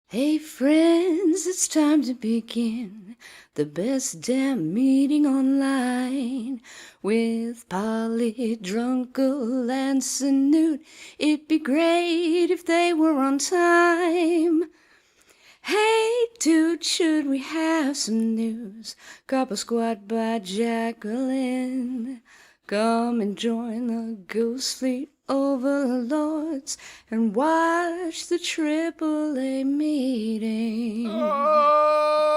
Hey friends, it's time to begin the best damn meeting online with Polly, Drunken, and Snoot. It'd be great if they were on time. Hey dude, should we have some news? Copper Squad by Jacqueline. Come and join the Goose Fleet overlords and watch the AAA meeting. Oh,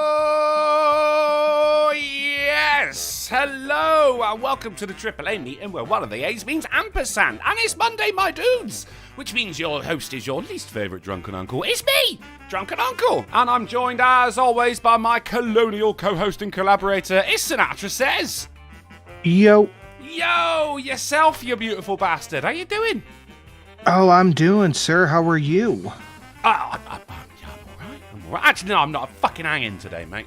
yes! Hello, and welcome to the AAA meeting where one of the A's means ampersand, and it's Monday, my dudes! Which means your host is your least favourite drunken uncle. It's me, Drunken Uncle! And I'm joined, as always, by my colonial co-host and collaborator, It's Sinatra Says. Yo. Yo, yourself, you beautiful bastard. How you doing? Oh, I'm doing, sir. How are you? I'm alright. Actually, no, I'm not. I'm fucking hanging today, mate.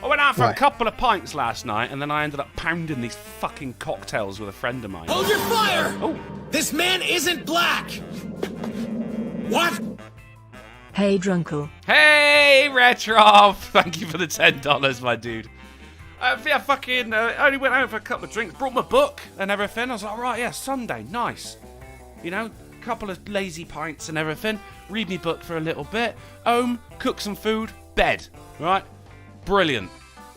I went out for a couple of pints last night, and then I ended up pounding these fucking cocktails with a friend of mine. Hold your fire! Oh. This man isn't black! What? Hey, Drunkle. Hey, Retrov! Thank you for the $10, my dude. Yeah, fucking, I only went out for a couple of drinks, brought my book and everything. I was like, right, yeah, Sunday, nice. You know, couple of lazy pints and everything. Read me book for a little bit. Home, cook some food, bed. Right? Brilliant.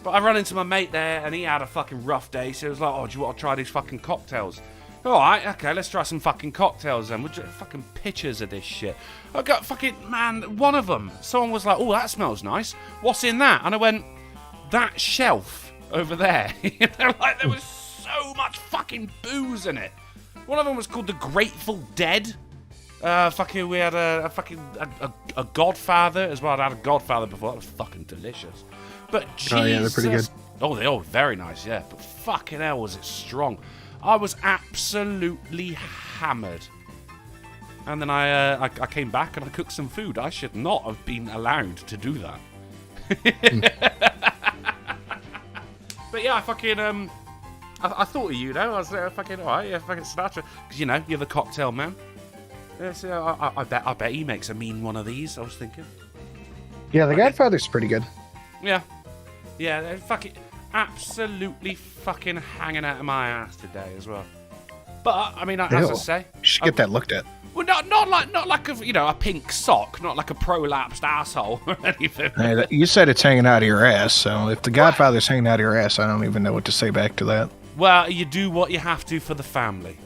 But I run into my mate there and he had a fucking rough day, so he was like, oh, do you want to try these fucking cocktails? Alright, okay, let's try some fucking cocktails then. Would you fucking pictures of this shit? I got fucking, man, one of them. Someone was like, oh, that smells nice. What's in that? And I went, that shelf over there. Like, there was so much fucking booze in it. One of them was called the Grateful Dead. Fucking, we had a Godfather as well. I'd had a Godfather before. That was fucking delicious. But Jesus. Oh, yeah, they're pretty good. Oh, they're all very nice, yeah. But fucking hell, was it strong. I was absolutely hammered. And then I came back and I cooked some food. I should not have been allowed to do that. But yeah, I fucking, I thought of you, though. I was fucking, alright, yeah, fucking Sinatra. Because, you know, you're the cocktail man. Yeah, so I bet he makes a mean one of these, I was thinking. Yeah, the Godfather's pretty good. Yeah. Yeah, they're fucking, absolutely fucking hanging out of my ass today as well. But, I mean, as I say. You should get that looked at. Well, not like a, you know, a pink sock, not like a prolapsed asshole or anything. Hey, you said it's hanging out of your ass, so if the Godfather's hanging out of your ass, I don't even know what to say back to that. Well, you do what you have to for the family.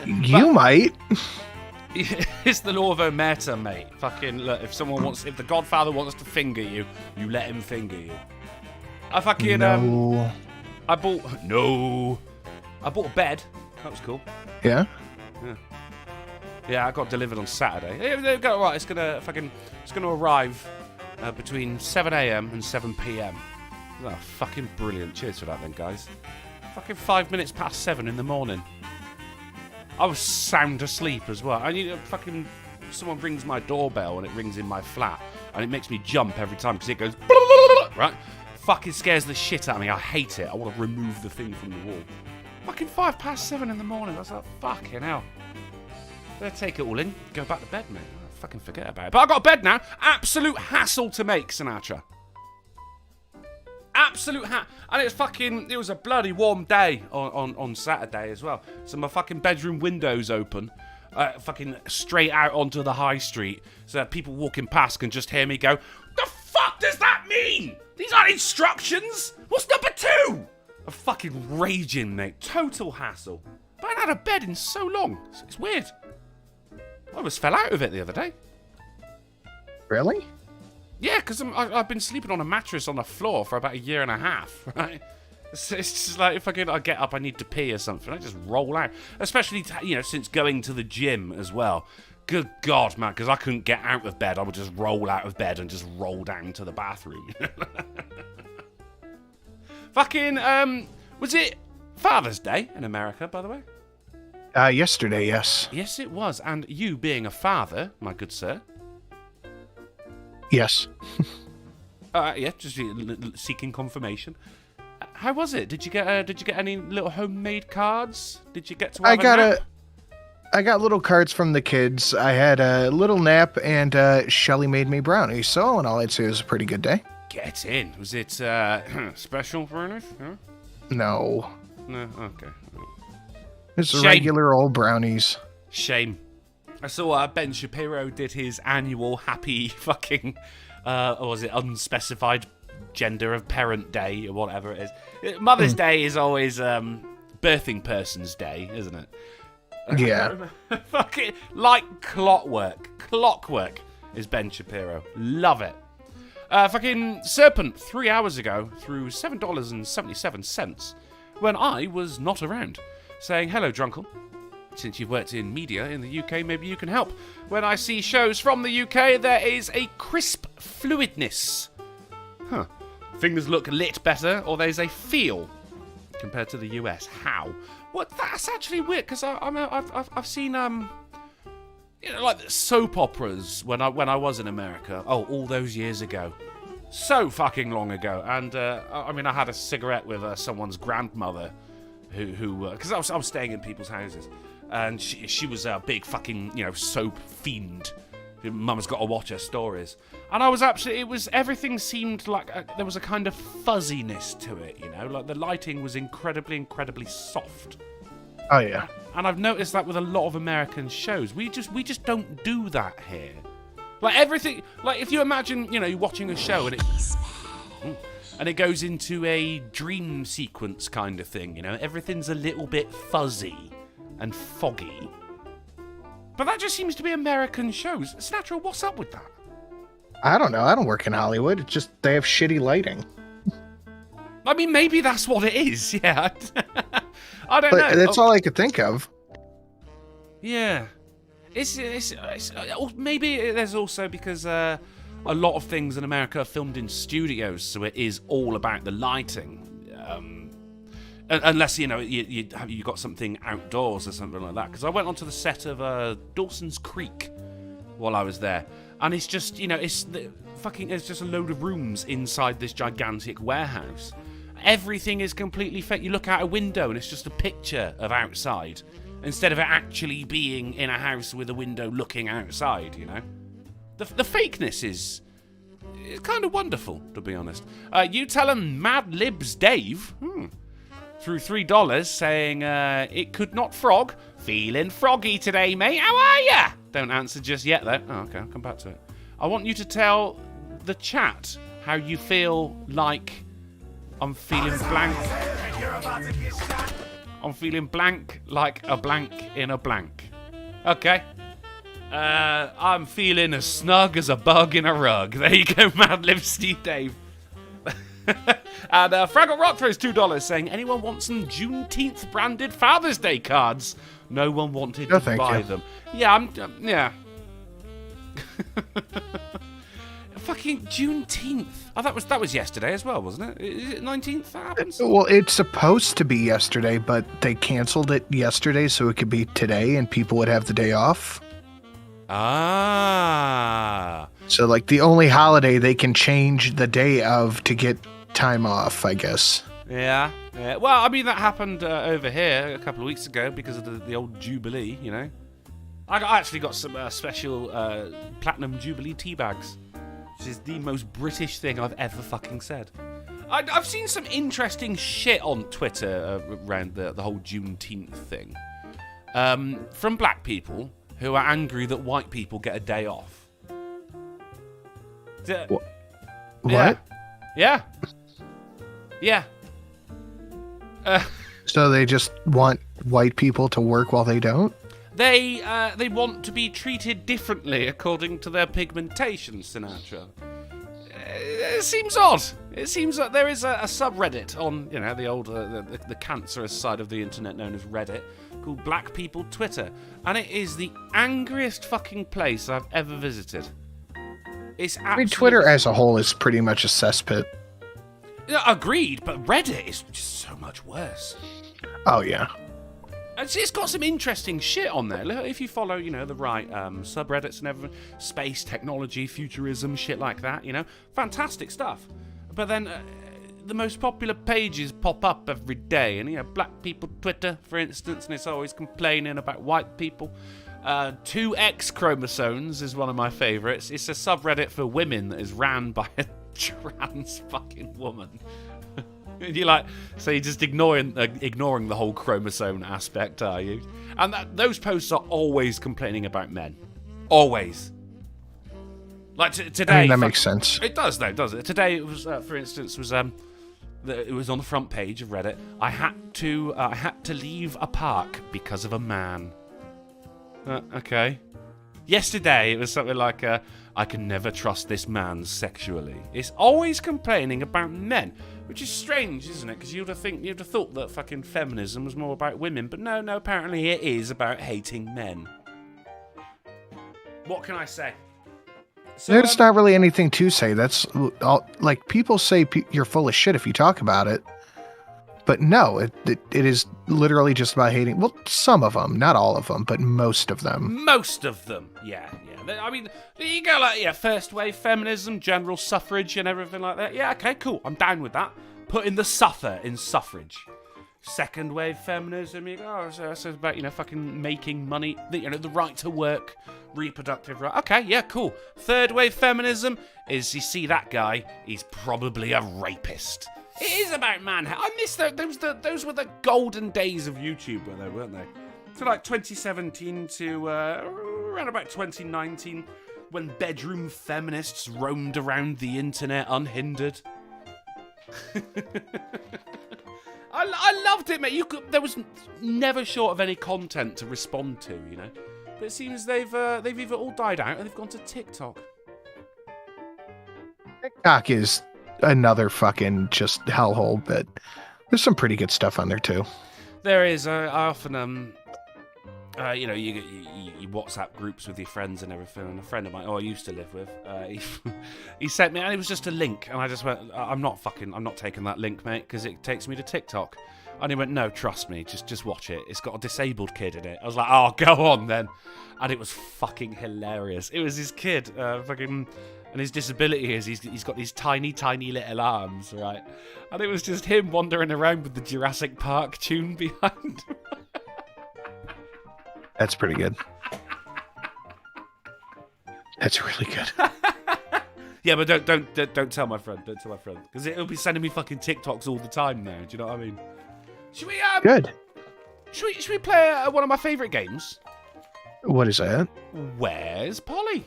You might. It's the law of omerta, mate. Fucking look, if the Godfather wants to finger you, you let him finger you. I fucking No. I bought a bed. That was cool. Yeah? Yeah, I got delivered on Saturday. Right, it's gonna arrive between 7 a.m. and 7 p.m. Oh, fucking brilliant. Cheers for that then, guys. Fucking 5 minutes past 7 in the morning. I was sound asleep as well. Fucking someone rings my doorbell and it rings in my flat and it makes me jump every time because it goes right. Fucking scares the shit out of me. I hate it. I want to remove the thing from the wall. Fucking 5 past 7 in the morning. I was like, fucking hell. Better take it all in. Go back to bed, mate. I fucking forget about it. But I got a bed now. Absolute hassle to make, Sinatra. Absolute and it was a bloody warm day on Saturday as well. So my fucking bedroom window's open, fucking straight out onto the high street, so that people walking past can just hear me go, the fuck does that mean? These aren't instructions. What's number 2? I'm fucking raging, mate. Total hassle. But I ain't had a bed in so long. It's weird. I almost fell out of it the other day. Really? Yeah, because I've been sleeping on a mattress on the floor for about a year and a half, right? It's just like, if I get up, I need to pee or something, I just roll out. Especially, you know, since going to the gym as well. Good God, man, because I couldn't get out of bed. I would just roll out of bed and just roll down to the bathroom. Fucking, was it Father's Day in America, by the way? Yesterday, yes. Yes, it was. And you being a father, my good sir. Yes. Yeah, just seeking confirmation. How was it? Did you get any little homemade cards? Did you get to have I got little cards from the kids. I had a little nap, and Shelly made me brownies. So all in all, I'd say it was a pretty good day. Get in. Was it special for anything? Huh? No. No? Okay. It's Shame. regular old brownies. Shame. I saw Ben Shapiro did his annual happy fucking, or was it unspecified gender of parent day or whatever it is. Mother's Day is always birthing person's day, isn't it? Yeah. Fuck it. Like clockwork. Clockwork is Ben Shapiro. Love it. Fucking Serpent 3 hours ago threw $7.77 when I was not around, saying, hello, Drunken. Since you've worked in media in the UK, maybe you can help. When I see shows from the UK, there is a crisp fluidness. Huh. Things look lit better, or there's a feel compared to the US. How? Well, that's actually weird, because I've seen like soap operas when I was in America. Oh, all those years ago, so fucking long ago. And I had a cigarette with someone's grandmother, who because I was staying in people's houses, and she was a big fucking soap fiend. Mum's got to watch her stories, and I was absolutely. Everything seemed like there was a kind of fuzziness to it, like the lighting was incredibly soft. Oh yeah. And I've noticed that with a lot of American shows, we just don't do that here. Like everything, like if you imagine, you're watching a show and it goes into a dream sequence kind of thing, everything's a little bit fuzzy and foggy. But that just seems to be American shows. Snatcher, what's up with that? I don't know. I don't work in Hollywood. It's just they have shitty lighting. I mean, maybe that's what it is. Yeah. I don't know. That's all I could think of. Yeah. It's maybe there's also because a lot of things in America are filmed in studios, so it is all about the lighting. Unless you got something outdoors or something like that. Because I went onto the set of Dawson's Creek while I was there, and it's just it's just a load of rooms inside this gigantic warehouse. Everything is completely fake. You look out a window and it's just a picture of outside, instead of it actually being in a house with a window looking outside. The fakeness is kind of wonderful, to be honest. You tell him Mad Libs Dave. Through $3 saying, it could not frog. Feeling froggy today, mate. How are ya? Don't answer just yet, though. Oh, okay, I'll come back to it. I want you to tell the chat how you feel like I'm feeling blank. I'm feeling blank like a blank in a blank. Okay. I'm feeling as snug as a bug in a rug. There you go, Mad Lib Steve Dave. And Fraggle Rock throws $2 saying, anyone want some Juneteenth branded Father's Day cards? No one wanted to buy them. Yeah, yeah. Fucking Juneteenth. Oh, that was yesterday as well, wasn't it? Is it 19th that happens? Well, it's supposed to be yesterday, but they canceled it yesterday so it could be today and people would have the day off. Ah. So, like, the only holiday they can change the day of to get time off, I guess. Yeah. Well, that happened over here a couple of weeks ago because of the old Jubilee, I actually got some special Platinum Jubilee tea bags, which is the most British thing I've ever fucking said. I've seen some interesting shit on Twitter around the whole Juneteenth thing. From black people who are angry that white people get a day off. What? Yeah. So they just want white people to work while they don't? They want to be treated differently according to their pigmentation, Sinatra. It seems odd. It seems that there is a subreddit on, the old, the cancerous side of the internet known as Reddit, called Black People Twitter. And it is the angriest fucking place I've ever visited. It's absolutely... Twitter as a whole is pretty much a cesspit. Yeah, agreed, but Reddit is just so much worse. Oh, yeah. It's got some interesting shit on there. If you follow, the right subreddits and everything, space, technology, futurism, shit like that, fantastic stuff. But then the most popular pages pop up every day, and black people Twitter, for instance, and it's always complaining about white people. 2X chromosomes is one of my favourites. It's a subreddit for women that is ran by a trans fucking woman. And you're like, so you're just ignoring the whole chromosome aspect, are you? And those posts are always complaining about men. Always. Like today. I mean, that makes sense. It does, though, does it? Today, it was, for instance, it was on the front page of Reddit. I had to leave a park because of a man. Okay. Yesterday, it was something like, I can never trust this man sexually. It's always complaining about men, which is strange, isn't it? Because you'd have thought that fucking feminism was more about women, but no, apparently it is about hating men. What can I say? So, There's not really anything to say. That's all, like, people say you're full of shit if you talk about it. But no, it is literally just about hating. Well, some of them, not all of them, but most of them. Most of them, yeah. I mean, you go like, first wave feminism, general suffrage and everything like that. Yeah, okay, cool. I'm down with that. Putting the suffer in suffrage. Second wave feminism, you go, so it's about, fucking making money, the right to work, reproductive right. Okay, yeah, cool. Third wave feminism is, you see that guy, he's probably a rapist. It is about man. I miss those were the golden days of YouTube, weren't they? So like 2017 to around about 2019, when bedroom feminists roamed around the internet unhindered. I loved it, mate. There was never short of any content to respond to, But it seems they've either all died out or they've gone to TikTok. TikTok is another fucking just hellhole, but there's some pretty good stuff on there too. There is. I often you WhatsApp groups with your friends and everything. And a friend of mine, I used to live with, he sent me, and it was just a link, and I just went, I'm not taking that link, mate, because it takes me to TikTok. And he went, no, trust me, just watch it. It's got a disabled kid in it. I was like, oh, go on then. And it was fucking hilarious. It was his kid, and his disability is he's got these tiny, tiny little arms, right? And it was just him wandering around with the Jurassic Park tune behind him. That's pretty good. That's really good. Yeah, but don't tell my friend. Don't tell my friend, because it'll be sending me fucking TikToks all the time now. Do you know what I mean? Should we Good. Should we play one of my favourite games? What is that? Where's Polly?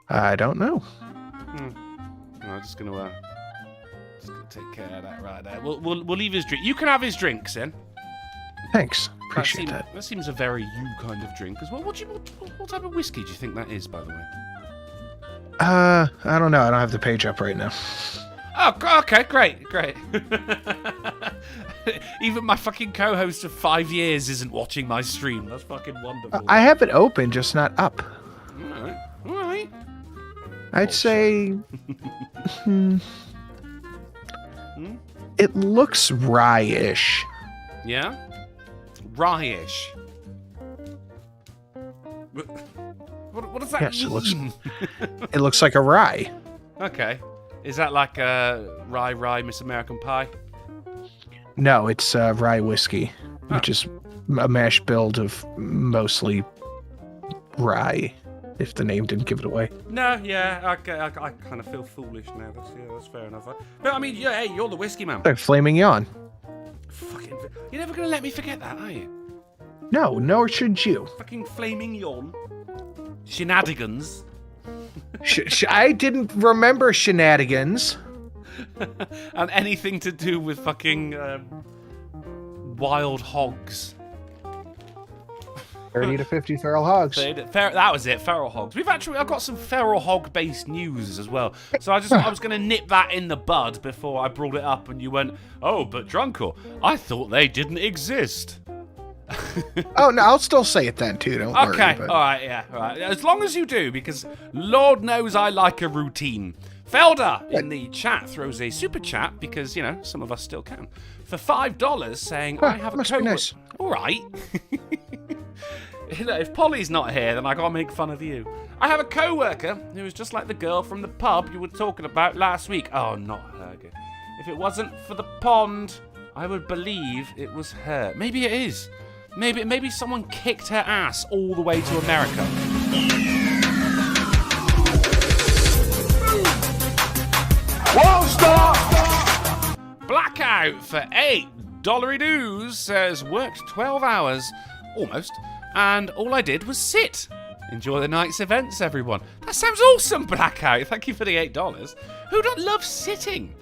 I don't know. I'm just gonna take care of that right there. We'll leave his drink. You can have his drinks in. Thanks. Appreciate that. That seems a very you kind of drink as well. What type of whiskey do you think that is, by the way? I don't know. I don't have the page up right now. Oh, okay, great. Even my fucking co-host of 5 years isn't watching my stream. That's fucking wonderful. I have it open, just not up. All right. I'd say... It looks rye-ish. Yeah? Rye-ish. What does that mean? It looks like a rye. Okay. Is that like a rye Miss American Pie? No, it's rye whiskey, which is a mash build of mostly rye, if the name didn't give it away. No, yeah, I kind of feel foolish now. That's fair enough. But I mean, yeah, hey, you're the whiskey man. Like Flaming Yawn. Fucking, you're never gonna let me forget that, are you? No, nor should you. Fucking Flaming Yawn. Shenanigans. I didn't remember shenanigans. And anything to do with fucking wild hogs. 30 to 50 feral hogs. That was it, feral hogs. I've got some feral hog based news as well. So I was going to nip that in the bud before I brought it up, and you went, oh, but Drunken, I thought they didn't exist. Oh, no, I'll still say it then, too. Don't worry. Okay, all right. As long as you do, because Lord knows I like a routine. Felder in the chat throws a super chat, because, some of us still can, for $5 saying, I have a code. Nice. All right. If Polly's not here, then I gotta make fun of you. I have a co-worker who is just like the girl from the pub you were talking about last week. Oh, not her. If it wasn't for the pond, I would believe it was her. Maybe it is. Maybe someone kicked her ass all the way to America. Whoa, stop! Blackout for $8 dues says worked 12 hours, almost, and all I did was sit. Enjoy the night's events, everyone. That sounds awesome, Blackout. Thank you for the $8. Who don't love sitting?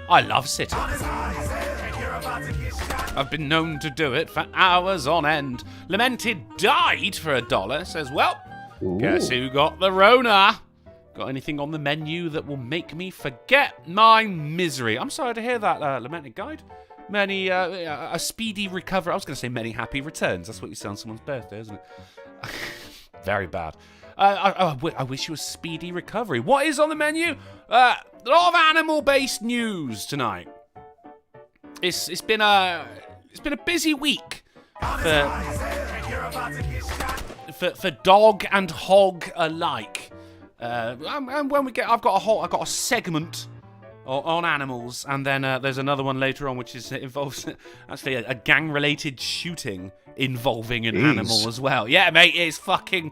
I love sitting. I've been known to do it for hours on end. Lamented died for $1. Says, well, guess who got the Rona? Got anything on the menu that will make me forget my misery? I'm sorry to hear that, Lamented Guide. A speedy recovery. I was going to say many happy returns. That's what you say on someone's birthday, isn't it? Very bad. I wish you a speedy recovery. What is on the menu? A lot of animal-based news tonight. It's been a busy week for dog and hog alike. And when I've got a segment on animals, and then there's another one later on which involves actually a gang-related shooting involving an animal as well. Yeah, mate, it's fucking.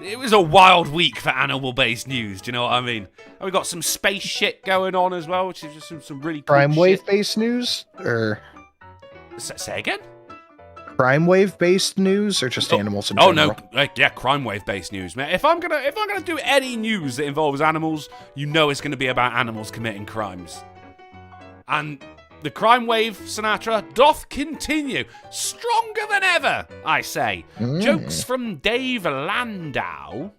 It was a wild week for animal-based news. Do you know what I mean? And we got some space shit going on as well, which is just some really cool Crime shit. wave-based news, or Say again? crime wave-based news, or just animals in general? Oh no, yeah, crime wave-based news, man. If I'm gonna do any news that involves animals, you know it's gonna be about animals committing crimes. And the crime wave, Sinatra, doth continue. Stronger than ever, I say. Jokes from Dave Landau.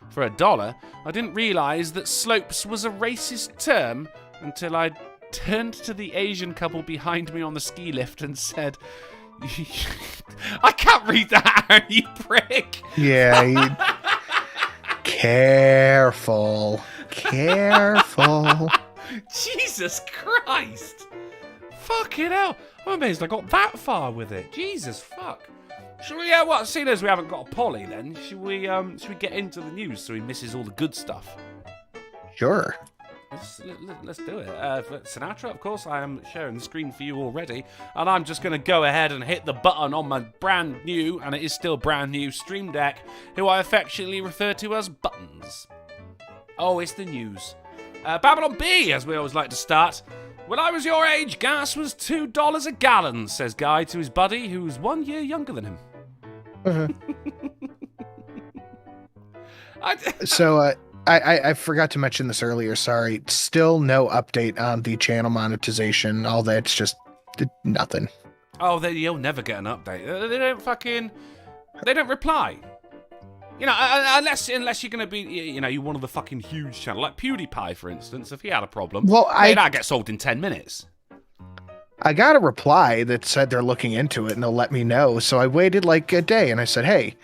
For $1. I didn't realise that slopes was a racist term until I turned to the Asian couple behind me on the ski lift and said, I can't read that out, you prick. Yeah. Careful. Jesus Christ. Fucking hell. I'm amazed I got that far with it. Jesus fuck. Shall we, seeing as we haven't got a Polly then, should we get into the news so he misses all the good stuff? Sure. Let's do it. For Sinatra, of course, I am sharing the screen for you already, and I'm just going to go ahead and hit the button on my brand new, and it is still brand new, Stream Deck, who I affectionately refer to as Buttons. Oh, it's the news. Babylon B, as we always like to start. When I was your age, gas was $2 a gallon, says Guy to his buddy, who's 1 year younger than him. So, I forgot to mention this earlier, sorry. Still no update on the channel monetization. All that's just nothing. Oh, you'll never get an update. They don't reply. You know, unless you're going to be, you're one of the fucking huge channel, like PewDiePie, for instance. If he had a problem, that'd get solved in 10 minutes. I got a reply that said they're looking into it and they'll let me know. So I waited like a day and I said, hey,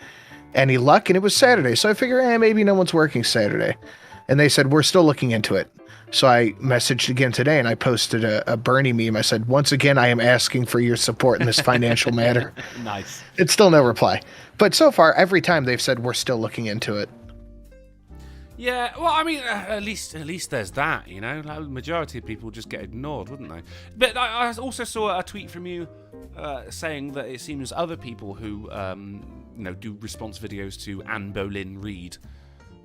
any luck? And it was Saturday. So I figured, maybe no one's working Saturday. And they said, we're still looking into it. So I messaged again today and I posted a Bernie meme. I said, once again, I am asking for your support in this financial matter. Nice. It's still no reply. But so far, every time they've said, we're still looking into it. Yeah, well, I mean, at least there's that, Like, the majority of people just get ignored, wouldn't they? But I also saw a tweet from you saying that it seems other people who, do response videos to Anne Boleyn Reid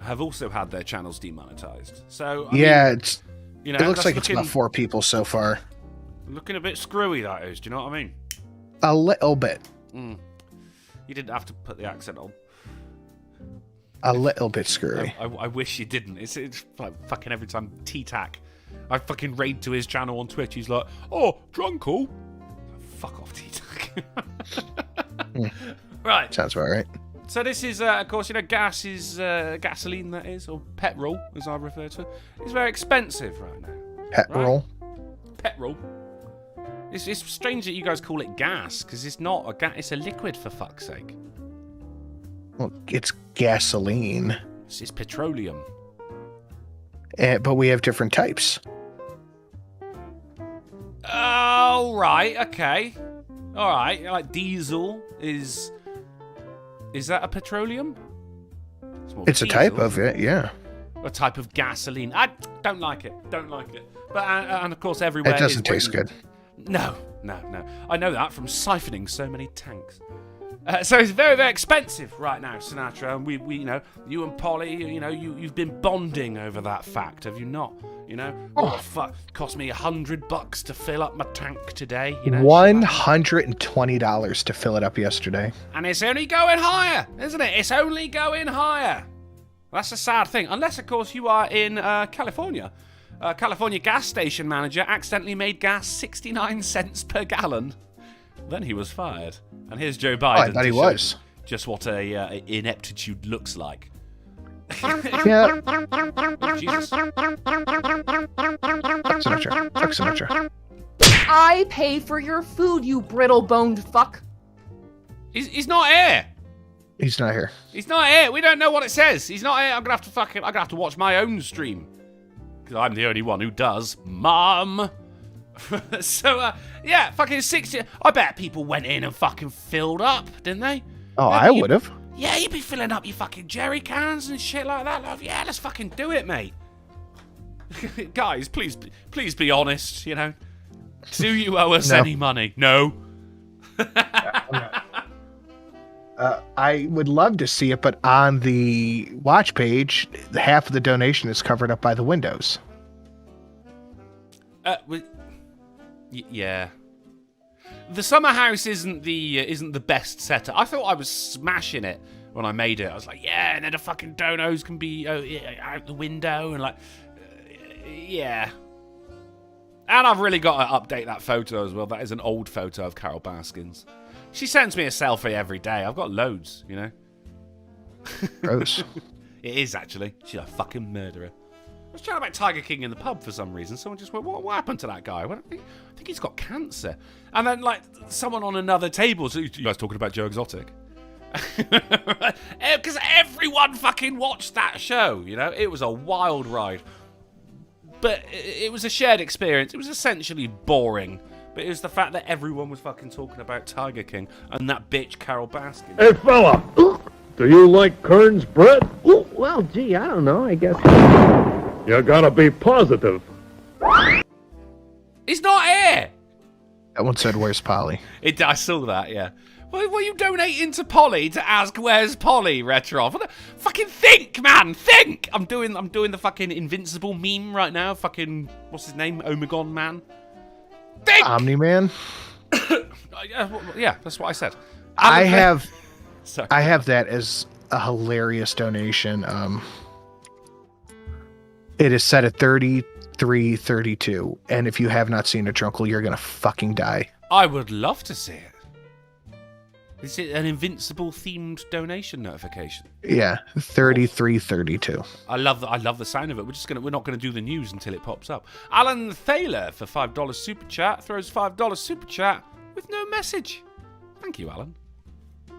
have also had their channels demonetized. So I mean, it looks like it's about 4 people so far. Looking a bit screwy, that is. Do you know what I mean? A little bit. You didn't have to put the accent on. A little bit screwy. I wish you didn't. It's like fucking every time T-Tac, I fucking raid to his channel on Twitch. He's like, "Oh, Drunken." Fuck off, T-Tac. Right. Sounds about right. So this is, of course, gas is gasoline, that is, or petrol, as I refer to it. It's very expensive right now. Petrol. Right? Petrol. It's strange that you guys call it gas, because it's not a gas. It's a liquid, for fuck's sake. Well, it's gasoline. It's petroleum. But we have different types. Oh, right, okay. All right, like diesel is that a petroleum? It's a type of it, yeah. a type of gasoline. I don't like it. Don't like it. But and of course everywhere. It doesn't is taste good. No. I know that from siphoning so many tanks. So it's very, very expensive right now, Sinatra. And we you know, you and Polly, you know, you've been bonding over that fact, have you not? You know, oh fuck, cost me $100 to fill up my tank today. You know, $120 to fill it up yesterday. And it's only going higher, isn't it? It's only going higher. That's a sad thing, unless of course you are in California. California gas station manager accidentally made gas 69 cents per gallon. Then he was fired. And here's Joe Biden. I thought he was. Just what a ineptitude looks like. Yeah. Jesus. Fuck Sinatra. I pay for your food, you brittle-boned fuck. He's not here. He's not here. He's not here. We don't know what it says. He's not here. I'm gonna have to watch my own stream. Because I'm the only one who does. Mom. So, yeah, fucking 60. I bet people went in and fucking filled up, didn't they? Oh, I would have. Yeah, you'd be filling up your fucking jerry cans and shit like that. Like, yeah, let's fucking do it, mate. Guys, please be honest, you know. Do you owe us any money? No. I would love to see it, but on the watch page, half of the donation is covered up by the windows. Yeah. The summer house isn't the best setup. I thought I was smashing it when I made it. I was like, yeah, and then the fucking donos can be out the window and like, yeah. And I've really got to update that photo as well. That is an old photo of Carol Baskins. She sends me a selfie every day. I've got loads, you know. Gross. It is actually. She's a fucking murderer. I was chatting about Tiger King in the pub for some reason. Someone just went, what happened to that guy? Well, I think he's got cancer. And then, like, someone on another table, so you guys talking about Joe Exotic? Because everyone fucking watched that show, you know? It was a wild ride. But it was a shared experience. It was essentially boring. But it was the fact that everyone was fucking talking about Tiger King and that bitch Carol Baskin. Hey, fella, do you like Kern's bread? Well, gee, I don't know, I guess. You gotta be positive. He's not here! That one said, "Where's Polly?" I saw that, yeah. Well, were you donating to Polly to ask where's Polly, Retrov? Fucking think, man, think! I'm doing the fucking Invincible meme right now. Fucking, what's his name? Omegon Man. Think! Omni-Man? Yeah, that's what I said. I have that as a hilarious donation. It is set at 33.32, and if you have not seen it, Drunkle, you're gonna fucking die. I would love to see it. Is it an Invincible themed donation notification? Yeah, 33.32. I love the sound of it. We're not gonna do the news until it pops up. Alan Thaler for $5 super chat throws $5 super chat with no message. Thank you, Alan.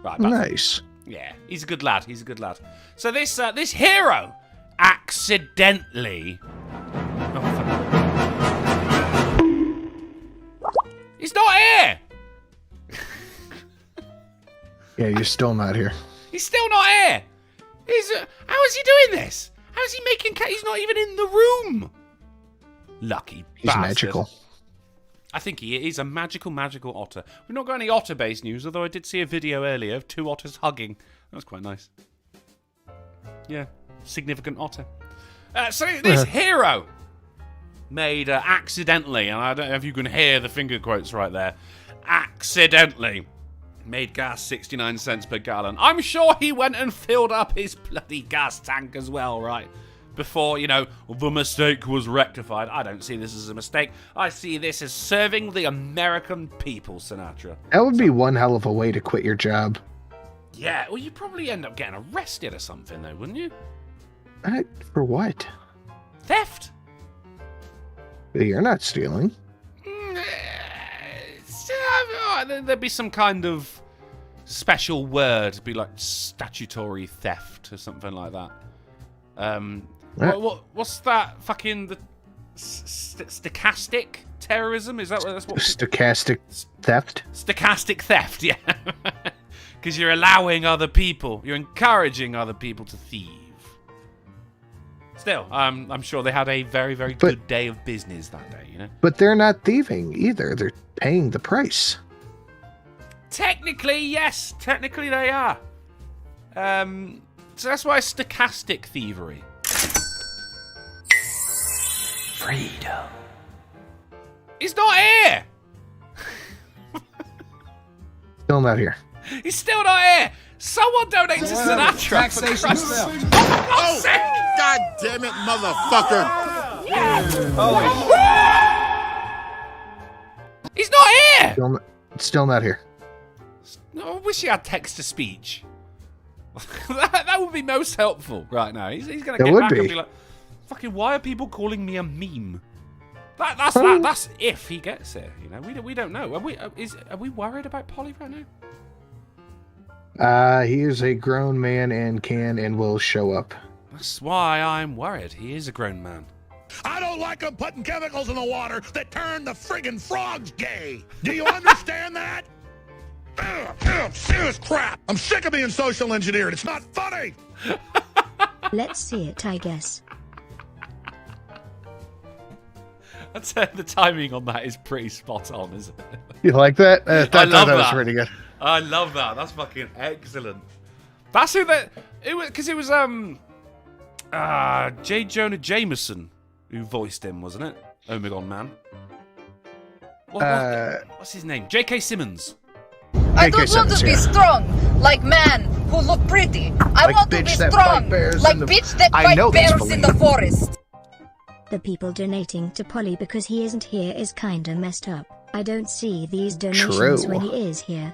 Right, nice. Yeah, he's a good lad. He's a good lad. So this hero accidentally. Oh, fuck. He's not here. Yeah, you're still not here. He's still not here. How is he doing this? How is he making? He's not even in the room. Lucky He's bastard. magical. I think he is a magical otter. We've not got any otter-based news, although I did see a video earlier of two otters hugging. That was quite nice. Yeah, significant otter. So this hero made accidentally, and I don't know if you can hear the finger quotes right there, accidentally made gas 69 cents per gallon. I'm sure he went and filled up his bloody gas tank as well, right? Before, you know, the mistake was rectified. I don't see this as a mistake. I see this as serving the American people, Sinatra. That would be one hell of a way to quit your job. Yeah, well, you'd probably end up getting arrested or something, though, wouldn't you? For what? Theft. You're not stealing. There'd be some kind of special word. It'd be like statutory theft or something like that. What's that? Fucking the stochastic terrorism? Is that what that's what? Stochastic theft? Stochastic theft, yeah. Because you're allowing other people, you're encouraging other people to thieve. Still, I'm sure they had a very, very good day of business that day, you know? But they're not thieving either. They're paying the price. Technically, yes. Technically, they are. So that's why it's stochastic thievery. Freedom. He's not here! Still not here. He's still not here! Someone donate to Sinatra! Oh, God damn it, motherfucker! He's not here! Still not here. No, I wish he had text-to-speech. that would be most helpful right now. He's going to get back and be like, fucking, why are people calling me a meme? That's if he gets it, you know. We don't know. Are we worried about Polly right now? He is a grown man and can and will show up. That's why I'm worried. He is a grown man. I don't like them putting chemicals in the water that turn the friggin' frogs gay. Do you understand that? Serious crap. I'm sick of being social engineered. It's not funny. Let's see it, I guess. I'd say the timing on that is pretty spot on, isn't it? You like that? I love that was that. pretty good. I love that. That's fucking excellent. That's who that it was, because it was J. Jonah Jameson who voiced him, wasn't it? Omegon Man. What's his name? J.K. Simmons. I don't want to be strong like men who look pretty. I want to be strong like bitch that fight bears in the forest. The people donating to Polly because he isn't here is kinda messed up. I don't see these donations when he is here.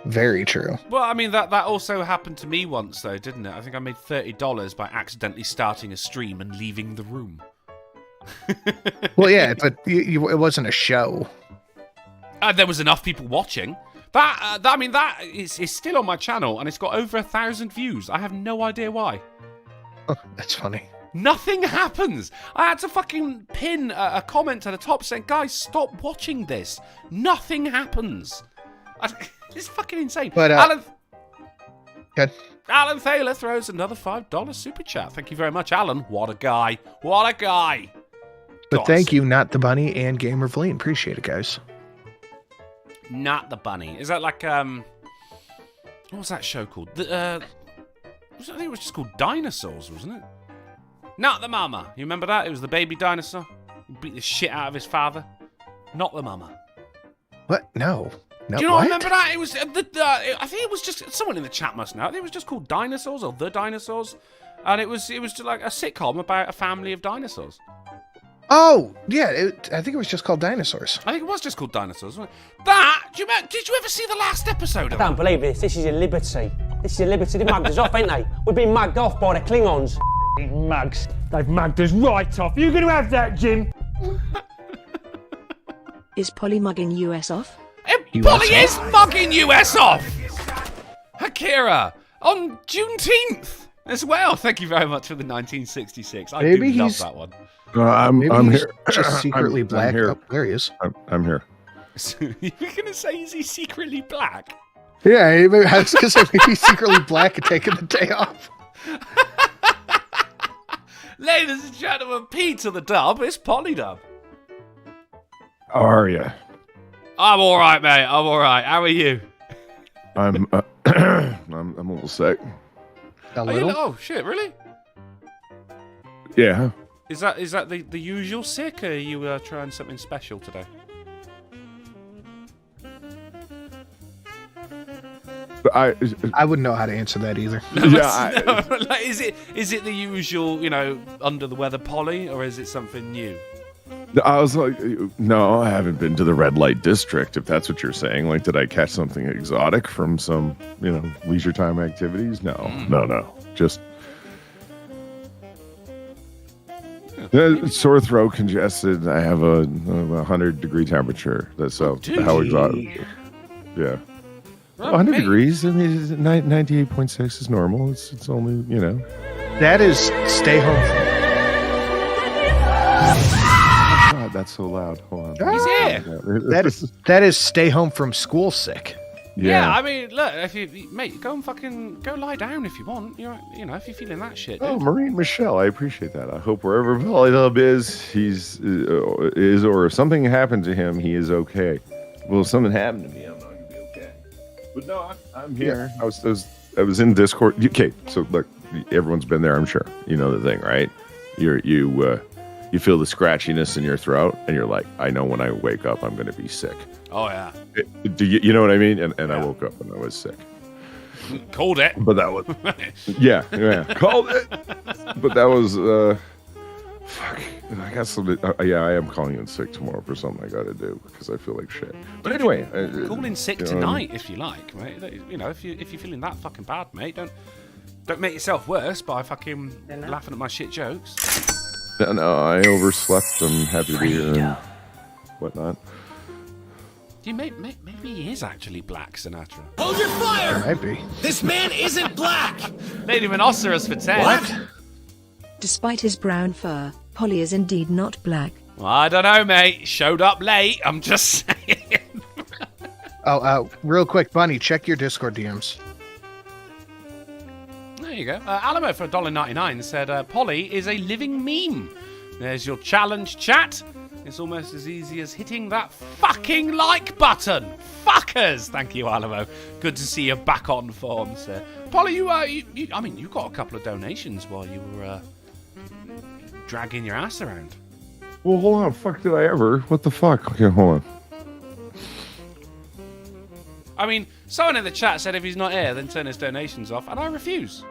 Very true. Well, I mean, that also happened to me once, though, didn't it? I think I made $30 by accidentally starting a stream and leaving the room. Well, yeah, but it wasn't a show. There was enough people watching. That is still on my channel, and it's got over 1,000 views. I have no idea why. Oh, that's funny. Nothing happens. I had to fucking pin a comment at the top saying, guys, stop watching this. Nothing happens. It's fucking insane. But, Alan Thaler throws another $5 super chat. Thank you very much, Alan. What a guy. What a guy. But thank you, Not the Bunny and Gamer Vleen. Appreciate it, guys. Not the Bunny. Is that like, what was that show called? I think it was just called Dinosaurs, wasn't it? Not the Mama. You remember that? It was the baby dinosaur. He beat the shit out of his father. Not the Mama. What? No. No, do you not remember that? It was I think it was just someone in the chat must know. I think it was just called Dinosaurs or The Dinosaurs, and it was just like a sitcom about a family of dinosaurs. Oh yeah, I think it was just called Dinosaurs. I think it was just called Dinosaurs. Wasn't it? Did you ever see the last episode of it? I don't believe this. This is your liberty. This is your liberty. They mugged us off, ain't they? We've been mugged off by the Klingons. Mugs. They've mugged us right off. You gonna have that, Jim? Is Polly mugging US off? Polly is mugging US off! Akira, on Juneteenth as well. Thank you very much for the 1966. I do love that one. I'm here. Just secretly black. I'm here. Oh, there he is. I'm here. You're going to say, is he secretly black? Yeah, I was going to say, maybe he's secretly black and taking the day off. Ladies and gentlemen, P to the dub, it's Polly Dub. How are you? I'm all right, mate. I'm all right. How are you? I'm I'm a little sick. A little? Oh shit! Really? Yeah. Is that the usual sick, or are you trying something special today? I wouldn't know how to answer that either. Like, is it the usual, under the weather Polly, or is it something new? I was like, no, I haven't been to the red light district, if that's what you're saying. Like, did I catch something exotic from some, leisure time activities? No. Just sore throat, congested. I have a 100-degree temperature. That's how exotic. Yeah. 100 degrees. I mean, 98.6 is normal. It's only, That is stay home. God, that's so loud. Hold on. He's here. That is stay home from school sick. Yeah, I mean, look, if you, mate, go lie down if you want. You know, if you're feeling that shit. Dude. Oh, Marine Michelle, I appreciate that. I hope wherever Polydub is, or if something happened to him, he is okay. Well, if something happened to me, I'm not gonna be okay. But no, I'm here. I was in Discord. Okay, so look, everyone's been there. I'm sure you know the thing, right? You feel the scratchiness in your throat, and you're like, I know when I wake up, I'm gonna be sick. Oh yeah. Do you know what I mean? And I woke up and I was sick. Called it. But that was yeah, called it. But that was fuck. I got something. Yeah, I am calling in sick tomorrow for something I got to do because I feel like shit. But anyway, call in sick tonight if you like, mate. You know, if you're feeling that fucking bad, mate, don't make yourself worse by fucking laughing at my shit jokes. No, I overslept. I'm happy to be here and whatnot. Maybe he is actually black, Sinatra. Hold your fire! Might be. This man isn't black! Lady Rhinoceros for 10. What? Despite his brown fur, Polly is indeed not black. Well, I don't know, mate. Showed up late. I'm just saying. Real quick, Bunny, check your Discord DMs. There you go. Alamo for $1.99 said, Polly is a living meme. There's your challenge, chat. It's almost as easy as hitting that fucking like button. Fuckers! Thank you, Alamo. Good to see you back on form, sir. Polly, you got a couple of donations while you were dragging your ass around. Well, hold on. Fuck, did I ever? What the fuck? Okay, hold on. I mean, someone in the chat said if he's not here, then turn his donations off, and I refuse.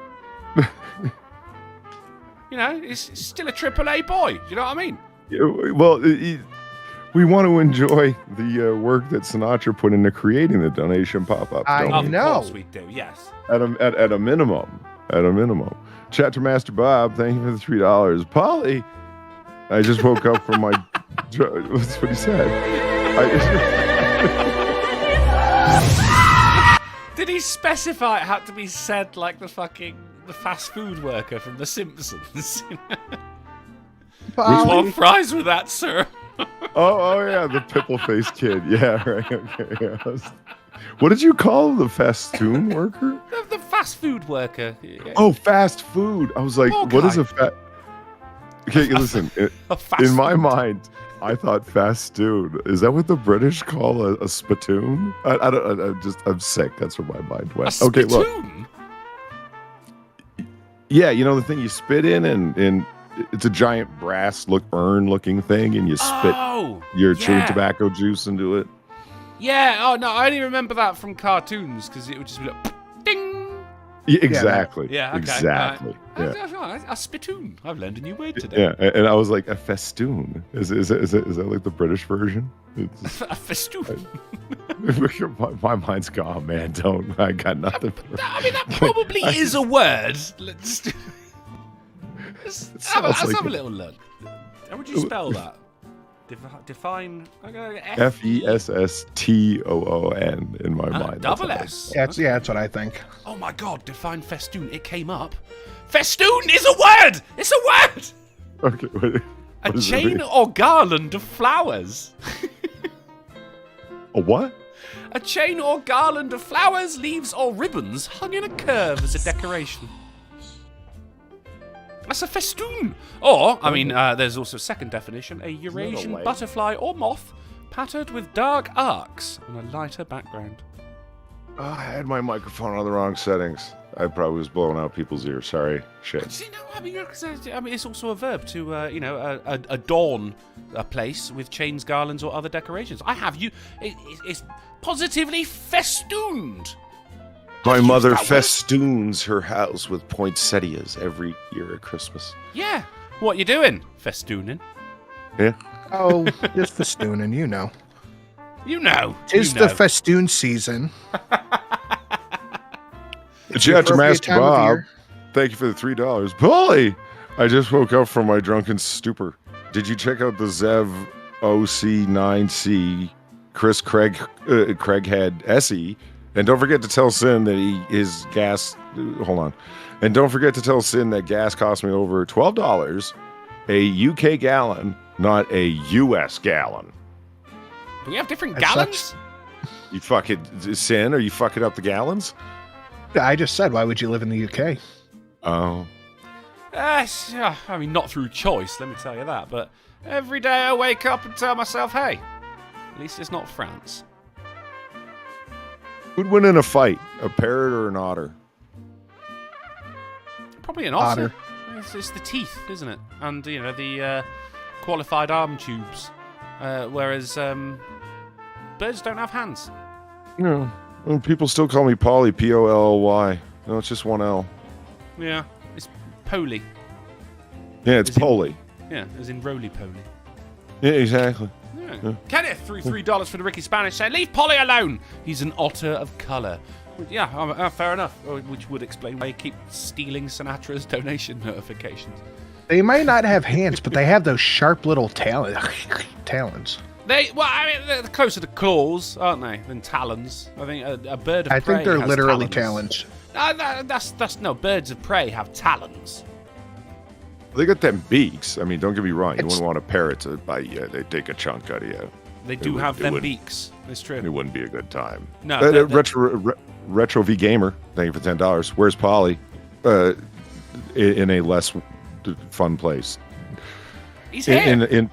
You know, he's still a AAA boy. You know what I mean? Well, we want to enjoy the work that Sinatra put into creating the donation pop-up. I know. Of course we do, yes. At a minimum. Chat to Master Bob, thank you for the $3. Polly, I just woke up from my... That's what he said. Did he specify it had to be said like the fast food worker from The Simpsons? Which one fries with that, sir? oh yeah, the pimple-faced kid. Yeah, right. Okay. Yeah. What did you call him? The festoon worker? The fast food worker. Yeah. Oh, fast food. I was like, what is a fat? Okay, listen. In my mind, I thought festoon. Is that what the British call a spittoon? I don't. I'm sick. That's where my mind went. A okay, spittoon? Look. Yeah, you know the thing you spit in, and it's a giant brass urn-looking thing, and you spit your chewing tobacco juice into it. Yeah. Oh no, I only remember that from cartoons because it would just be like, ding. Yeah, exactly. Yeah. Okay. Exactly. Yeah. A spittoon. I've learned a new word today. Yeah, and I was like, a festoon. Is that like the British version? A festoon. My mind's gone, man. I got nothing. I mean, that probably is a word. Let's have a little look. How would you spell that? Define. Fesstoon in my mind. Double S. That's what I think. Oh my god, define festoon. It came up. Festoon is a word! It's a word! Okay, what a chain or garland of flowers. A what? A chain or garland of flowers, leaves, or ribbons hung in a curve as a decoration. That's a festoon. Or, I mean, there's also a second definition, a Eurasian butterfly or moth patterned with dark arcs on a lighter background. Oh, I had my microphone on the wrong settings. I probably was blowing out people's ears. Sorry. Shit. See, no, I mean, it's also a verb to, adorn a place with chains, garlands, or other decorations. It's positively festooned. My mother festoons her house with poinsettias every year at Christmas. Yeah. What you doing? Festooning. Yeah. Oh, just festooning, you know. You know. It's the festoon season. Chat to Master Bob. Thank you for the $3. Polly, I just woke up from my drunken stupor. Did you check out the Zev OC9C Chris Craighead SE? And don't forget to tell Sin that his gas. Hold on. And don't forget to tell Sin that gas cost me over $12 a UK gallon, not a US gallon. Do we have different gallons? You fucking sin? Are you fucking up the gallons? I just said, why would you live in the UK? Oh. Yeah, I mean, not through choice, let me tell you that. But every day I wake up and tell myself, hey, at least it's not France. Who'd win in a fight, a parrot or an otter? Probably an otter. It's the teeth, isn't it? And, you know, the qualified arm tubes. Whereas birds don't have hands. No. Well, people still call me Polly, P-O-L-L-Y. No, it's just one L. Yeah, it's Poly. Yeah, it's Polly. Yeah, as in roly-poly. Yeah, exactly. Yeah. Kenneth threw $3 for the Ricky Spanish, saying, leave Polly alone. He's an otter of colour. Yeah, fair enough. Which would explain why he keeps stealing Sinatra's donation notifications. They might not have hands, but they have those sharp little talons. They're closer to claws, aren't they, than talons? I think a bird of prey. I think they're has literally talons. talons. No. Birds of prey have talons. They got them beaks. I mean, don't get me wrong. You wouldn't want a parrot to bite you. They take a chunk out of you. They do have them beaks. It's true. It wouldn't be a good time. No. Retro V Gamer, thank you for $10. Where's Polly? In a less fun place. He's here.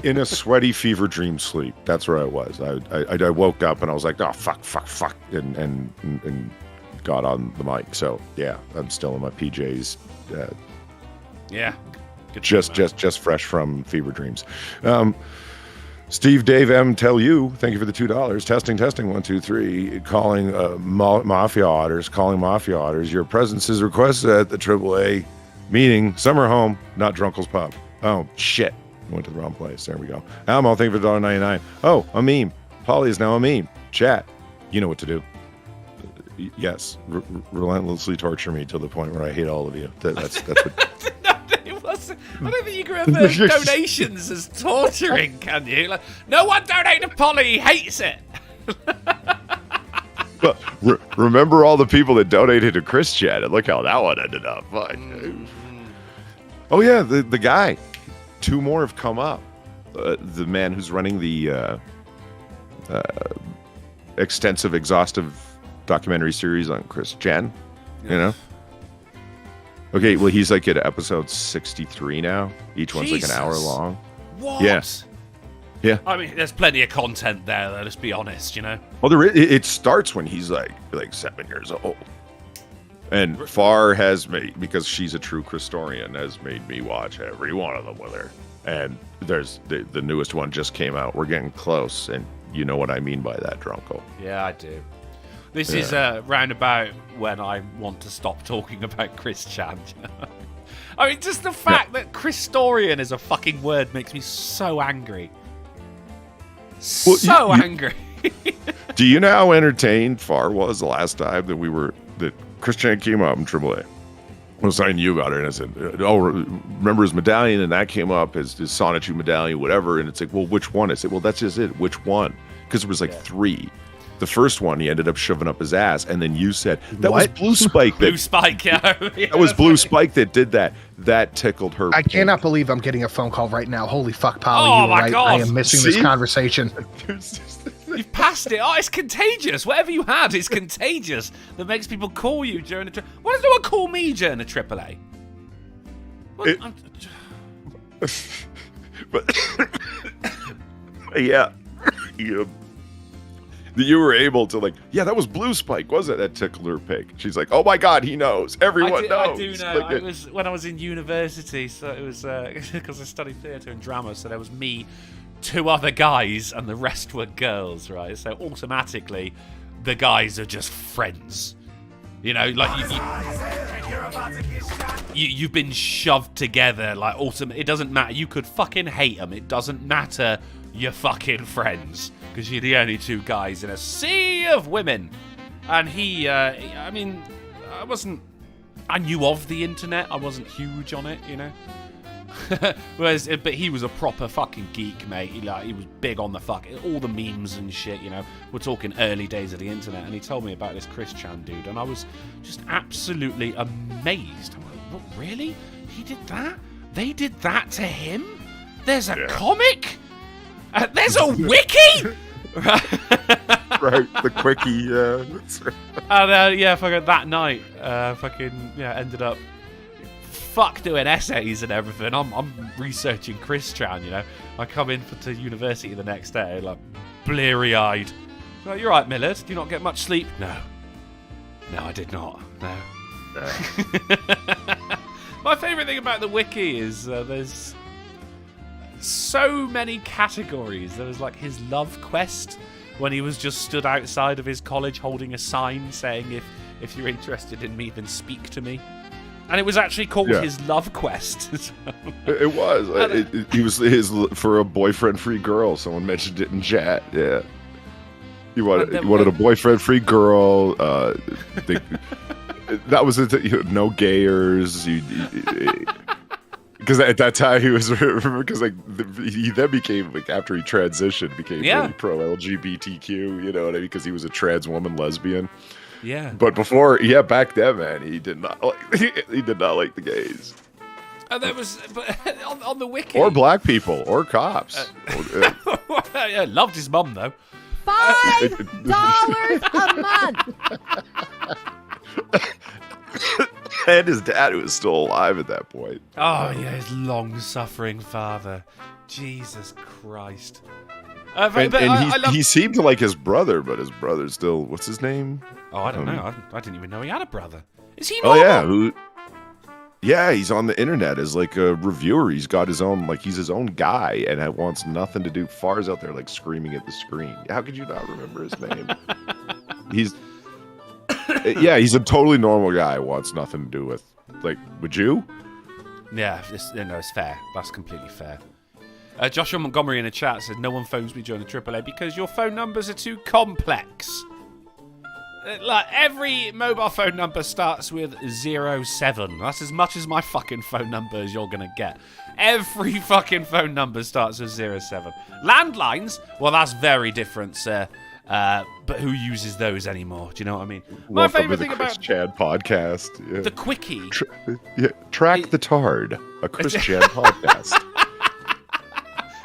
In a sweaty fever dream sleep. That's where I was. I woke up and I was like, oh fuck, and got on the mic. So yeah, I'm still in my PJs. Yeah. Just fresh from fever dreams. Steve Dave M tell you, thank you for the $2. Testing 1 2 3. Calling mafia otters. Your presence is requested at the AAA meeting. Summer home, not Drunkel's pub. Oh shit. Went to the wrong place. There we go. Almo, thank you for $1.99. Oh, a meme. Polly is now a meme. Chat. You know what to do. Yes. Relentlessly torture me to the point where I hate all of you. That's what. It wasn't. I don't think you can refer donations as torturing, can you? Like, no one donate to Polly. He hates it. But remember all the people that donated to Chris Chat, and look how that one ended up. Oh yeah, the guy. 2 more have come up. The man who's running the extensive, exhaustive documentary series on Chris Chen, you know? Okay, well, he's like at episode 63 now. Each one's like an hour long. What? Yes. Yeah. I mean, there's plenty of content there, though, let's be honest, you know? Well, it starts when he's like 7 years old. And Far has made, because she's a true Christorian, has made me watch every one of them with her. And there's the newest one just came out. We're getting close, and you know what I mean by that, Drunko. Yeah, I do. This is roundabout when I want to stop talking about Chris Chan. I mean, just the fact that Christorian is a fucking word makes me so angry. Angry. Do you know how entertained Far was the last time that Chris Chan came up in AAA? I was talking to you about it, and I said, oh, remember his medallion? And that came up, his Sonichu medallion, whatever. And it's like, well, which one? I said, well, that's just it. Which one? Because there was like 3. The first one, he ended up shoving up his ass. And then you said, that was Blue Spike. Blue Spike, yeah. That was Blue Spike that did that. That tickled her. I cannot believe I'm getting a phone call right now. Holy fuck, Polly. Oh, my God. I am missing this conversation. You've passed it. Oh, it's contagious. Whatever you had is contagious. That makes people call you during the... Why does no one call me during the AAA? Yeah. You were able to that was Blue Spike, wasn't it? That tickled her pig. She's like, oh my God, he knows. Everyone knows. I do know. It was when I was in university, so it was because I studied theatre and drama, so there was me, 2 other guys, and the rest were girls, right? So automatically, the guys are just friends. You know, like you've been shoved together. Like it doesn't matter. You could fucking hate them. It doesn't matter. You're fucking friends because you're the only 2 guys in a sea of women. And he, I mean, I knew of the internet. I wasn't huge on it, you know. But he was a proper fucking geek, mate. He was big on all the memes and shit, you know. We're talking early days of the internet, and he told me about this Chris Chan dude, and I was just absolutely amazed. I'm like, what, really? He did that? They did that to him? There's a comic? There's a wiki? Right, the quickie. Yeah. And yeah, fucking that night, ended up doing essays and everything. I'm researching Chris Chan, you know. I come in to university the next day, like bleary-eyed. Like, you're right, Millard. Do you not get much sleep? No, I did not. No. My favourite thing about the wiki is there's so many categories. There was like his love quest when he was just stood outside of his college holding a sign saying, if you're interested in me, then speak to me. And it was actually called his love quest. It was. He was his for a boyfriend-free girl. Someone mentioned it in chat. Yeah. He wanted a boyfriend-free girl. That was it. No gayers. Because at that time he was, because like he then became, like, after he transitioned, became really pro LGBTQ. You know what I mean? Because he was a trans woman lesbian. Yeah. But before, back then, man, he did not like the gays. And there was, but on the wiki, or black people, or cops. Yeah, loved his mum though. $5 a month. And his dad, who was still alive at that point. Oh yeah, his long-suffering father. Jesus Christ. He seemed to like his brother, but his brother still. What's his name? Oh, I don't know. I didn't even know he had a brother. Is he normal? Oh yeah, he's on the internet as like a reviewer. He's got his own, like, he's his own guy, and wants nothing to do. Far's out there like screaming at the screen. How could you not remember his name? He's a totally normal guy. Wants nothing to do with, like, would you? Yeah, it's fair. That's completely fair. Joshua Montgomery in the chat says, no one phones me during the AAA because your phone numbers are too complex. Like, every mobile phone number starts with 07. That's as much as my fucking phone number as you're going to get. Every fucking phone number starts with 07. Landlines, well, that's very different, sir. But who uses those anymore? Do you know what I mean? My favourite thing about Chad podcast. Yeah. The quickie. Track the Tard, a Chris Chad podcast.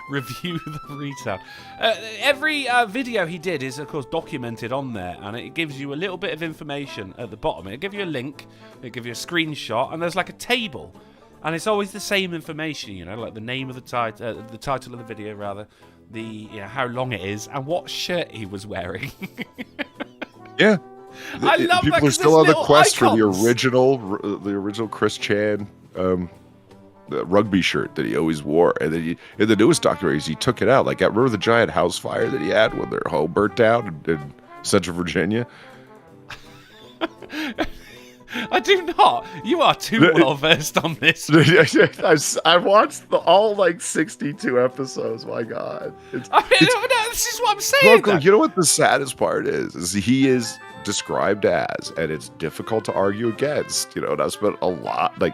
Review the retail. Every video he did is, of course, documented on there, and it gives you a little bit of information at the bottom. It'll give you a link, it'll give you a screenshot, and there's like a table, and it's always the same information, you know, like the name of the title of the video, rather, how long it is, and what shirt he was wearing. Yeah. I love people that. are still on the quest icons. for the original Chris Chan the rugby shirt that he always wore. And then in the newest documentaries, he took it out. Like, remember the giant house fire that he had when their home burnt down in Central Virginia? I do not. You are too well versed on this. I've watched all like 62 episodes. My God. This is what I'm saying. Look, you know what the saddest part is he is described as, and it's difficult to argue against, you know, and I've spent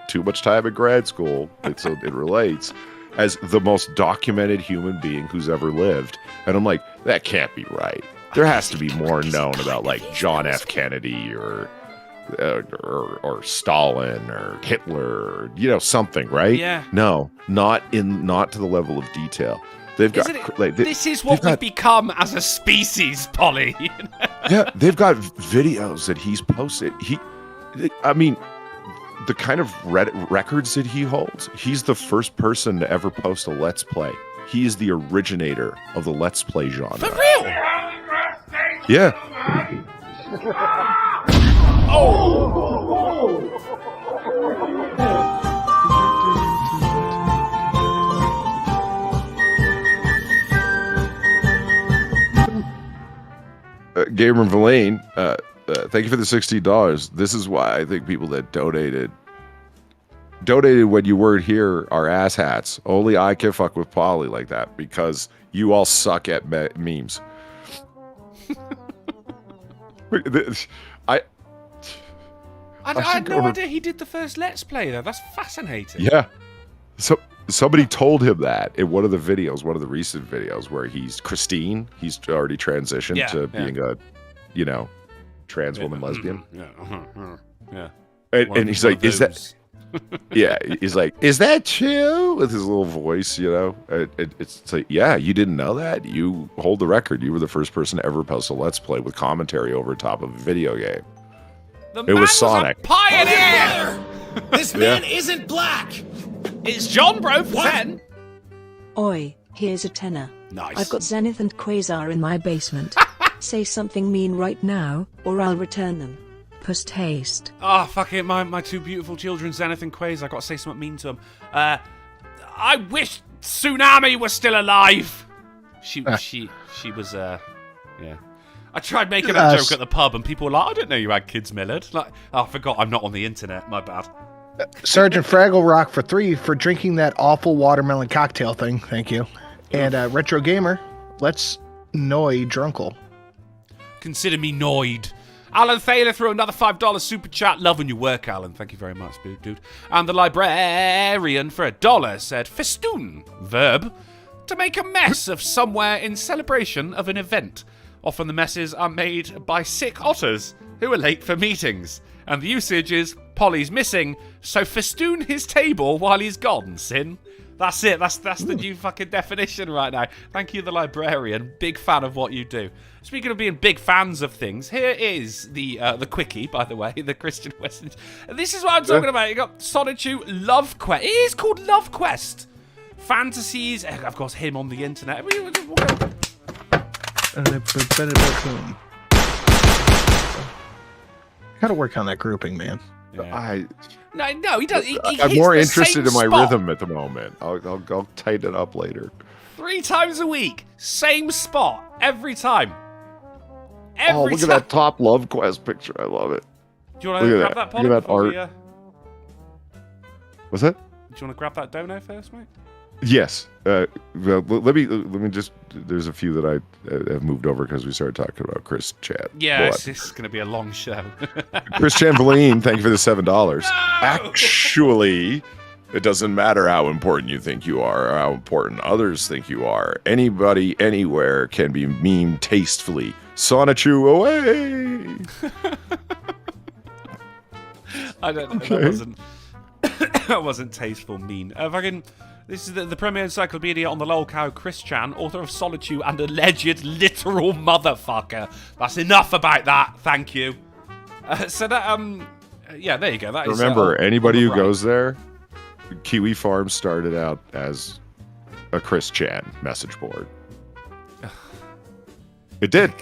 too much time in grad school, so it relates, as the most documented human being who's ever lived. And I'm like, that can't be right. There has to be more known about, like, John F. Kennedy or Stalin or Hitler, or, you know, something, right? Yeah. No, not to the level of detail. They've got this is what we've become as a species, Polly. Yeah, they've got videos that he's posted. I mean, the kind of records that he holds. He's the first person to ever post a Let's Play. He is the originator of the Let's Play genre. For real? Yeah. Gamer Villain, thank you for the $60. This is why I think people that donated when you weren't here are asshats. Only I can fuck with Polly like that because you all suck at memes. I had no idea he did the first Let's Play, though. That's fascinating. Yeah. So somebody told him that in one of the recent videos where he's Christine. He's already transitioned to being a, you know, trans woman lesbian. Yeah. And he's like, is that? Yeah, he's like, "Is that true?" With his little voice, you know. It's like, yeah, you didn't know that. You hold the record. You were the first person to ever post a Let's Play with commentary over top of a video game. It was Sonic. A pioneer. This man isn't black. It's John, bro. For 10. Oi, here's a tenner. Nice. I've got Zenith and Quasar in my basement. Say something mean right now, or I'll return them. Post haste. Oh, fuck it. My two beautiful children, Zenith and Quasar. I got to say something mean to them. I wish Tsunami was still alive. She was, yeah. I tried making that joke at the pub, and people were like, I didn't know you had kids, Millard. Like, oh, I forgot I'm not on the internet. My bad. Sergeant Fraggle Rock for 3 for drinking that awful watermelon cocktail thing. Thank you. And Retro Gamer, let's Noi Drunkle. Consider me Noid. Alan Thaler threw another $5 super chat. Loving your work, Alan. Thank you very much, dude. And the librarian for $1 said, festoon, verb, to make a mess of somewhere in celebration of an event. Often the messes are made by sick otters who are late for meetings. And the usage is, Polly's missing, so festoon his table while he's gone, Sin. That's it. That's the new fucking definition right now. Thank you, the librarian. Big fan of what you do. Speaking of being big fans of things, here is the quickie, by the way, the Christian Western. This is what I'm talking about. You got Solitude Love Quest. It is called Love Quest. Fantasies, of course, him on the internet. Gotta work on that grouping, man. Yeah. No, he does. I'm more interested in my rhythm at the moment. I'll tighten it up later. 3 times a week, same spot every time. Look at that top Love Quest picture. I love it. Do you want to grab that, Polly? Look at that art. What's that? Do you want to grab that dono first, mate? Yes. Well, let me just. There's a few that I have moved over because we started talking about Chris Chan. Yes, this is going to be a long show. Chris Chamberlain, thank you for the $7. No! Actually, it doesn't matter how important you think you are or how important others think you are. Anybody, anywhere can be memed tastefully. Sonichu away. I don't know. Okay. That wasn't tasteful. Mean. This is the premier encyclopedia on the lol cow, Chris Chan, author of Solitude and alleged literal motherfucker. That's enough about that. Thank you. So that yeah, there you go. That Remember, is, anybody who goes there, Kiwi Farm started out as a Chris Chan message board. It did.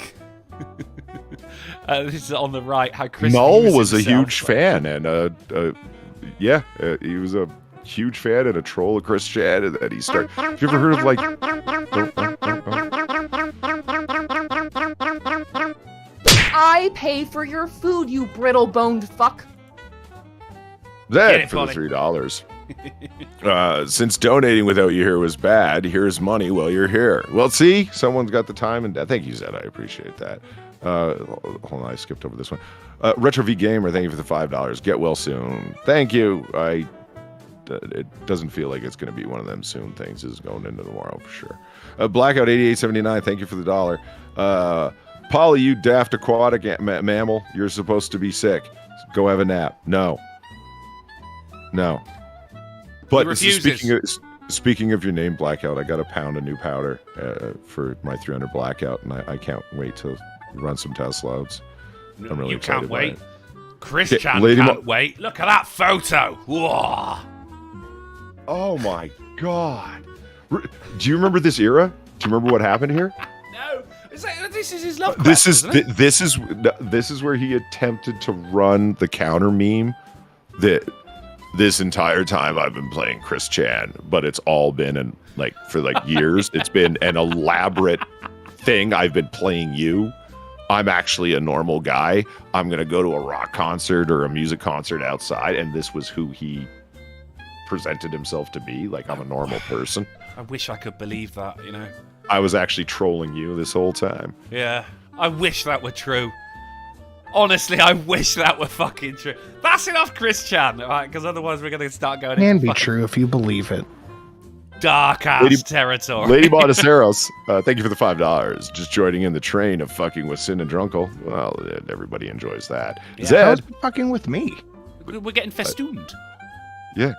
This is on the right. How Chris Null was a huge fan, and yeah, he was a huge fan and a troll of Chris Chan, and then he started. Have you ever heard of like? I pay for your food, you brittle-boned fuck. That for the $3. Since donating without you here was bad, here's money while you're here. Well, see, someone's got the time, and thank you, Zed. I appreciate that. Hold on, I skipped over this one. Retro V Gamer, thank you for the $5. Get well soon. Thank you. It doesn't feel like it's going to be one of them soon things. This is going into tomorrow for sure. Blackout 8879, thank you for the $1. Polly, you daft aquatic mammal, you're supposed to be sick. Go have a nap. No. But speaking of your name, Blackout, I got a pound of new powder for my 300 Blackout, and I can't wait to run some test loads. I'm really excited. You can't wait. It. Chris Chan can't wait. Look at that photo. Whoa. Oh my God. Do you remember this era? Do you remember what happened here? No. This is his love quest, this is where he attempted to run the counter meme that this entire time I've been playing Chris Chan, but it's all been for years. It's been an elaborate thing. I've been playing you. I'm actually a normal guy. I'm going to go to a rock concert or a music concert outside, and this was who he presented himself to be. Like, I'm a normal person. I wish I could believe that, you know. I was actually trolling you this whole time. Yeah, I wish that were true. Honestly, I wish that were fucking true. That's enough, Chris Chan, right? Because otherwise we're going to start going Can into be true if you believe it. Dark-ass territory. Lady Monteceros, thank you for the $5. Just joining in the train of fucking with Sin and Drunkle. Well, everybody enjoys that. Yeah. Zed. Fucking with me. We're getting festooned. Yeah.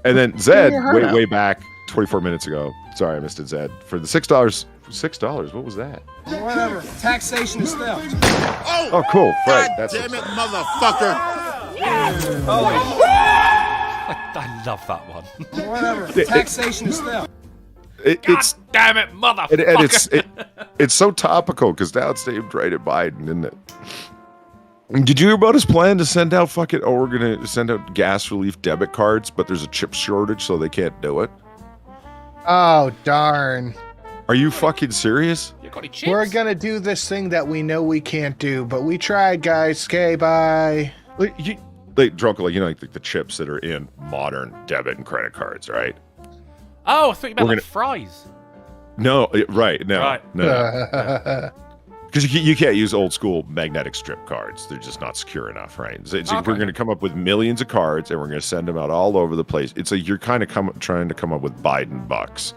And then Zed, your heart out. way back, 24 minutes ago. Sorry, I missed it, Zed. For the $6. $6? What was that? Whatever. Taxation is theft. Oh, cool. Right. That's Damn it, motherfucker! I love that one. Whatever. Taxation is theft. It's Damn it, motherfucker! and it's so topical because now it's named right at Biden, isn't it? Did you hear about his plan to send out we're gonna send out gas relief debit cards, but there's a chip shortage, so they can't do it? Oh, darn. Are you fucking serious? You got any chips? We're gonna do this thing that we know we can't do, but we tried, guys. Okay, bye. Drunken, like the chips that are in modern debit and credit cards, right? Oh, I thought you meant like fries. No, right, no, Right. no. Because you can't use old school magnetic strip cards. They're just not secure enough, right? So Okay. we're going to come up with millions of cards, and we're going to send them out all over the place. It's like you're kind of trying to come up with Biden bucks.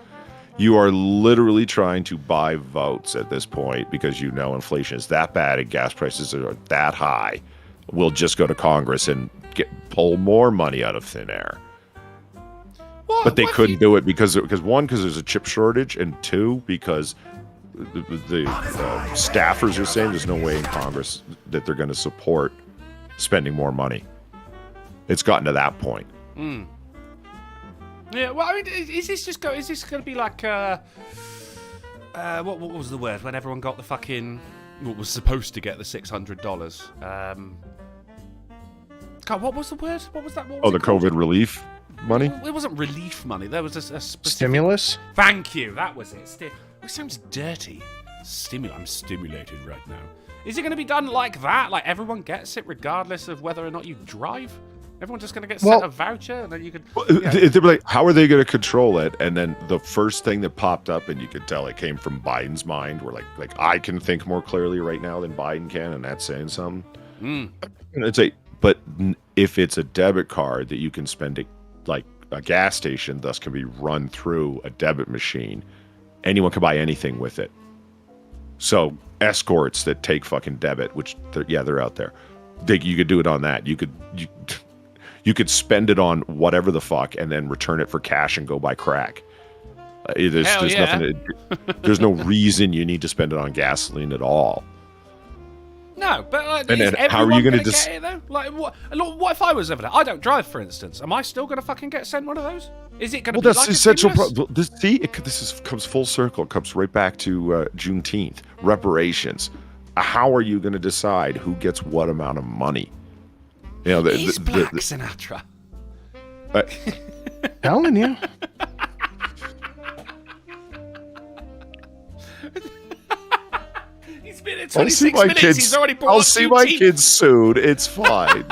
You are literally trying to buy votes at this point because inflation is that bad and gas prices are that high. We'll just go to Congress and pull more money out of thin air. But they couldn't do it because one, because there's a chip shortage, and two, because the staffers are saying there's no way in Congress that they're going to support spending more money. It's gotten to that point. Mm. Yeah, well, I mean, is this going to be like what was the word when everyone got the fucking what was supposed to get the $600? God, what was the word? What was that? What was the called? COVID relief money? It wasn't relief money. There was a specific... Stimulus? Thank you. That was it. It sounds dirty. I'm stimulated right now. Is it going to be done like that? Like everyone gets it regardless of whether or not you drive? Everyone just going to get sent a voucher and then you could... They're like, how are they going to control it? And then the first thing that popped up, and you could tell it came from Biden's mind, where like I can think more clearly right now than Biden can, and that's saying something. And it's but if it's a debit card that you can spend it like a gas station, thus can be run through a debit machine, anyone can buy anything with it. So escorts that take fucking debit, which they're out there. You could do it on that. You could spend it on whatever the fuck and then return it for cash and go buy crack. There's nothing. There's no reason you need to spend it on gasoline at all. No, but and is then how are you going to get it though? Like, what if I was over there? I don't drive, for instance. Am I still going to fucking get sent one of those? Is it going to be that's like the essential. This comes full circle. It comes right back to Juneteenth reparations. How are you going to decide who gets what amount of money? He's Black Sinatra. Telling you. He's been in 26 minutes. He's already brought I'll see my kids soon. It's fine.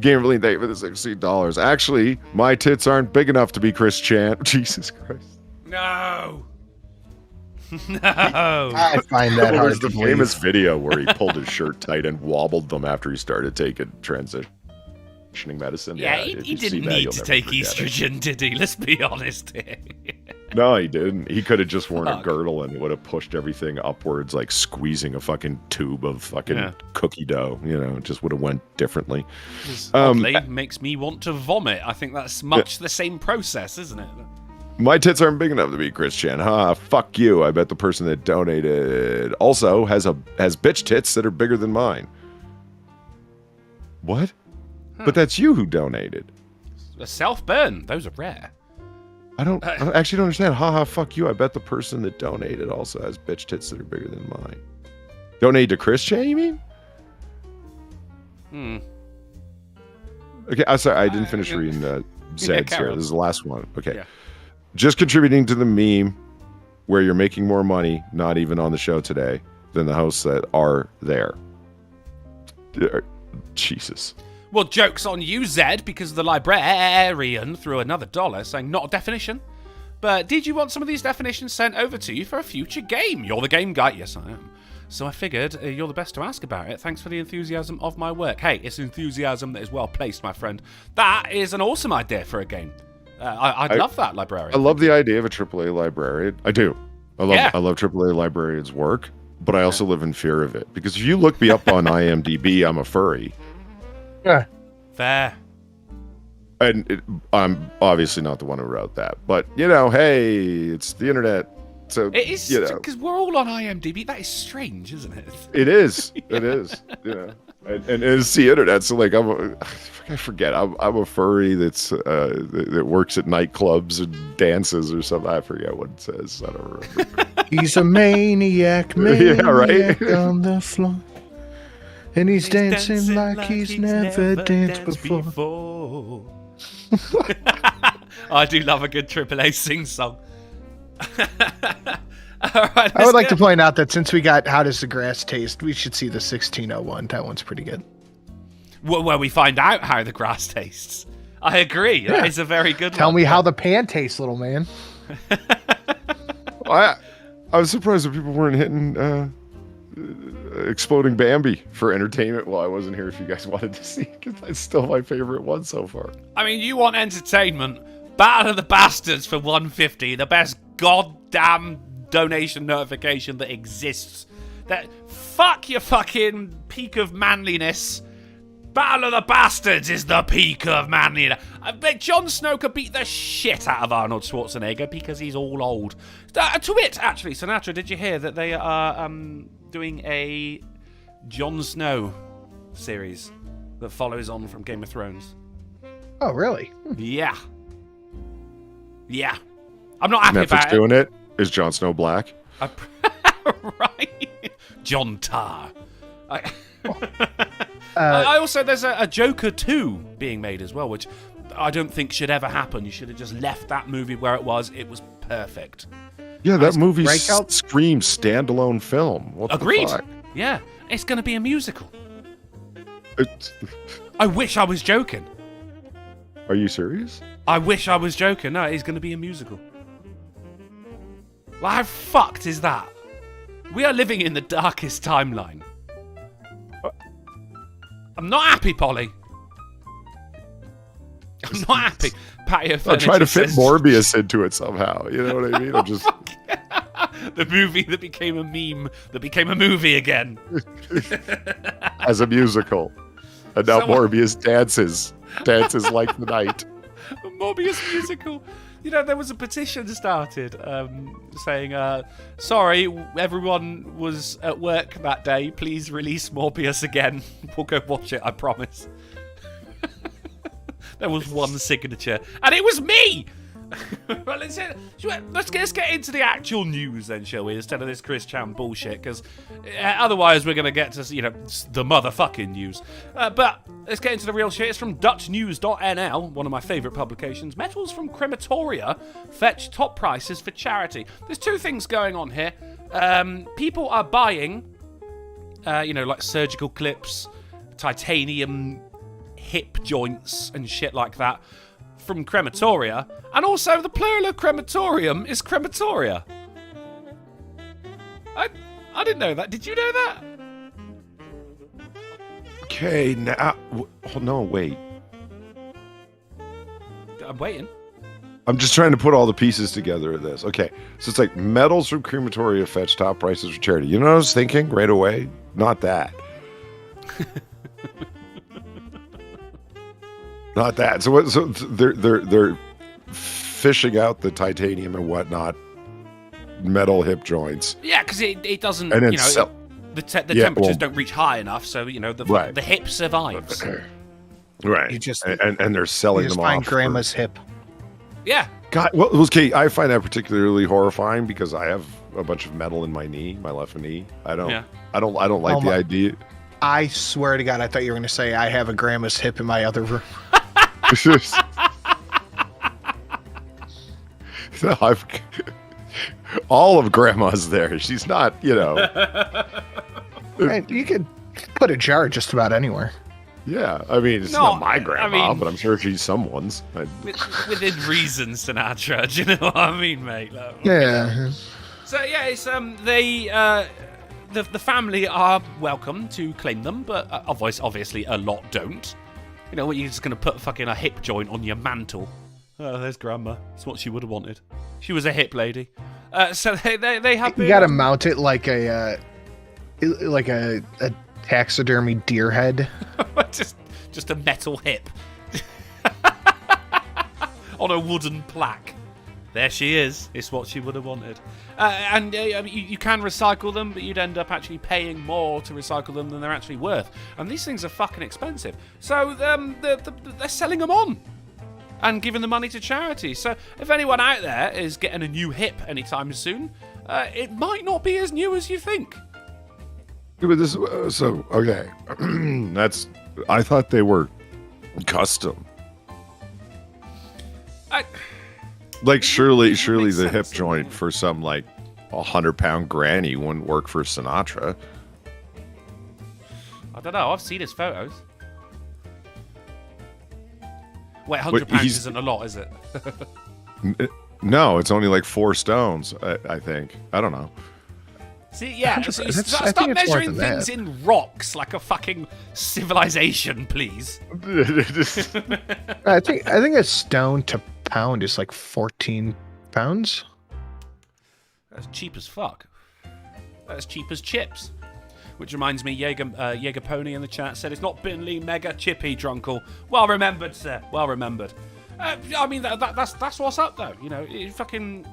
Gamerly, thank you for the $16. Actually, my tits aren't big enough to be Chris Chan. Jesus Christ. No. No. I find that hard There's the to believe. famous video where he pulled his shirt tight and wobbled them after he started taking transitioning medicine. Yeah, he didn't need to take estrogen, did he? Let's be honest here. No, he didn't. He could have just worn a girdle and it would have pushed everything upwards, like squeezing a fucking tube of fucking cookie dough. It just would have went differently. Oddly, makes me want to vomit. I think that's much the same process, isn't it? My tits aren't big enough to be Chris Chan. Fuck you. I bet the person that donated also has bitch tits that are bigger than mine. What? But that's you who donated. A self-burn. Those are rare. I actually don't understand. Fuck you. I bet the person that donated also has bitch tits that are bigger than mine. Donate to Chris Chan, you mean? Okay, I'm sorry. I didn't finish reading Zed's here. This is the last one. Okay. Yeah. Just contributing to the meme where you're making more money, not even on the show today, than the hosts that are there. Jesus. Well, joke's on you, Zed, because the librarian threw another $1 saying not a definition. But did you want some of these definitions sent over to you for a future game? You're the game guy. Yes, I am. So I figured you're the best to ask about it. Thanks for the enthusiasm of my work. Hey, it's enthusiasm that is well placed, my friend. That is an awesome idea for a game. I love that, librarian. I love the idea of a AAA librarian. I do. I love AAA librarians' work, but I also live in fear of it. Because if you look me up on IMDb, I'm a furry. Yeah. Fair. And I'm obviously not the one who wrote that. But, you know, hey, it's the internet. So, it is, you know. because we're all on IMDb. That is strange, isn't it? It is. It is. You know. And it's the internet, so like I forget. I'm a furry that works at nightclubs and dances or something. I forget what it says. I don't remember. He's a maniac Yeah, right? on the floor, and he's dancing like he's never danced before. I do love a good AAA sing song. All right, I would like to point out that since we got How Does the Grass Taste, we should see the 1601. That one's pretty good. Where we find out how the grass tastes. I agree. Yeah. That is a very good one. Tell me how the pan tastes, little man. I was surprised that people weren't hitting Exploding Bambi for entertainment while I wasn't here if you guys wanted to see it, because that's still my favorite one so far. I mean, you want entertainment. Battle of the Bastards for $1.50. The best goddamn donation notification that exists. That fuck your fucking peak of manliness. Battle of the Bastards is the peak of manliness. I bet Jon Snow could beat the shit out of Arnold Schwarzenegger because he's all old. To wit, actually, Sinatra, did you hear that they are doing a Jon Snow series that follows on from Game of Thrones? Oh, really? Yeah. Yeah. I'm not happy Netflix about doing it. Is Jon Snow black? Right. John Tar. I also, there's a Joker 2 being made as well, which I don't think should ever happen. You should have just left that movie where it was. It was perfect. Yeah, that movie screams standalone film. What Agreed. The fuck? Yeah, it's going to be a musical. I wish I was joking. Are you serious? I wish I was joking. No, it's going to be a musical. Well, how fucked is that? We are living in the darkest timeline. I'm not happy, Polly. I'm not happy. Patio I'll try to fit Morbius into it somehow. You know what I mean? I'm just the movie that became a meme, that became a movie again. as a musical. And now Morbius dances like the night. A Morbius musical. You know, there was a petition started saying, sorry, everyone was at work that day. Please release Morbius again. We'll go watch it, I promise. There was one signature, and it was me! Well, let's get into the actual news then, shall we? Instead of this Chris Chan bullshit, because otherwise we're going to get to, the motherfucking news. But let's get into the real shit. It's from DutchNews.nl, one of my favourite publications. Metals from crematoria fetch top prices for charity. There's two things going on here. People are buying, like surgical clips, titanium hip joints and shit like that from crematoria, and also the plural of crematorium is crematoria. I didn't know that. Did you know that? Okay, now no, wait. I'm waiting. I'm just trying to put all the pieces together of this. Okay, so it's like metals from crematoria fetch top prices for charity. You know what I was thinking right away? Not that. Not that. So they're fishing out the titanium and whatnot, metal hip joints. Yeah, because it doesn't. And then the temperatures don't reach high enough, so the hip survives. Right. And they're selling them off. Find grandma's hip. Yeah. God, well, okay. I find that particularly horrifying because I have a bunch of metal in my knee, my left knee. I don't like the idea. I swear to God, I thought you were going to say I have a grandma's hip in my other room. All of grandma's there. She's not, And you could put a jar just about anywhere. Yeah, I mean, it's not my grandma, but I'm sure she's someone's. Within reason, Sinatra. Do you know what I mean, mate? Yeah. So yeah, it's the family are welcome to claim them, but obviously a lot don't. You know, you're just going to put fucking a hip joint on your mantle. Oh, there's Grandma. That's what she would have wanted. She was a hip lady. So they have. You got to mount it like a taxidermy deer head. just a metal hip on a wooden plaque. There she is. It's what she would have wanted. And you can recycle them, but you'd end up actually paying more to recycle them than they're actually worth. And these things are fucking expensive. So they're selling them on and giving the money to charity. So if anyone out there is getting a new hip anytime soon, it might not be as new as you think. Okay. I thought they were custom. Like surely the hip joint for some like 100-pound granny wouldn't work for Sinatra. I don't know. I've seen his photos. Wait, 100 pounds isn't a lot, is it? No, it's only like 4 stones. I think. I don't know. See, yeah. So stop measuring things in rocks like a fucking civilization, please. I think a stone to pound is like 14 pounds. That's cheap as fuck. That's cheap as chips. Which reminds me, Jaeger Pony in the chat said it's not Binley Mega Chippy Drunkle. Well remembered, sir. Well remembered. I mean that's what's up though. You know, it fucking.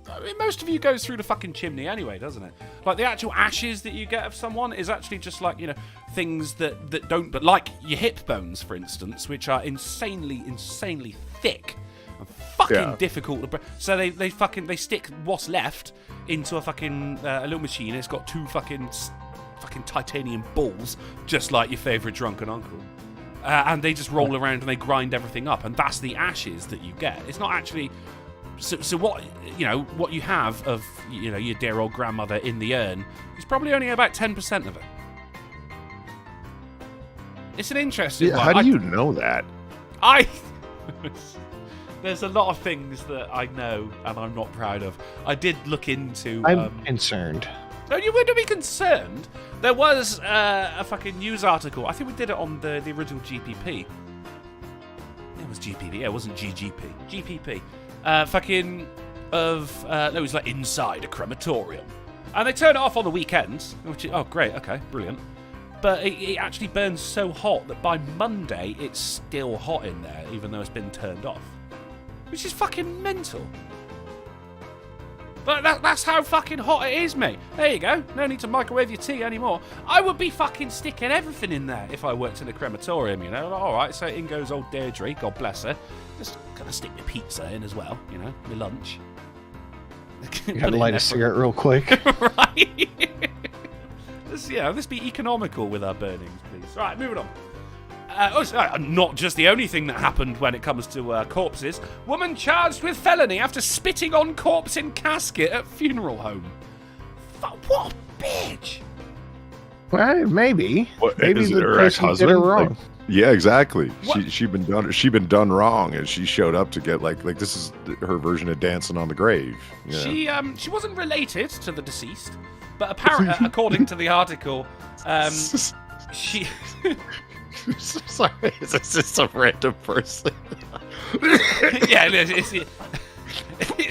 I mean, most of you goes through the fucking chimney anyway, doesn't it? Like, the actual ashes that you get of someone is actually just like, you know, things that don't... But like your hip bones, for instance, which are insanely thick and fucking difficult to break. So they stick what's left into a fucking a little machine. It's got 2 fucking titanium balls, just like your favourite drunken uncle. And they just roll around and they grind everything up. And that's the ashes that you get. It's not actually... So what you have of your dear old grandmother in the urn is probably only about 10% of it. It's an interesting one. How do you know that? There's a lot of things that I know and I'm not proud of. I did look into. I'm concerned. No, you wouldn't be concerned. There was a fucking news article. I think we did it on the original GPP. It was GPP. Yeah, it wasn't GGP. GPP. It was like inside a crematorium. And they turn it off on the weekends, which is, oh great, okay, brilliant. But it actually burns so hot that by Monday it's still hot in there, even though it's been turned off. Which is fucking mental. But that's how fucking hot it is, mate. There you go. No need to microwave your tea anymore. I would be fucking sticking everything in there if I worked in a crematorium, you know. Alright, so in goes old Deirdre, God bless her. Just gotta stick my pizza in as well, you know, my lunch. You gotta light a cigarette real quick. Right? Let's be economical with our burnings, please. Right, moving on. Not just the only thing that happened when it comes to corpses. Woman charged with felony after spitting on corpse in casket at funeral home. What a bitch! Well, maybe. Maybe the her person ex-husband did it wrong. Like, yeah, exactly. She'd been done wrong, and she showed up to get like this is her version of dancing on the grave. You know? She wasn't related to the deceased, but apparently, according to the article, she. Sorry, is this just some random person? Yeah,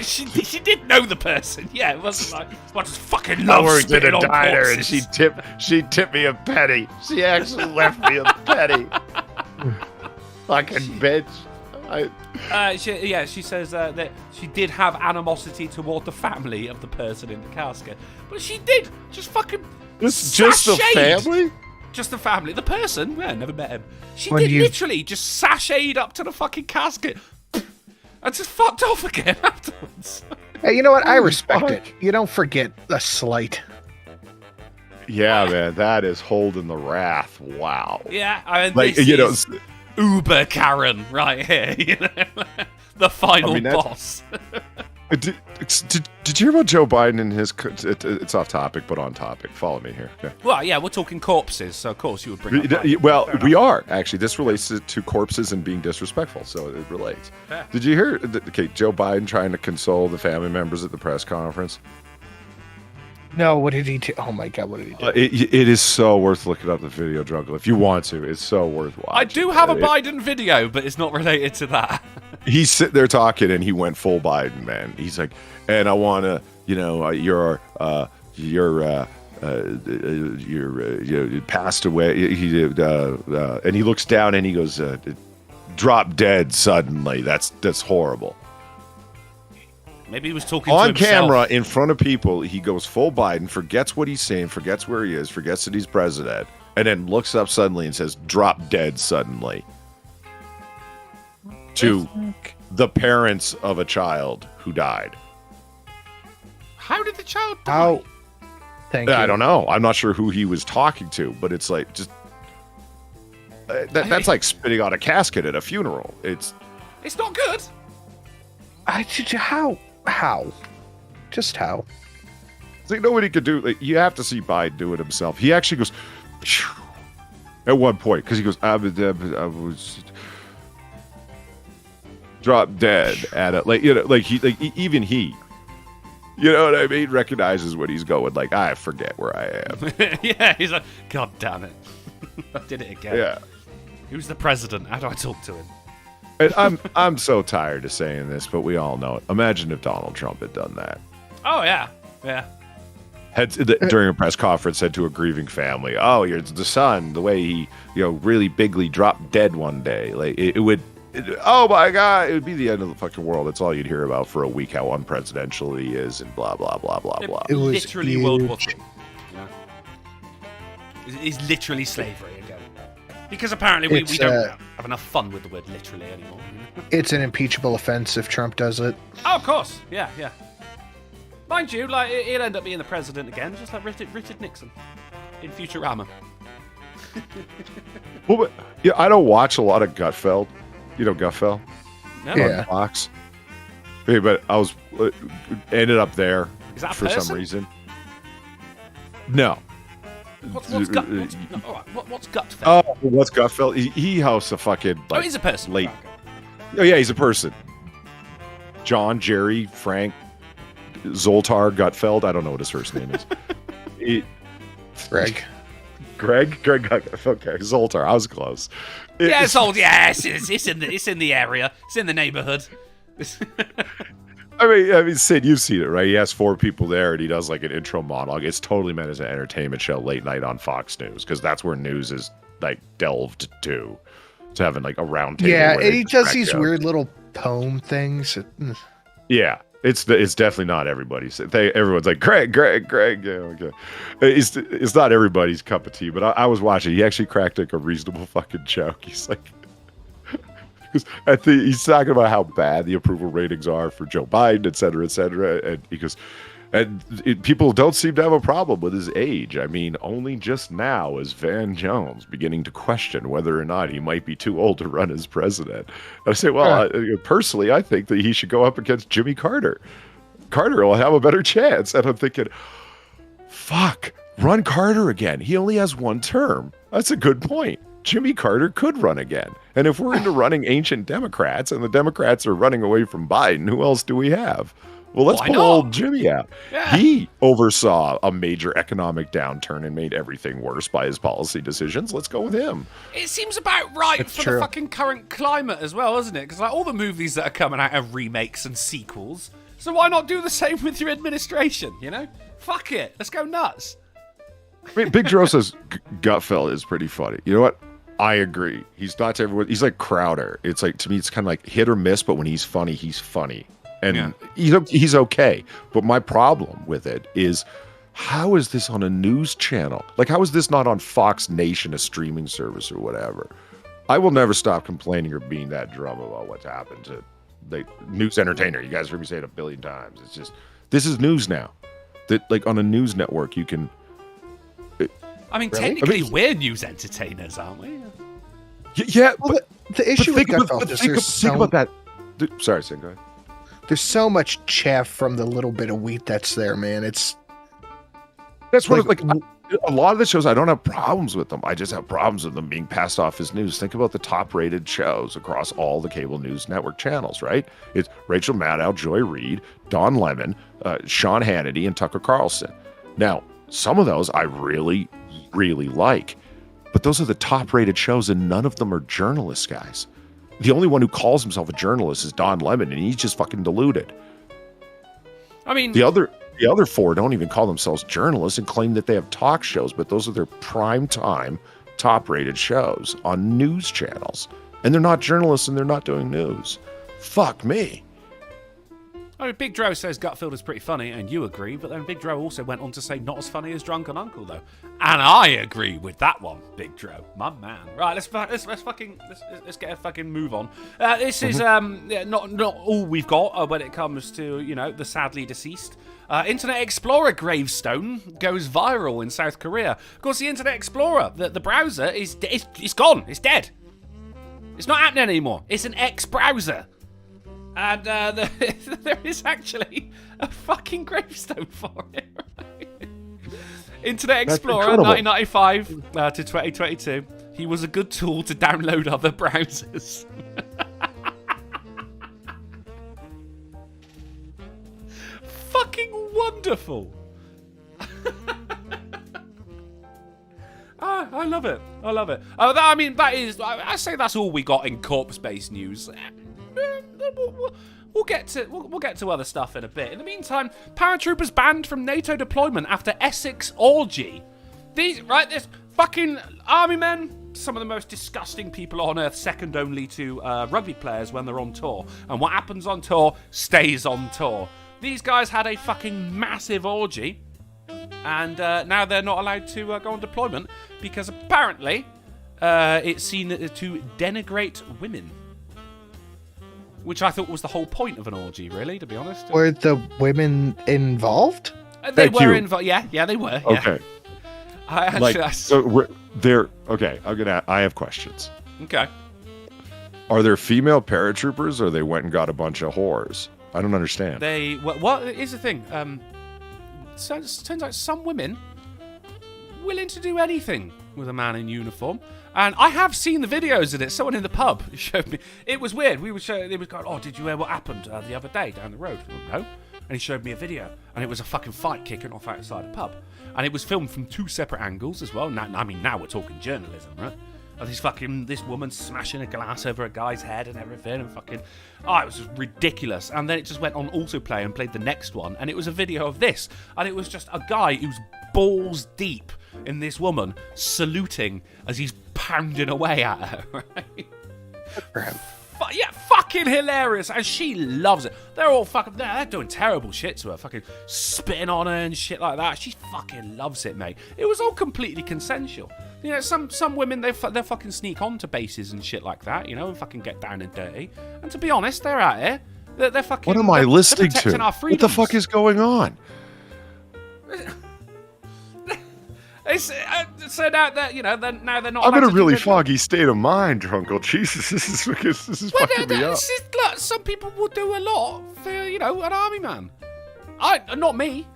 she did know the person. Yeah, it wasn't like I just fucking love spitting on corpses. And she tipped me a penny. She actually left me a penny. Fucking bitch. She says that she did have animosity toward the family of the person in the casket, but she did just fucking just the family. Just the family. The person, never met him. She literally just sashayed up to the fucking casket and just fucked off again afterwards. Hey, you know what? I respect it. You don't forget a slight. Yeah, man, that is holding the wrath. Wow. Yeah, I mean, Uber Karen right here. You know? The final boss. Did you hear about Joe Biden and his... It's off topic, but on topic. Follow me here. Okay. Well, yeah, we're talking corpses, so of course you would bring up Biden. Well, we are, actually. This relates to corpses and being disrespectful, so it relates. Yeah. Did you hear... Joe Biden trying to console the family members at the press conference? No, what did he do? Oh my god, what did he do? It is so worth looking up the video, Drunken. If you want to, it's so worth watching. I do have a Biden video, but it's not related to that. He's sitting there talking, and he went full Biden, man. He's like, and I want to, you're passed away. And he looks down and he goes, drop dead suddenly. That's horrible. Maybe he was talking on to himself. camera in front of people. He goes full Biden, forgets what he's saying, forgets where he is, forgets that he's president, and then looks up suddenly and says, drop dead suddenly. To the parents of a child who died. How did the child die? Thank you. I don't know. I'm not sure who he was talking to, but it's like just that's like spitting on a casket at a funeral. It's not good. How? Just how? It's like nobody could do. Like, you have to see Biden do it himself. He actually goes phew, at one point because he goes, I was drop dead at it. Even he. You know what I mean? Recognizes when he's going, like, I forget where I am. Yeah, he's like, God damn it. I did it again. Yeah. Who's the president? How do I talk to him? And I'm so tired of saying this, but we all know it. Imagine if Donald Trump had done that. Oh, yeah. Yeah. During a press conference, said to a grieving family, oh, you're the son, the way he, really bigly dropped dead one day. Like, it would... oh my God! It would be the end of the fucking world. That's all you'd hear about for a week. How unpresidential he is, and blah blah blah blah blah. It was literally World War III. It's literally slavery again. Because apparently we don't have enough fun with the word literally anymore. It's an impeachable offense if Trump does it. Oh, of course. Yeah. Mind you, like he'll end up being the president again, just like Richard Nixon in Futurama. Well, but, I don't watch a lot of Gutfeld. You know Gutfeld? No. On Fox. Yeah, but I was ended up there for some reason. No. What's Gutfeld? Oh, what's Gutfeld? He hosts a fucking. Like, he's a person. Late. Oh yeah, he's a person. John, Jerry, Frank, Zoltar, Gutfeld. I don't know what his first name is. Greg. Okay, Zoltar. I was close. It's old. Yeah, it's in the area. It's in the neighborhood. I mean, Sid, you've seen it, right? He has 4 people there, and he does like an intro monologue. It's totally meant as an entertainment show, late night on Fox News, because that's where news is like delved to having like a round table. Yeah, and he does these weird little poem things. Yeah. It's definitely not everybody's. Everyone's like Greg. Yeah, okay. It's not everybody's cup of tea. But I was watching. He actually cracked like a reasonable fucking joke. He's like, he's talking about how bad the approval ratings are for Joe Biden, et cetera, and he goes, people don't seem to have a problem with his age. I mean, only just now is Van Jones beginning to question whether or not he might be too old to run as president. And I say, well, personally, I think that he should go up against Jimmy Carter. Carter will have a better chance. And I'm thinking, fuck, run Carter again. He only has 1 term. That's a good point. Jimmy Carter could run again. And if we're into running ancient Democrats and the Democrats are running away from Biden, who else do we have? Well, let's pull old Jimmy out. Yeah. He oversaw a major economic downturn and made everything worse by his policy decisions. Let's go with him. It seems about right for the fucking current climate as well, isn't it? Because like all the movies that are coming out are remakes and sequels. So why not do the same with your administration, Fuck it. Let's go nuts. I mean, Big Joe says Gutfeld is pretty funny. You know what? I agree. He's not to everyone. He's like Crowder. It's like, to me, it's kind of like hit or miss, but when he's funny, he's funny. And he's okay. But my problem with it is, how is this on a news channel? Like, how is this not on Fox Nation, a streaming service or whatever? I will never stop complaining or being that drum about what's happened to the news entertainer. You guys heard me say it a billion times. It's just, this is news now. That, like, on a news network, you can... technically, we're news entertainers, aren't we? Yeah, well, the issue with Gutfeld is think about that. Sorry, Sam, go ahead. There's so much chaff from the little bit of wheat that's there, man. That's what like a lot of the shows. I don't have problems with them. I just have problems with them being passed off as news. Think about the top-rated shows across all the cable news network channels. Right? It's Rachel Maddow, Joy Reid, Don Lemon, Sean Hannity, and Tucker Carlson. Now, some of those I really, really like, but those are the top-rated shows, and none of them are journalists, guys. The only one who calls himself a journalist is Don Lemon, and he's just fucking deluded. I mean, the other 4 don't even call themselves journalists and claim that they have talk shows, but those are their prime time, top-rated shows on news channels, and they're not journalists and they're not doing news. Fuck me. I mean, Big Dro says Gutfield is pretty funny, and you agree, but then Big Dro also went on to say not as funny as Drunken Uncle, though. And I agree with that one, Big Dro. My man. Right, let's get a fucking move on. This is not all we've got when it comes to, the sadly deceased. Internet Explorer gravestone goes viral in South Korea. Of course, the Internet Explorer, the browser, is gone. It's dead. It's not happening anymore. It's an ex-browser. And there is actually a fucking gravestone for it. Right? Internet Explorer 1995 to 2022. He was a good tool to download other browsers. Fucking wonderful. I love it. I love it. I say that's all we got in corpse-based news. We'll get to other stuff in a bit. In the meantime, paratroopers banned from NATO deployment after Essex orgy. This fucking army men, some of the most disgusting people on earth, second only to rugby players when they're on tour. And what happens on tour stays on tour. These guys had a fucking massive orgy, and now they're not allowed to go on deployment because apparently it's seen to denigrate women. Which I thought was the whole point of an orgy, really, to be honest. Were the women involved? They were involved. Yeah, they were. Okay. Yeah. They're okay. I have questions. Okay. Are there female paratroopers, or they went and got a bunch of whores? I don't understand. What is the thing? Turns out some women willing to do anything with a man in uniform. And I have seen the videos of it. Someone in the pub showed me. It was weird. They was going, "Oh, did you hear what happened the other day down the road?" No. And he showed me a video, and it was a fucking fight kicking off outside a pub, and it was filmed from 2 separate angles as well. Now we're talking journalism, right? And this woman smashing a glass over a guy's head and everything, and fucking, it was just ridiculous. And then it just went on autoplay and played the next one, and it was a video of this, and it was just a guy who's balls deep in this woman saluting as he's pounding away at her, right? For him. Yeah, fucking hilarious, and she loves it. They're all fucking, they're doing terrible shit to her, fucking spitting on her and shit like that. She fucking loves it, mate. It was all completely consensual. Some women, they fucking sneak onto bases and shit like that, and fucking get down and dirty. And to be honest, they're out here. They're fucking. What am I listening to? What the fuck is going on? So now that now they're not. I'm in a really foggy state of mind, Drunkle. Jesus, this is fucking me up. Look, some people will do a lot for an army man. Not me.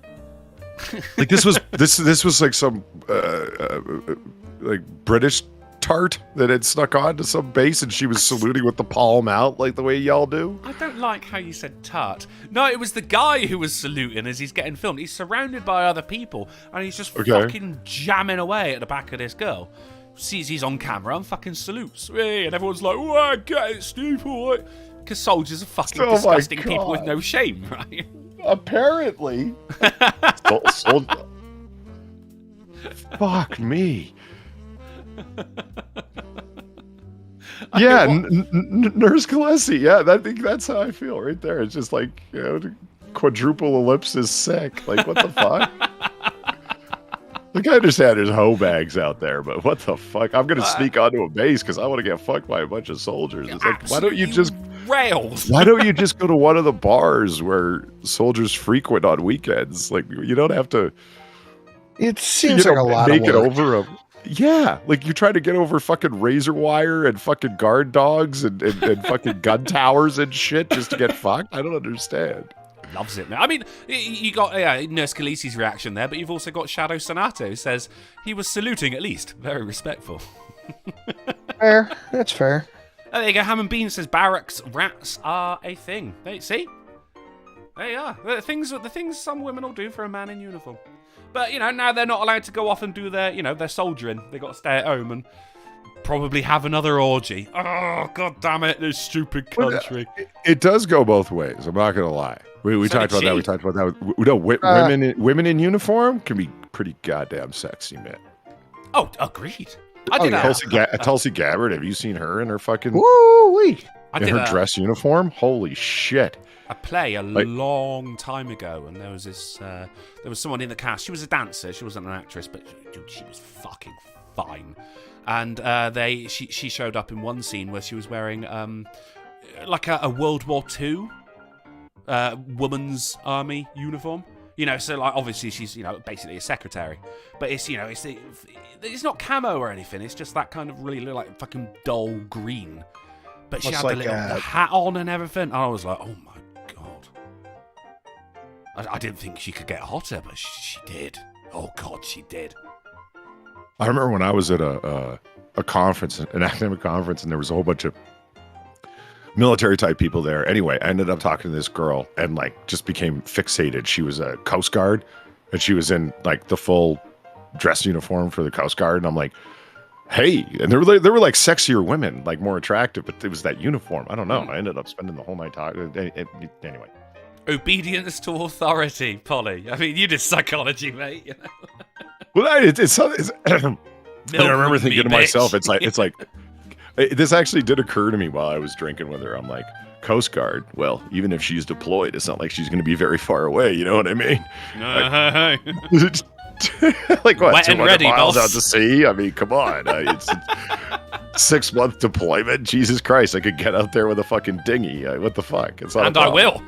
Like this was like some like British tart that had snuck onto some base, and she was saluting with the palm out like the way y'all do. I don't like how you said tart. No, it was the guy who was saluting as he's getting filmed. He's surrounded by other people, and he's just fucking jamming away at the back of this girl. Sees he's on camera and fucking salutes. And everyone's like, "Oh, I get it, Steve, all right." Because soldiers are fucking disgusting people with no shame, right? Apparently. Fuck me. Yeah, Nurse Khaleesi. Yeah, I think that's how I feel right there. It's just like, quadruple ellipsis sick. Like, what the fuck? Like, I understand there's hoe bags out there, but what the fuck? I'm gonna sneak onto a base because I want to get fucked by a bunch of soldiers. It's like, why don't you just go to one of the bars where soldiers frequent on weekends? Like, you don't have to. It seems like a lot of work. Make it over yeah, like you try to get over fucking razor wire and fucking guard dogs and fucking gun towers and shit just to get fucked. I don't understand. Loves it, man. I mean, you got Nurse Khaleesi's reaction there, but you've also got Shadow Sonato, who says he was saluting at least. Very respectful. Fair. That's fair. There you go. Ham and Bean says barracks rats are a thing. See? They are. The things some women will do for a man in uniform. But, now they're not allowed to go off and do their, their soldiering. They got to stay at home and probably have another orgy. Oh, god damn it, this stupid country. It does go both ways. I'm not gonna lie. We talked about that. We talked about that. No, women in uniform can be pretty goddamn sexy, man. Oh, agreed. I did that. Tulsi Gabbard. Have you seen her in her fucking woo-wee. In her dress uniform? Holy shit. A play a long time ago, and there was this. There was someone in the cast. She was a dancer. She wasn't an actress, but she was fucking fine. And she showed up in one scene where she was wearing like a World War II woman's army uniform. So like obviously she's basically a secretary, but it's it's not camo or anything. It's just that kind of really like fucking dull green. But she had the hat on and everything. And I was like, oh my god. I didn't think she could get hotter, but she did. Oh god, she did. I remember when I was at a conference, an academic conference, and there was a whole bunch of military type people there. Anyway, I ended up talking to this girl and like just became fixated. She was a Coast Guard, and she was in like the full dress uniform for the Coast Guard, and I'm like, hey, and there were like sexier women, like more attractive, but it was that uniform. I don't know. I ended up spending the whole night talking. Anyway. Obedience to authority, Polly. I mean, you did psychology, mate. Well, it's I remember thinking to myself, it's like this actually did occur to me while I was drinking with her. I'm like, Coast Guard. Well, even if she's deployed, it's not like she's going to be very far away. You know what I mean? Like what? 200 miles out to sea? I mean, come on. It's 6-month deployment. Jesus Christ! I could get out there with a fucking dinghy. What the fuck? It's not. And I will.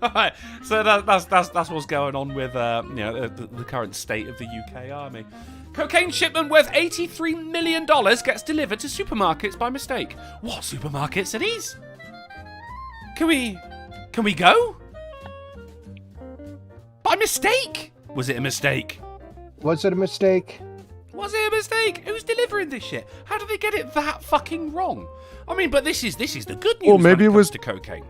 All right, so that's what's going on with the current state of the UK Army. Cocaine shipment worth $83 million gets delivered to supermarkets by mistake. What supermarkets are these? Can we go? By mistake? Was it a mistake? Was it a mistake? Was it a mistake? Who's delivering this shit? How did they get it that fucking wrong? I mean, but this is the good news. Well, maybe when it was to cocaine.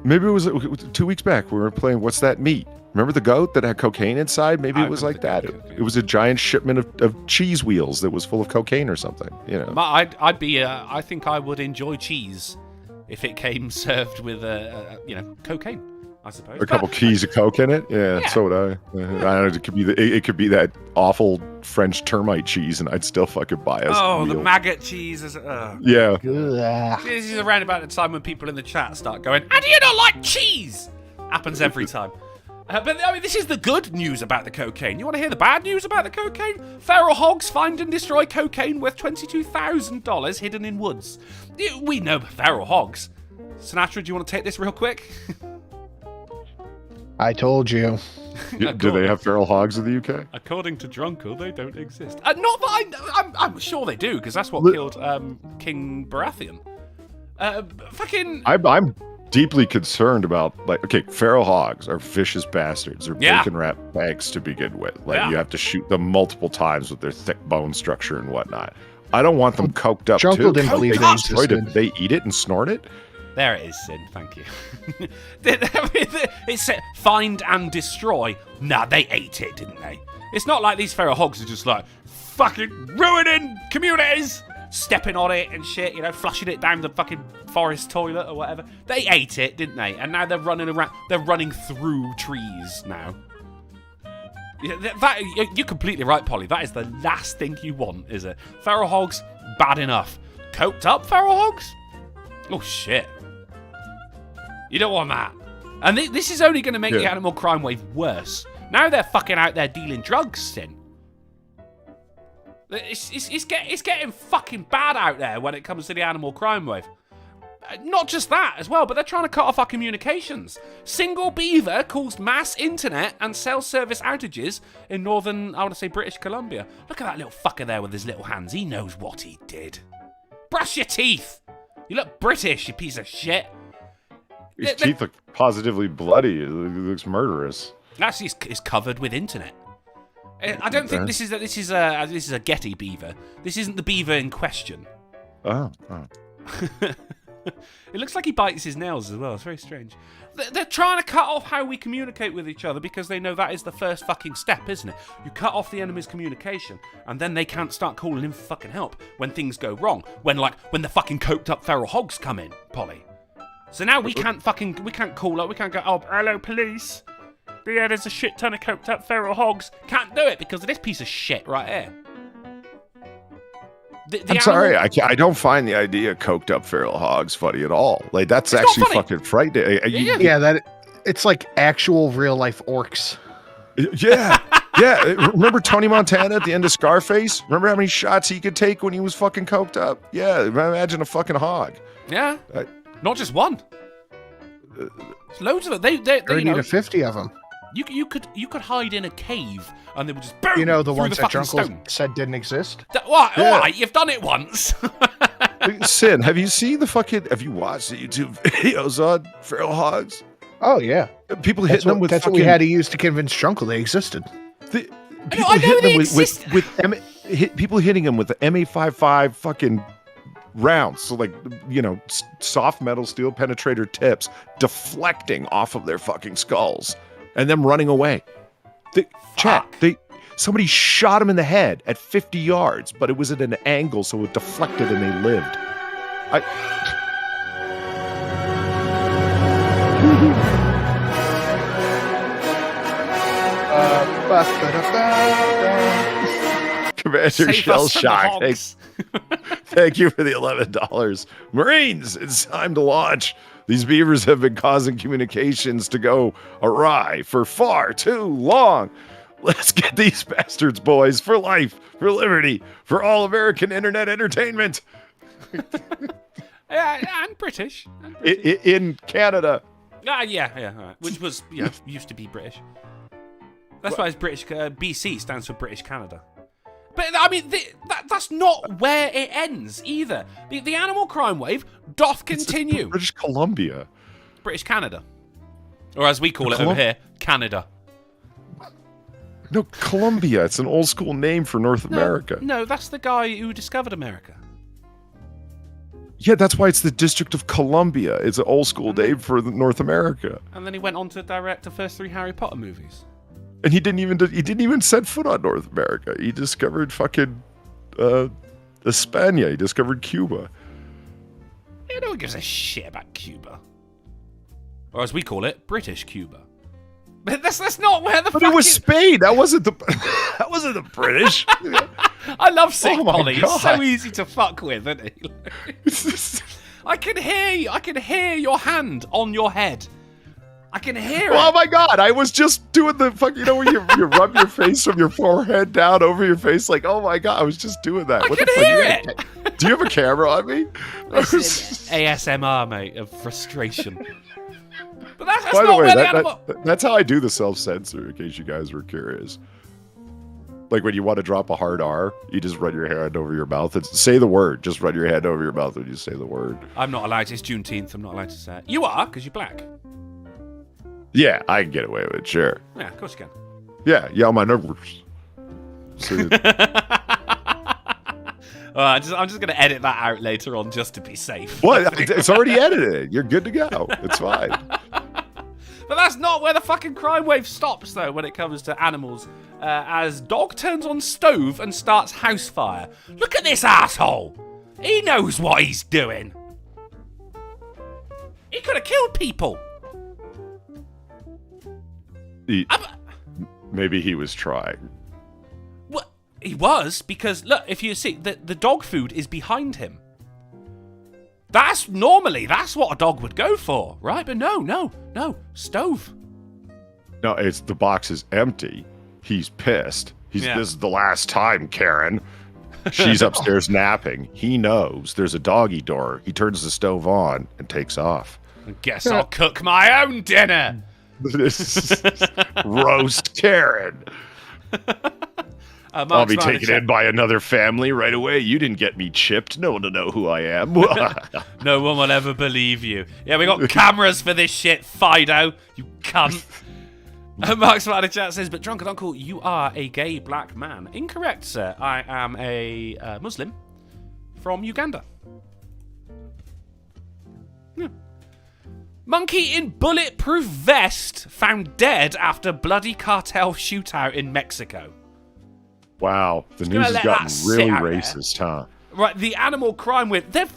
Maybe it was 2 weeks back. We were playing What's That Meat? Remember the goat that had cocaine inside? Maybe it was like that. It was a giant shipment of cheese wheels that was full of cocaine or something. I'd be. I think I would enjoy cheese if it came served with cocaine. I suppose a couple keys of coke in it. Yeah, so would I. I don't know. It could be that awful French termite cheese, and I'd still fucking buy it. Oh, the maggot cheese is. Yeah. This is around about the time when people in the chat start going, "How do you not like cheese?" Happens every time. But I mean, this is the good news about the cocaine. You want to hear the bad news about the cocaine? Feral hogs find and destroy cocaine worth $22,000 hidden in woods. We know feral hogs. Sinatra, do you want to take this real quick? I told you. Do they have feral hogs in the UK? According to Drunken, they don't exist. Not that I'm sure they do, because that's what killed King Baratheon. I'm deeply concerned about, feral hogs are vicious bastards. They're bacon wrapped bags to begin with. You have to shoot them multiple times with their thick bone structure and whatnot. I don't want them coked up too. Didn't believe they eat it and snort it? There it is, Sin. Thank you. It said find and destroy. Nah, they ate it, didn't they? It's not like these feral hogs are just like fucking ruining communities, stepping on it and shit, flushing it down the fucking forest toilet or whatever. They ate it, didn't they? And now they're running around. They're running through trees now. You're completely right, Polly. That is the last thing you want, is it? Feral hogs, bad enough. Coked up feral hogs? Oh shit. You don't want that. And this is only going to make the animal crime wave worse. Now they're fucking out there dealing drugs, Sin. It's getting fucking bad out there when it comes to the animal crime wave. Not just that as well, but they're trying to cut off our communications. Single beaver caused mass internet and cell service outages in northern, I want to say, British Columbia. Look at that little fucker there with his little hands. He knows what he did. Brush your teeth. You look British, you piece of shit. His teeth look positively bloody. It looks murderous. Actually, it's covered with internet. I don't think this is a Getty beaver. This isn't the beaver in question. Oh. It looks like he bites his nails as well. It's very strange. They're trying to cut off how we communicate with each other because they know that is the first fucking step, isn't it? You cut off the enemy's communication, and then they can't start calling in for fucking help when things go wrong. When the fucking coked up feral hogs come in, Polly. So now we can't call up. We can't go, oh, hello, police. Yeah, there's a shit ton of coked up feral hogs. Can't do it because of this piece of shit right here. I'm sorry, I don't find the idea of coked up feral hogs funny at all. Like, that's actually fucking frightening. It's like actual real life orcs. Yeah. Yeah. Remember Tony Montana at the end of Scarface? Remember how many shots he could take when he was fucking coked up? Yeah, imagine a fucking hog. Yeah. Not just one. There's loads of them. 30 to 50 of them. You could hide in a cave and they would just boom, the ones that Drunken said didn't exist. What? Yeah. Why? You've done it once. Sin, have you seen have you watched the YouTube videos on feral hogs? Oh yeah, people hitting them with. That's what we had to use to convince Drunken they existed. I know they exist. People hitting them with the MA55 fucking rounds, so like soft metal steel penetrator tips deflecting off of their fucking skulls. And them running away. Somebody shot him in the head at 50 yards, but it was at an angle, so it deflected and they lived. Commander Shell Shock. Thank you for the $11. Marines, it's time to launch. These beavers have been causing communications to go awry for far too long. Let's get these bastards, boys, for life, for liberty, for all American internet entertainment. And British. In Canada. Yeah. Right. Which was, used to be British. That's why it's British. BC stands for British Canada. But, I mean, that's not where it ends, either. The animal crime wave doth continue. It's British Columbia. British Canada. Or as we call it over here, Canada. No, Columbia. It's an old school name for North America. No, that's the guy who discovered America. Yeah, that's why it's the District of Columbia. It's an old school name for North America. And then he went on to direct the first 3 Harry Potter movies. And he didn't even set foot on North America. He discovered fucking España. He discovered Cuba. Yeah, no one gives a shit about Cuba. Or as we call it, British Cuba. But that's not where the. But it was Spain. That wasn't the British. I love Sick Polly. It's so easy to fuck with, isn't it? I can hear you. I can hear your hand on your head. I can hear it. Oh my god, I was just doing the fuck, when you rub your face from your forehead down over your face, like, oh my god, I was just doing that. I can hear it. Do you have a camera on me? ASMR, mate, of frustration. But that's By not the way, where the animal... that's how I do the self-censor, in case you guys were curious. Like when you want to drop a hard R, you just run your hand over your mouth and say the word. Just run your hand over your mouth when you say the word. I'm not allowed to. It's Juneteenth. I'm not allowed to say it. You are, because you're black. Yeah, I can get away with it, sure. Yeah, of course you can. Yeah, my numbers. So, I'm just going to edit that out later on just to be safe. What? It's already edited. You're good to go. It's fine. But that's not where the fucking crime wave stops, though, when it comes to animals. As dog turns on stove and starts house fire. Look at this asshole. He knows what he's doing. He could have killed people. Maybe he was trying. Well, he was, because, look, if you see, the dog food is behind him. That's what a dog would go for, right? But no, stove. No, it's the box is empty. He's pissed. This is the last time, Karen. She's upstairs napping. He knows there's a doggy door. He turns the stove on and takes off. I guess I'll cook my own dinner. Roast Karen. I'll be taken in by another family right away. You didn't get me chipped. No one will know who I am. No one will ever believe you. Yeah, we got cameras for this shit, Fido. You cunt. Mark's Spider Chat says, but Drunken Uncle, you are a gay black man. Incorrect, sir. I am a Muslim from Uganda. Monkey in bulletproof vest found dead after bloody cartel shootout in Mexico. Wow, the gonna news has let gotten that really sit out racist, huh? Right, the animal crime with they're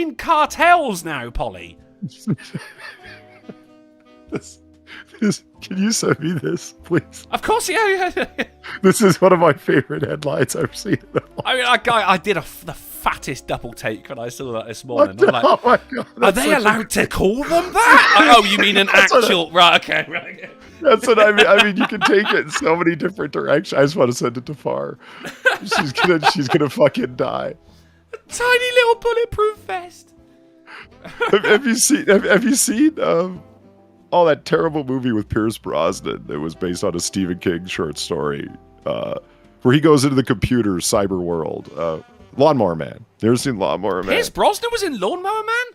in cartels now, Polly. Can you send me this, please? Of course, yeah. This is one of my favorite headlines I've seen. I mean, I did the fattest double take when I saw that this morning. I'm like, oh my God, are they allowed to call them that? Oh, you mean an actual? Right, okay. That's what I mean. I mean, you can take it in so many different directions. I just want to send it to Far. She's gonna fucking die. A tiny little bulletproof vest. Have you seen all that terrible movie with Pierce Brosnan that was based on a Stephen King short story, where he goes into the computer cyber world? Lawnmower Man. You ever seen Lawnmower Man? Pierce Brosnan was in Lawnmower Man?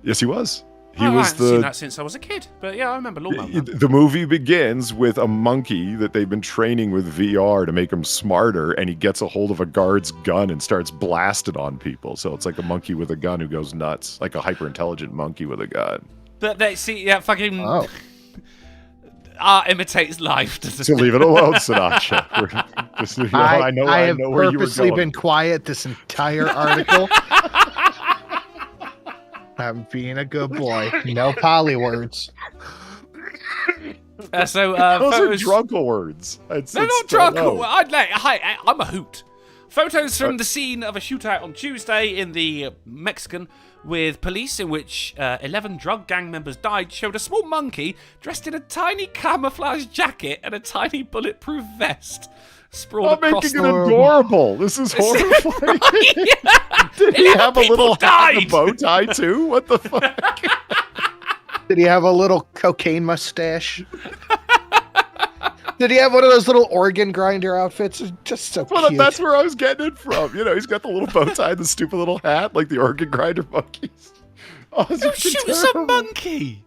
Yes, he was. I haven't seen that since I was a kid, but yeah, I remember Lawnmower Man. The movie begins with a monkey that they've been training with VR to make him smarter, and he gets a hold of a guard's gun and starts blasting on people. So it's like a monkey with a gun who goes nuts, like a hyper-intelligent monkey with a gun. But they see, yeah, fucking art imitates life. So leave it alone, Sinatra. I have purposely been quiet this entire article. I'm being a good boy. No poly words. Those are drunken words. They're not drunken. I'm a hoot. Photos from the scene of a shootout on Tuesday in the Mexican with police in which 11 drug gang members died showed a small monkey dressed in a tiny camouflage jacket and a tiny bulletproof vest sprawled across making it adorable. This is horrifying. Did he have a little hat and a bow tie too? What the fuck? Did he have a little cocaine mustache? Did he have one of those little organ grinder outfits? Just so cute. That's where I was getting it from. You know, he's got the little bow tie and the stupid little hat, like the organ grinder monkeys. Oh, don't shoot some monkey.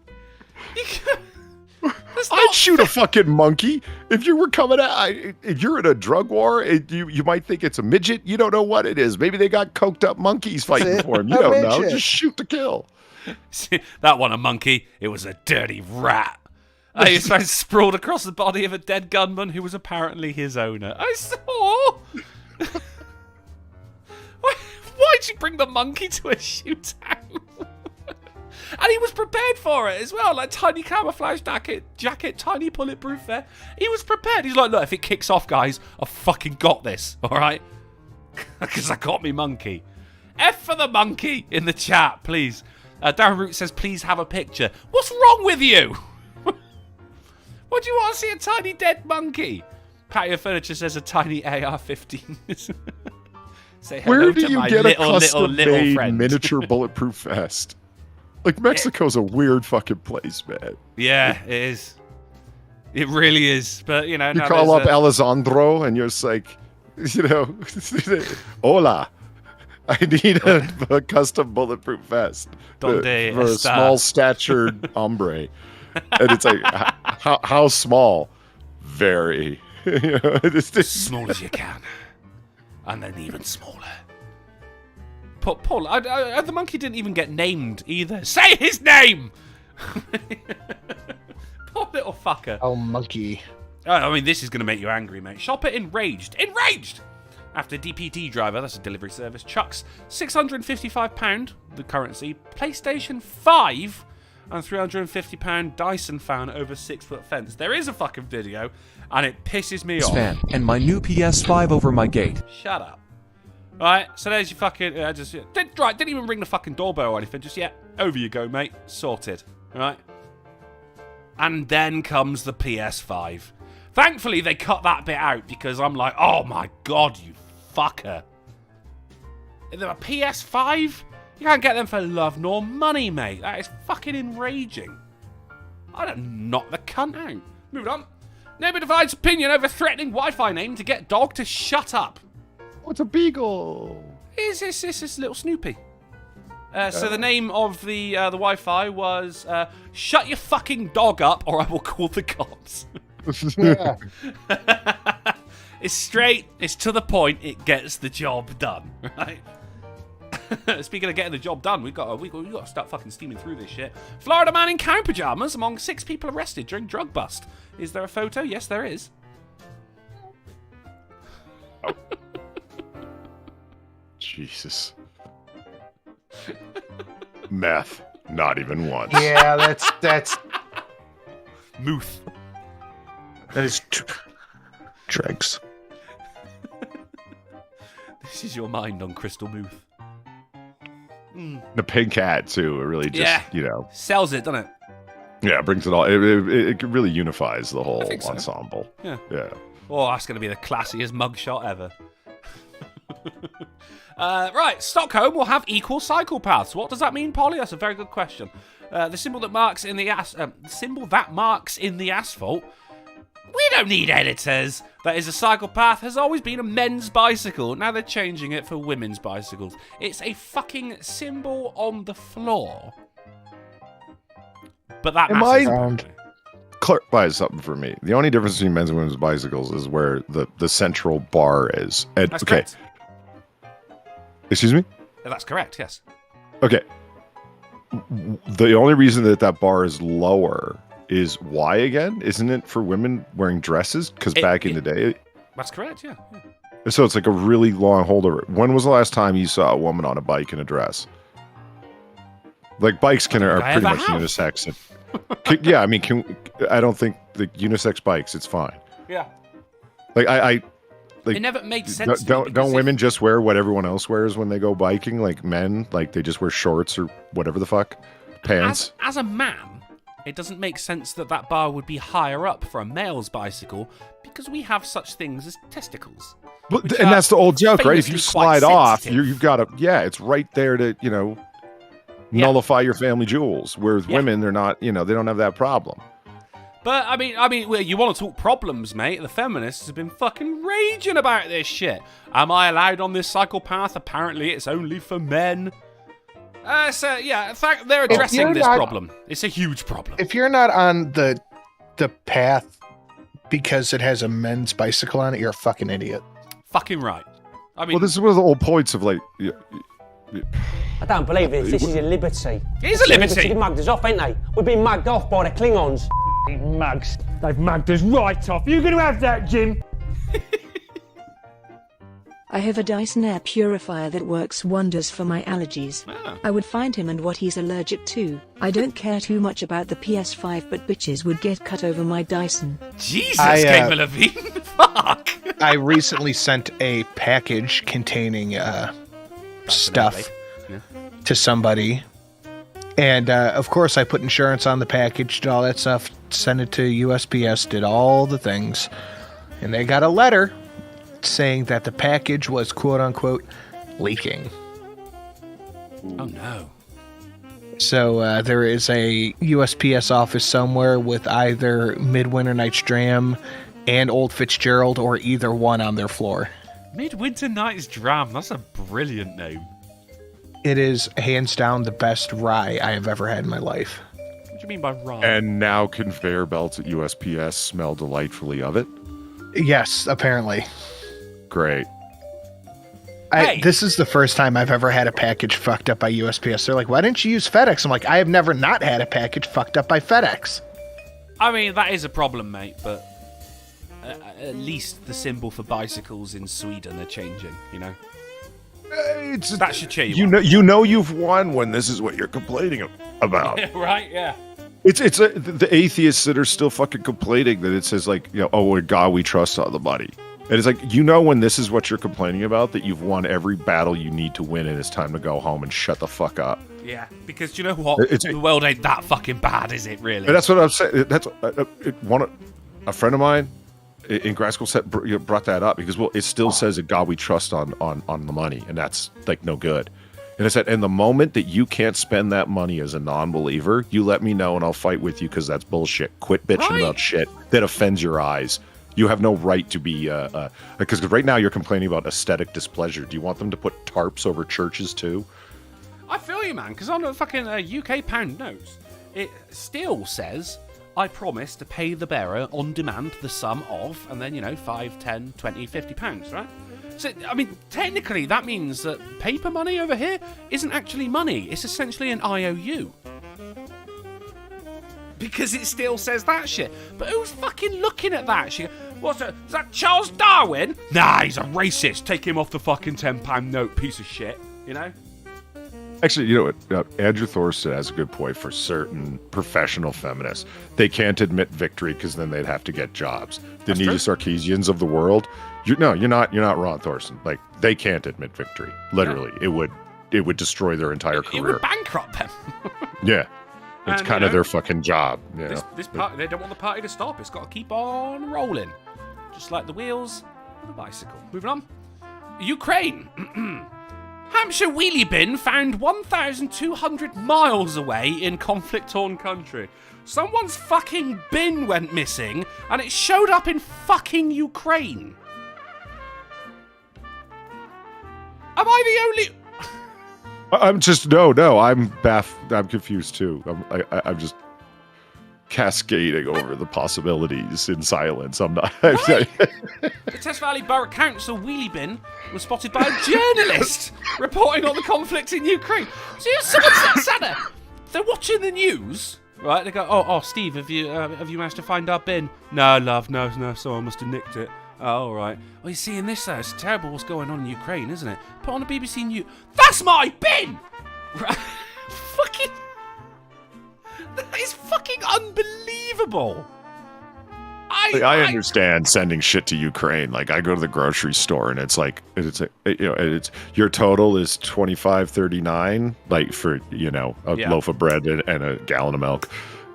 I'd shoot a fucking monkey. If you were coming out, if you're in a drug war, you might think it's a midget. You don't know what it is. Maybe they got coked up monkeys fighting for him. You don't know. Just shoot to kill. See, that wasn't a monkey. It was a dirty rat. He was sprawled across the body of a dead gunman who was apparently his owner. I saw. Why'd you bring the monkey to a shootout? And he was prepared for it as well, like tiny camouflage jacket, tiny bulletproof vest. He was prepared. He's like, look, if it kicks off, guys, I've fucking got this, all right? Because I got me monkey. F for the monkey in the chat, please. Darren Root says, please have a picture. What's wrong with you? What do you want to see a tiny dead monkey? Patio Furniture says a tiny AR-15. Say hello Where do to you my get little, a custom-made friend. miniature bulletproof vest? Like, Mexico's a weird fucking place, man. Yeah, it is. It really is. But, you know... You call up Alessandro and you're just like, you know, hola. I need a custom bulletproof vest for a small-statured hombre. And it's like, how small? Very. You know, as small as you can. And then even smaller. Paul, the monkey didn't even get named either. Say his name! Poor little fucker. Oh, monkey. I mean, this is going to make you angry, mate. Shopper enraged. Enraged! After DPD driver, that's a delivery service, chucks £655, the currency, PlayStation 5, and £350 Dyson fan over 6-foot fence. There is a fucking video, and it pisses me off. Fan and my new PS5 over my gate. Shut up. Right, so there's your fucking... didn't even ring the fucking doorbell or anything. Just, over you go, mate. Sorted. Right? And then comes the PS5. Thankfully, they cut that bit out because I'm like, oh my god, you fucker. Is there a PS5? You can't get them for love nor money, mate. That is fucking enraging. I don't knock the cunt out. Moving on. Neighbour divides opinion over threatening Wi-Fi name to get dog to shut up. What's a beagle? Is this little Snoopy? So the name of the Wi-Fi was "Shut your fucking dog up, or I will call the cops." Yeah. It's straight. It's to the point. It gets the job done. Right. Speaking of getting the job done, we got to start fucking steaming through this shit. Florida man in cow pajamas among 6 people arrested during drug bust. Is there a photo? Yes, there is. Oh. Jesus. Meth. Not even once. Yeah, that's Mooth. that is drugs. This is your mind on crystal mooth. The pink hat too. It really just sells it, doesn't it? Yeah, it brings it all. It really unifies the whole think so. ensemble. Yeah. Yeah. Oh, that's going to be the classiest mugshot ever. Right, Stockholm will have equal cycle paths. What does that mean, Polly? That's a very good question. The symbol that marks in the asphalt. We don't need editors. That is a cycle path. Has always been a men's bicycle. Now they're changing it for women's bicycles. It's a fucking symbol on the floor. But that matters. Clarify something for me. The only difference between men's and women's bicycles is where the central bar is. And, That's okay. correct. Excuse me? That's correct, yes. Okay. The only reason that bar is lower is why again? Isn't it for women wearing dresses? Because back in the day... That's correct, yeah. So it's like a really long holder. When was the last time you saw a woman on a bike in a dress? Like bikes are pretty much unisex. Yeah, I mean, I don't think the unisex bikes. It's fine. Yeah. Like it never made sense. Don't women just wear what everyone else wears when they go biking? Like men, like they just wear shorts or whatever the fuck, pants. As a man, it doesn't make sense that bar would be higher up for a male's bicycle because we have such things as testicles. And that's the old joke, right? If you slide off, sensitive. you've got to. Yeah, it's right there to nullify your family jewels. Whereas women, they're not. They don't have that problem. But I mean, well, you want to talk problems, mate? The feminists have been fucking raging about this shit. Am I allowed on this cycle path? Apparently, it's only for men. So yeah, in fact, they're addressing this problem. It's a huge problem. If you're not on the path because it has a men's bicycle on it, you're a fucking idiot. Fucking right. I mean, well, this is one of the old points of like. I don't believe this. This is a liberty. It is a liberty. They've mugged us off, ain't they? We've been mugged off by the Klingons. Mugs. They've mugged us right off. You gonna have that, Jim? I have a Dyson air purifier that works wonders for my allergies. I would find him and what he's allergic to. I don't care too much about the PS5, but bitches would get cut over my Dyson. Jesus, Kate Levine. Fuck. I recently sent a package containing stuff to somebody. And, of course, I put insurance on the package, did all that stuff, sent it to USPS, did all the things. And they got a letter saying that the package was, quote-unquote, leaking. Oh, no. So there is a USPS office somewhere with either Midwinter Night's Dram and Old Fitzgerald or either one on their floor. Midwinter Night's Dram, that's a brilliant name. It is hands down the best rye I have ever had in my life. What do you mean by rye? And now conveyor belts at USPS smell delightfully of it? Yes, apparently. Great. This is the first time I've ever had a package fucked up by USPS. They're like, why didn't you use FedEx? I'm like, I have never not had a package fucked up by FedEx. I mean, that is a problem, mate, but at least the symbol for bicycles in Sweden are changing, that should change. You know you've won when this is what you're complaining about. Right, yeah. It's the atheists that are still fucking complaining that it says like, oh, God, we trust all the money. And it's like, when this is what you're complaining about, that you've won every battle you need to win and it's time to go home and shut the fuck up. Yeah, because do you know what? The world ain't that fucking bad, is it, really? And that's what I'm saying. That's a friend of mine in grad school brought that up because, it still says that God we trust on the money, and that's like no good. And I said, and the moment that you can't spend that money as a non-believer, you let me know and I'll fight with you because that's bullshit. Quit bitching about shit that offends your eyes. You have no right to be, because right now you're complaining about aesthetic displeasure. Do you want them to put tarps over churches too? I feel you, man, because on a fucking UK pound notes, it still says, I promise to pay the bearer on demand the sum of, and then, 5, 10, 20, 50 pounds, right? So, I mean, technically, that means that paper money over here isn't actually money. It's essentially an IOU. Because it still says that shit. But who's fucking looking at that shit? What's that? Is that Charles Darwin? Nah, he's a racist. Take him off the fucking £10 note, piece of shit. You know? Actually, you know what? Andrew Thorson has a good point for certain professional feminists. They can't admit victory because then they'd have to get jobs. The Nita Sarkeesians of the world. You're not wrong, Thorson. Like, they can't admit victory. Literally, it would destroy their entire career. It would bankrupt them. Yeah, it's kind of their fucking job. You know? This party, they don't want the party to stop. It's got to keep on rolling, just like the wheels of a bicycle. Moving on. Ukraine. Hampshire wheelie bin found 1,200 miles away in conflict-torn country. Someone's fucking bin went missing, and it showed up in fucking Ukraine. Am I the only... I'm just I'm confused too. I'm just cascading over the possibilities in silence. I'm not. Right. The Test Valley Borough Council wheelie bin was spotted by a journalist reporting on the conflict in Ukraine. So someone sat there. They're watching the news, right? They go, "Oh, Steve, have you managed to find our bin?" "No, love, no. Someone must have nicked it." "Oh, all right. Well, you're seeing this though. It's terrible what's going on in Ukraine, isn't it? Put on the BBC News. That's my bin. Right? Fucking. That is fucking unbelievable. I understand sending shit to Ukraine. Like, I go to the grocery store and it's your total is $25.39, like for a loaf of bread and a gallon of milk,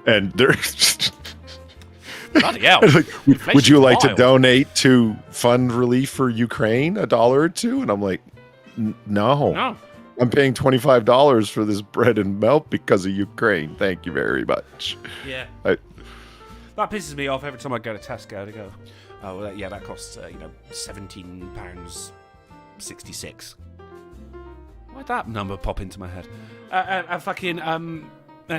and there's. Bloody hell. Like, would you like to donate to fund relief for Ukraine, $1 or $2? And I'm like, no. I'm paying $25 for this bread and milk because of Ukraine. Thank you very much. Yeah. That pisses me off every time I go to Tesco. They go, "Oh, well, that costs £17.66. Why'd that number pop into my head? And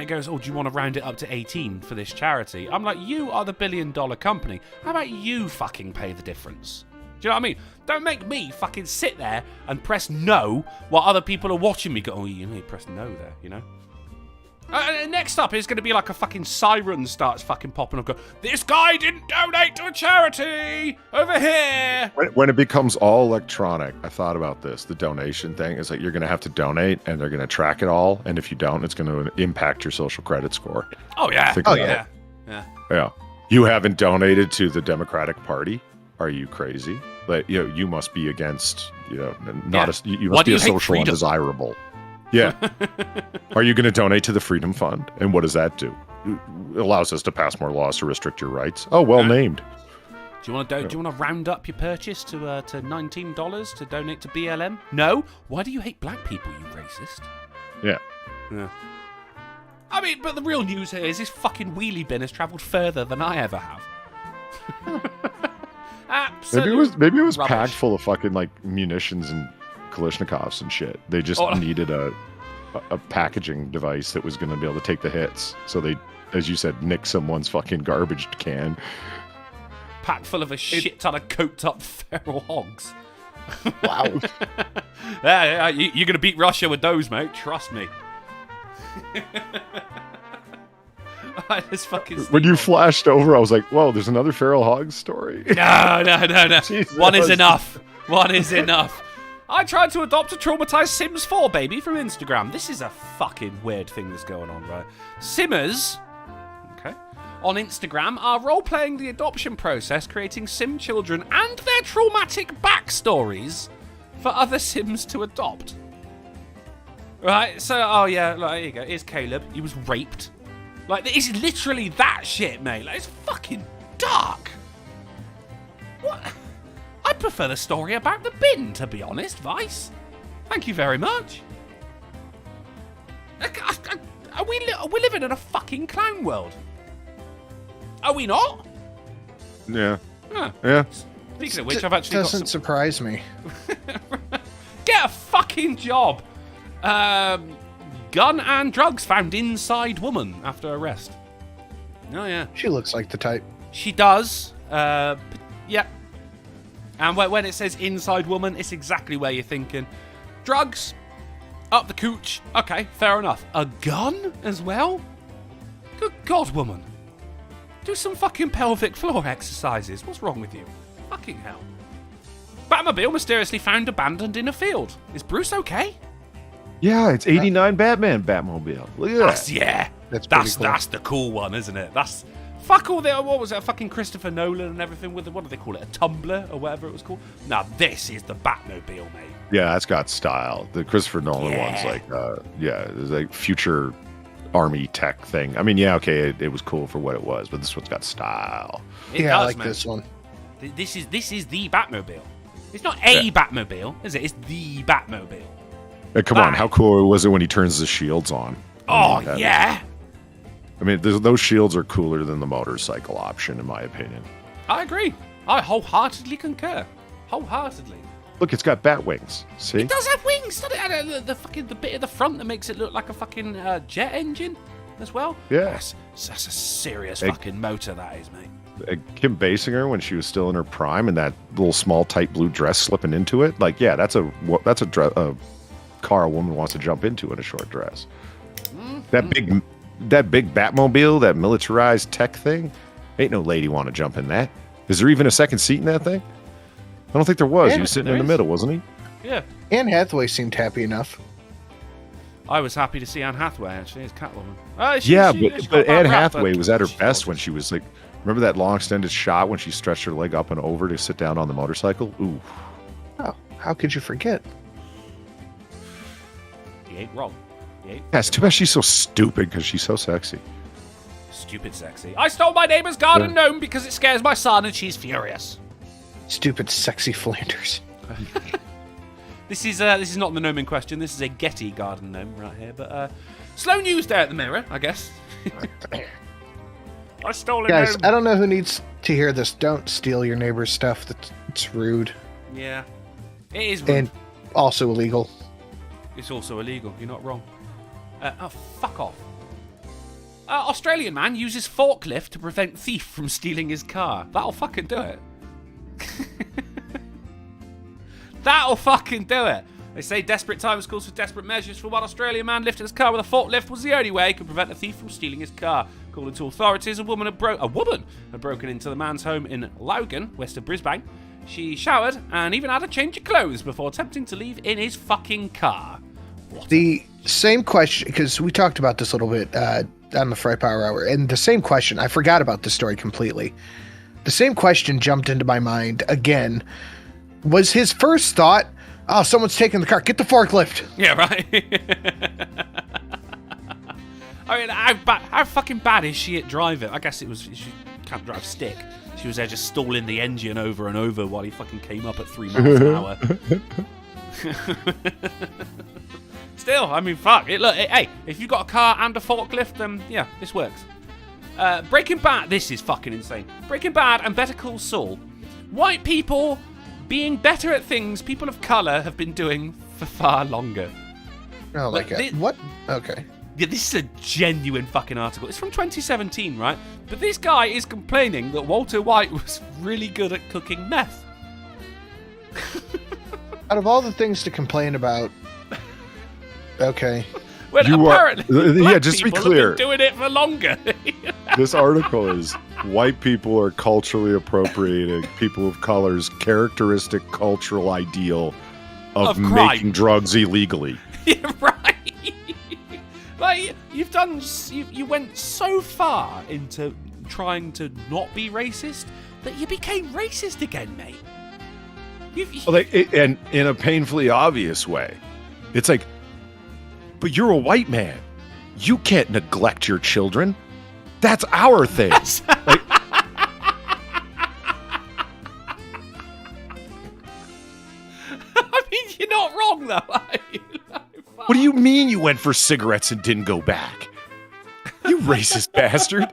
it goes, "Oh, do you want to round it up to 18 for this charity?" I'm like, you are the $1 billion company. How about you fucking pay the difference? Do you know what I mean? Don't make me fucking sit there and press no while other people are watching me go, "Oh, you pressed no there, you know?" Next up is going to be like a fucking siren starts fucking popping up. Go, "This guy didn't donate to a charity over here." When it becomes all electronic, I thought about this. The donation thing is like you're going to have to donate, and they're going to track it all. And if you don't, it's going to impact your social credit score. Oh yeah. Yeah. You haven't donated to the Democratic Party? Are you crazy? Like, you must be against. You must be a social undesirable. Yeah. Are you going to donate to the Freedom Fund? And what does that do? It allows us to pass more laws to restrict your rights. Oh, well named. Do you want to round up your purchase to $19 to donate to BLM? No. Why do you hate black people, you racist? Yeah. I mean, but the real news here is this fucking wheelie bin has travelled further than I ever have. Absolutely. Maybe it was packed full of fucking like munitions and Kalashnikovs and shit. They just needed a packaging device that was going to be able to take the hits. So they, as you said, nick someone's fucking garbage can. Packed full of a shit ton of coked up feral hogs. Wow. You're going to beat Russia with those, mate. Trust me. When you flashed over, I was like, whoa, there's another feral hog story. No. One is enough. I tried to adopt a traumatized Sims 4 baby from Instagram. This is a fucking weird thing that's going on, right? Simmers, on Instagram are role-playing the adoption process, creating Sim children and their traumatic backstories for other Sims to adopt. Right, so, there you go. Here's Caleb. He was raped. Like, it's literally that shit, mate. Like, it's fucking dark. What? I prefer the story about the bin, to be honest, Vice. Thank you very much. Are we living in a fucking clown world? Are we not? Yeah. Yeah. Speaking of which, I've actually doesn't surprise me. Get a fucking job. Gun and drugs found inside woman after arrest. Oh, yeah. She looks like the type. She does. Yeah. And when it says inside woman, it's exactly where you're thinking. Drugs, up the cooch. Okay, fair enough. A gun as well? Good God, woman. Do some fucking pelvic floor exercises. What's wrong with you? Fucking hell. Batmobile mysteriously found abandoned in a field. Is Bruce okay? Yeah, it's 89 Batmobile. Look at that. That's the cool one, isn't it? That's fuck all the what was it? Fucking Christopher Nolan and everything with what do they call it? A tumbler or whatever it was called. Now this is the Batmobile, mate. Yeah, that's got style. The Christopher Nolan one's like, it's like future army tech thing. I mean, yeah, okay, it was cool for what it was, but this one's got style. I like this one. This is the Batmobile. It's not a Batmobile, is it? It's the Batmobile. Hey, come on, how cool was it when he turns the shields on? Yeah. I mean, those shields are cooler than the motorcycle option, in my opinion. I agree. I wholeheartedly concur. Wholeheartedly. Look, it's got bat wings. See? It does have wings, doesn't it? The bit at the front that makes it look like a fucking jet engine as well. Yeah. That's a serious fucking motor, that is, mate. Kim Basinger, when she was still in her prime, and that little small tight blue dress slipping into it, like, yeah, that's a car a woman wants to jump into in a short dress. Mm-hmm. That big Batmobile, that militarized tech thing, ain't no lady want to jump in that. Is there even a second seat in that thing? I don't think there was. He was sitting in the middle, wasn't he? Yeah. Anne Hathaway seemed happy enough. I was happy to see Anne Hathaway, actually, as Catwoman. But Anne Hathaway was at her best when she was like, remember that long extended shot when she stretched her leg up and over to sit down on the motorcycle? Ooh. Oh, how could you forget? He ain't wrong. Yeah, it's too bad she's so stupid because she's so sexy. Stupid sexy. I stole my neighbor's garden gnome because it scares my son and she's furious. Stupid sexy Flanders. This is not the gnome in question. This is a Getty garden gnome right here. But slow news there at the mirror, I guess. I stole it. Guys, I don't know who needs to hear this. Don't steal your neighbor's stuff. It's rude. Yeah, it is rude. And also illegal. It's also illegal. You're not wrong. Fuck off. Australian man uses forklift to prevent thief from stealing his car. That'll fucking do it. That'll fucking do it. They say desperate times calls for desperate measures. For one Australian man lifting his car with a forklift was the only way he could prevent a thief from stealing his car. According to authorities, a woman had broken into the man's home in Logan, west of Brisbane. She showered and even had a change of clothes before attempting to leave in his fucking car. The same question, because we talked about this a little bit on the Fright Power Hour, and the same question, I forgot about this story completely. The same question jumped into my mind again. Was his first thought, oh, someone's taking the car, get the forklift? Yeah, right. I mean, how fucking bad is she at driving? I guess she can't drive stick. She was there just stalling the engine over and over while he fucking came up at 3 miles an hour. Still, I mean, fuck it. Look, hey, if you've got a car and a forklift, then yeah, this works. Breaking Bad. This is fucking insane. Breaking Bad and Better Call Saul. White people being better at things people of color have been doing for far longer. Oh my god. What? Okay. Yeah, this is a genuine fucking article. It's from 2017, right? But this guy is complaining that Walter White was really good at cooking meth. Out of all the things to complain about, okay. Well, apparently, yeah, just to be clear, have been doing it for longer. This article is white people are culturally appropriating people of color's characteristic cultural ideal of making drugs illegally. Yeah, right. Like, you went so far into trying to not be racist that you became racist again, mate. And in a painfully obvious way. It's like, but you're a white man. You can't neglect your children. That's our thing. Like, I mean, you're not wrong, though, are you? What do you mean you went for cigarettes and didn't go back? You racist bastard.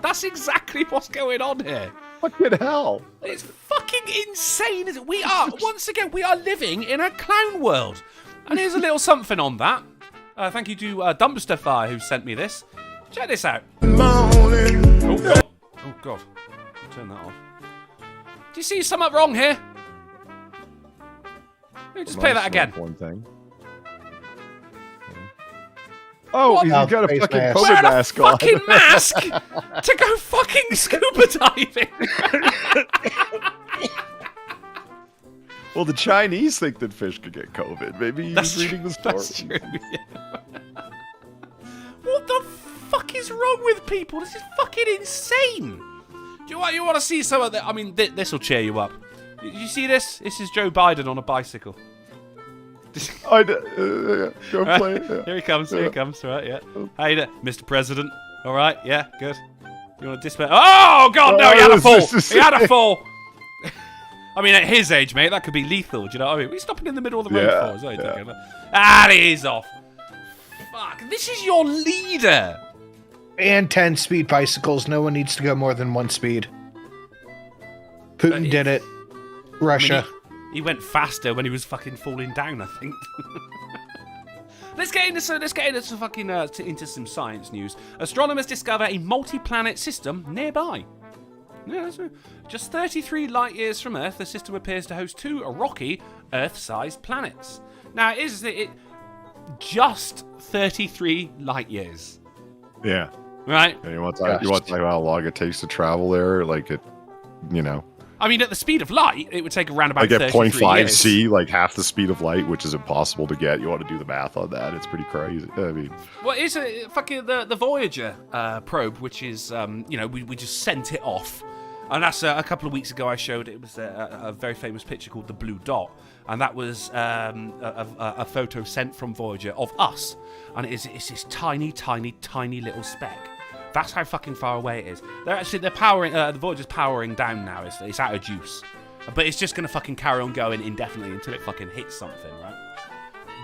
That's exactly what's going on here. Fucking hell. It's fucking insane, isn't it? Once again, we are living in a clown world. And here's a little something on that. Thank you to Dumpster Fire who sent me this. Check this out. Oh, God. Turn that off. Do you see something wrong here? Let me just play that again. One thing. Oh, What? you got a Face fucking mask. COVID Wearing a mask on. fucking mask to go fucking scuba diving. Well, the Chinese think that fish could get COVID. Maybe he's reading the story. That's true. Yeah. What the fuck is wrong with people? This is fucking insane. Do you want to see some of that? I mean, this will cheer you up. Did you see this? This is Joe Biden on a bicycle. Go play it. Yeah. Here he comes. Here he comes. Right, yeah. How you doing, Mr. President? All right, yeah, good. You want to display? Oh God, no! He had a fall. He had a fall. I mean, at his age, mate, that could be lethal. Do you know what I mean? We're stopping in the middle of the road for. Is that what you're thinking? He's off. Fuck! This is your leader. And 10 speed bicycles. No one needs to go more than 1 speed. Putin did it. Russia. I mean, he went faster when he was fucking falling down, I think. Let's get into some science news. Astronomers discover a multi-planet system nearby. Yeah, just 33 light years from Earth, the system appears to host 2 rocky, Earth-sized planets. Now, is it just 33 light years? Yeah. Right. And you want to talk about how long it takes to travel there? Like it, you know. I mean, at the speed of light, it would take around about like at 33 years. 0.5 C, like half the speed of light, which is impossible to get. You want to do the math on that? It's pretty crazy. I mean, well, it's fucking the Voyager probe, which is we just sent it off, and that's a couple of weeks ago. I showed it was a very famous picture called the Blue Dot, and that was a photo sent from Voyager of us, and it's this tiny, tiny, tiny little speck. That's how fucking far away it is. They're powering. The Voyager's powering down now. It's out of juice, but it's just gonna fucking carry on going indefinitely until it fucking hits something, right?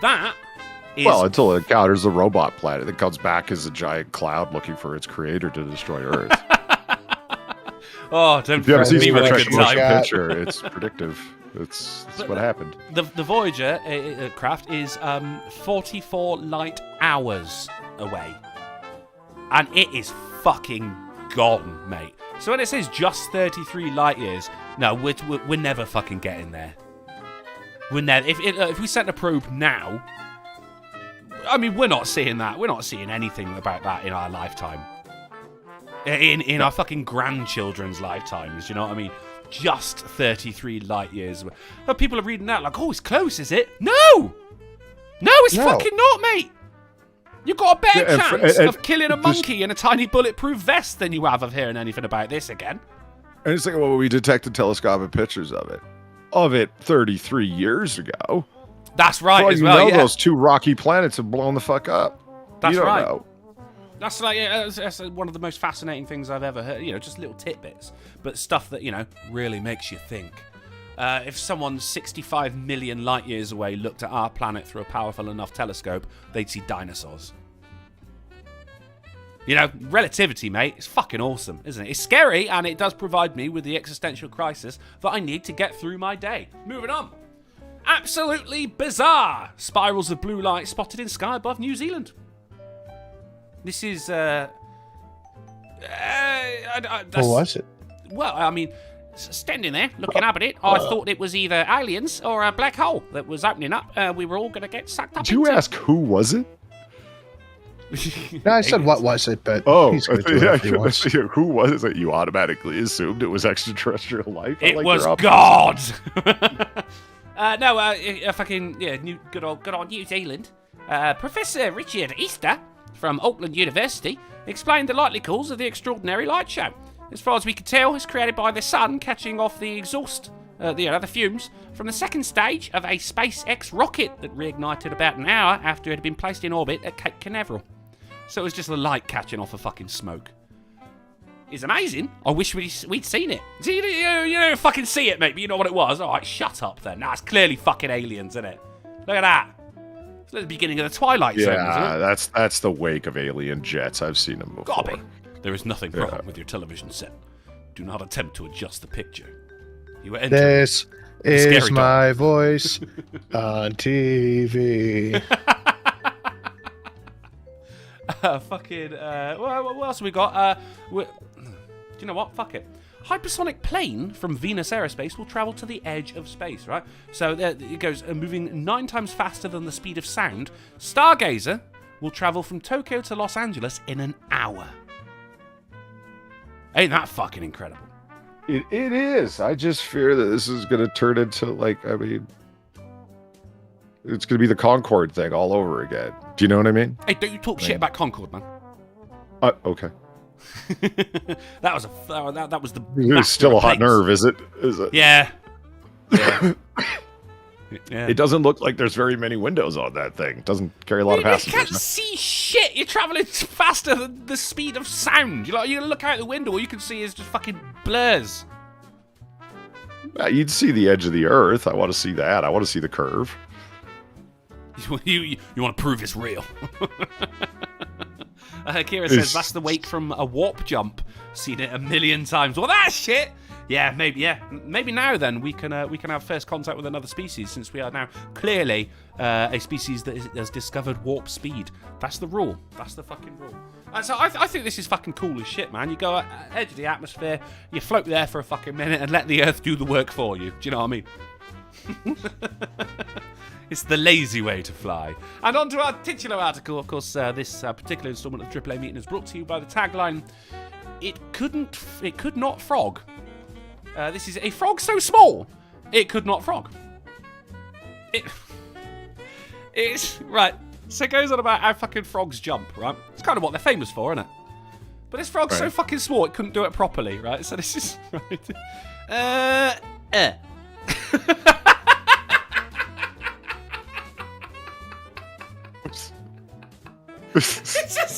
That is until it encounters the robot planet that comes back as a giant cloud looking for its creator to destroy Earth. Oh, don't if you haven't seen me with a good time. picture, it's predictive. It's what happened. The Voyager craft is 44 light hours away. And it is fucking gone, mate. So when it says just 33 light years, no, we're never fucking getting there. We're never. If we sent a probe now, I mean, we're not seeing that. We're not seeing anything about that in our lifetime. In our fucking grandchildren's lifetimes, you know what I mean? Just 33 light years. But people are reading that like, oh, it's close, is it? No, it's fucking not, mate. You've got a better chance of killing a monkey in a tiny bulletproof vest than you have of hearing anything about this again. And it's like, well, we detected telescopic pictures of it 33 years ago. That's right, well, as well. Yeah. Those 2 rocky planets have blown the fuck up. That's you don't right. know. That's like that's one of the most fascinating things I've ever heard. You know, just little tidbits, but stuff that really makes you think. If someone 65 million light years away looked at our planet through a powerful enough telescope, they'd see dinosaurs. Relativity, mate, it's fucking awesome, isn't it? It's scary, and it does provide me with the existential crisis that I need to get through my day. Moving on. Absolutely bizarre. Spirals of blue light spotted in sky above New Zealand. This is, what was it? Well, I mean, standing there, looking up at it, I thought it was either aliens or a black hole that was opening up. We were all going to get sucked up Did you ask who was it? No, I said what was it, but he's going to do whatever he wants. Who was it that you automatically assumed it was extraterrestrial life? It was God! Good old New Zealand. Professor Richard Easter from Auckland University explained the likely cause of the extraordinary light show. As far as we could tell, it's created by the sun catching off the exhaust, the fumes, from the second stage of a SpaceX rocket that reignited about an hour after it had been placed in orbit at Cape Canaveral. So it was just the light catching off of fucking smoke. It's amazing. I wish we'd seen it. You don't fucking see it, mate, but you know what it was. All right, shut up then. Nah, it's clearly fucking aliens, isn't it? Look at that. It's like the beginning of the Twilight Zone, isn't it? that's the wake of alien jets. I've seen them before. Gotta be. There is nothing wrong with your television set. Do not attempt to adjust the picture. You are entering This is my voice on TV. What else have we got? Do you know what? Fuck it. hypersonic plane from Venus Aerospace will travel to the edge of space, right? So it goes moving 9 times faster than the speed of sound. Stargazer will travel from Tokyo to Los Angeles in an hour. Ain't that fucking incredible? It is. I just fear that this is going to turn into, like, I mean, it's going to be the Concorde thing all over again. Do you know what I mean? Hey, don't you talk shit about Concorde, man. Okay. that was the. It's still a hot nerve, is it? Is it? Yeah. Yeah. It doesn't look like there's very many windows on that thing. It doesn't carry a lot of passengers. You can't see shit. You're traveling faster than the speed of sound. You look out the window, all you can see is just fucking blurs. You'd see the edge of the Earth. I want to see that. I want to see the curve. You want to prove it's real. Kira says that's the wake from a warp jump. Seen it a million times. Well, that's shit. Yeah, maybe now then we can have first contact with another species, since we are now clearly a species that has discovered warp speed. That's the rule. That's the fucking rule. So I think this is fucking cool as shit, man. You go edge of the atmosphere, you float there for a fucking minute, and let the Earth do the work for you. Do you know what I mean? It's the lazy way to fly. And on to our titular article. Of course, this particular installment of AAA Meeting is brought to you by the tagline, It could not frog. This is a frog so small, it could not frog. It's right. So it goes on about how fucking frogs jump, right? It's kind of what they're famous for, isn't it? But this frog's so fucking small, it couldn't do it properly, right? So this is right.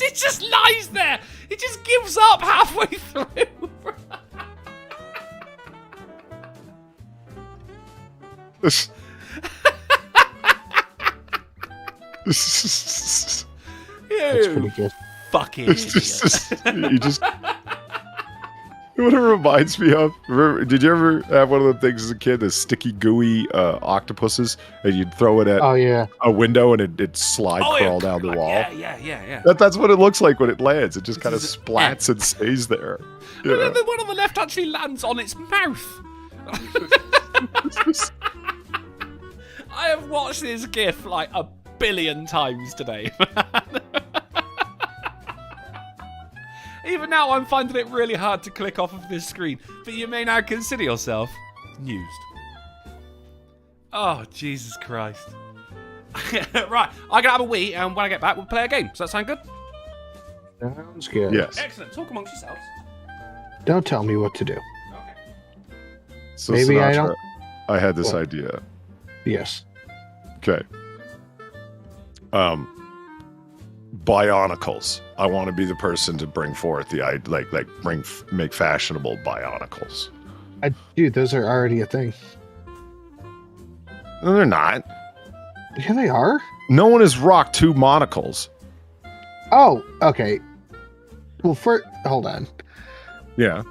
It just lies there. It just gives up halfway through. That's pretty good. Fucking you just. What it reminds me of? Remember, did you ever have one of the things as a kid, the sticky, gooey octopuses, and you'd throw it at a window and it'd slide crawl down the wall? Yeah. That's what it looks like when it lands. It just kind of splats and stays there. And then the one on the left actually lands on its mouth. I have watched this GIF like 1 billion times today. Even now, I'm finding it really hard to click off of this screen, but you may now consider yourself amused. Oh, Jesus Christ. Right, I'm going to have a wee, and when I get back, we'll play a game. Does that sound good? Sounds good. Yes. Excellent. Talk amongst yourselves. Don't tell me what to do. Okay. So Maybe Sinatra, I don't. I had this idea. Yes. Okay. Bionicles. I want to be the person to bring forth the make fashionable Bionicles. Dude, those are already a thing. No, they're not. Yeah, they are. No one has rocked 2 monocles. Oh, okay. Well, hold on. Yeah.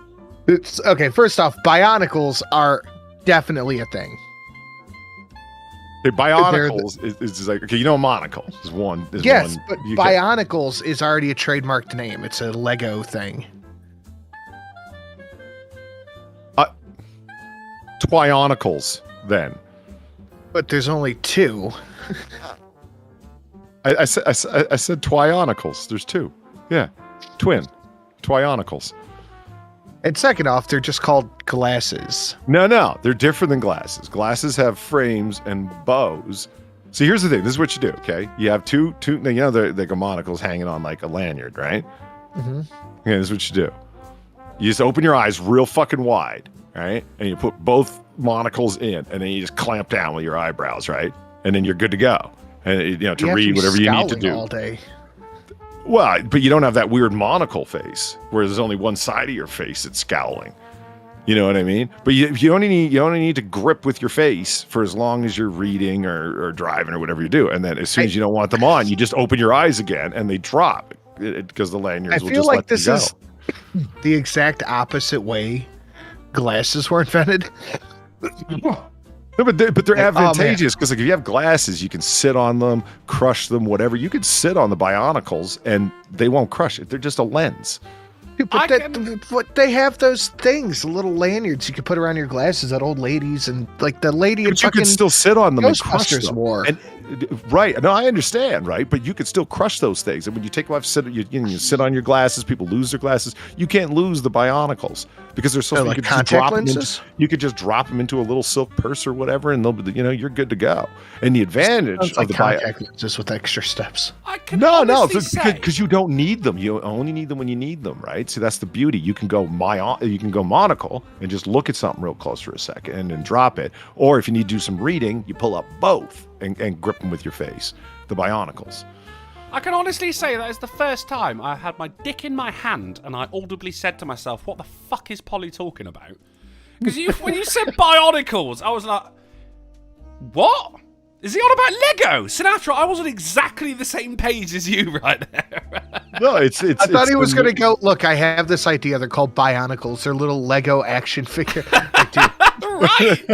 It's okay. First off, Bionicles are definitely a thing. Okay, Bionicles is like, okay, you know, a monocle is one. Yes, but Bionicles is already a trademarked name. It's a Lego thing. Twionicles, then. But there's only 2. I said Twionicles. There's 2. Yeah, twin. Twionicles. And second off, they're just called glasses. No, they're different than glasses. Glasses have frames and bows. So here's the thing. This is what you do, okay? You have two you know, they're monocles hanging on like a lanyard, right? Mm-hmm. Okay, this is what you do. You just open your eyes real fucking wide, right? And you put both monocles in, and then you just clamp down with your eyebrows, right? And then you're good to go. And you know, to read whatever you need to do all day. Well, but you don't have that weird monocle face where there's only one side of your face that's scowling. You know what I mean? But you only need to grip with your face for as long as you're reading or driving or whatever you do. And then as soon as you don't want them on, you just open your eyes again and they drop because the lanyards will just let them go. I feel like this is the exact opposite way glasses were invented. No, but they're advantageous because like if you have glasses, you can sit on them, crush them, whatever. You can sit on the Bionicles and they won't crush it. They're just a lens. But what they have those things, little lanyards you can put around your glasses that old ladies and like the lady in But you fucking can still sit on them and crush Ghostbusters them. wore. Right. No, I understand, right? But you could still crush those things. And when you take them off, you sit on your glasses, people lose their glasses. You can't lose the Bionicles because they're so like you could contact just drop lenses? you could just drop them into a little silk purse or whatever, and they'll be, you're good to go. And the advantage Sounds of like the contact lenses with extra steps. because you don't need them. You only need them when you need them, right? See, that's the beauty. You can go monocle and just look at something real close for a second and then drop it. Or if you need to do some reading, you pull up both and grip them with your face. The Bionicles. I can honestly say that is the first time I had my dick in my hand and I audibly said to myself, what the fuck is Polly talking about? Because when you said Bionicles, I was like, what? Is he on about Lego? Sinatra, I wasn't exactly the same page as you right there. No, it's. I thought he was going to go, look, I have this idea. They're called Bionicles. They're little Lego action figure. Right.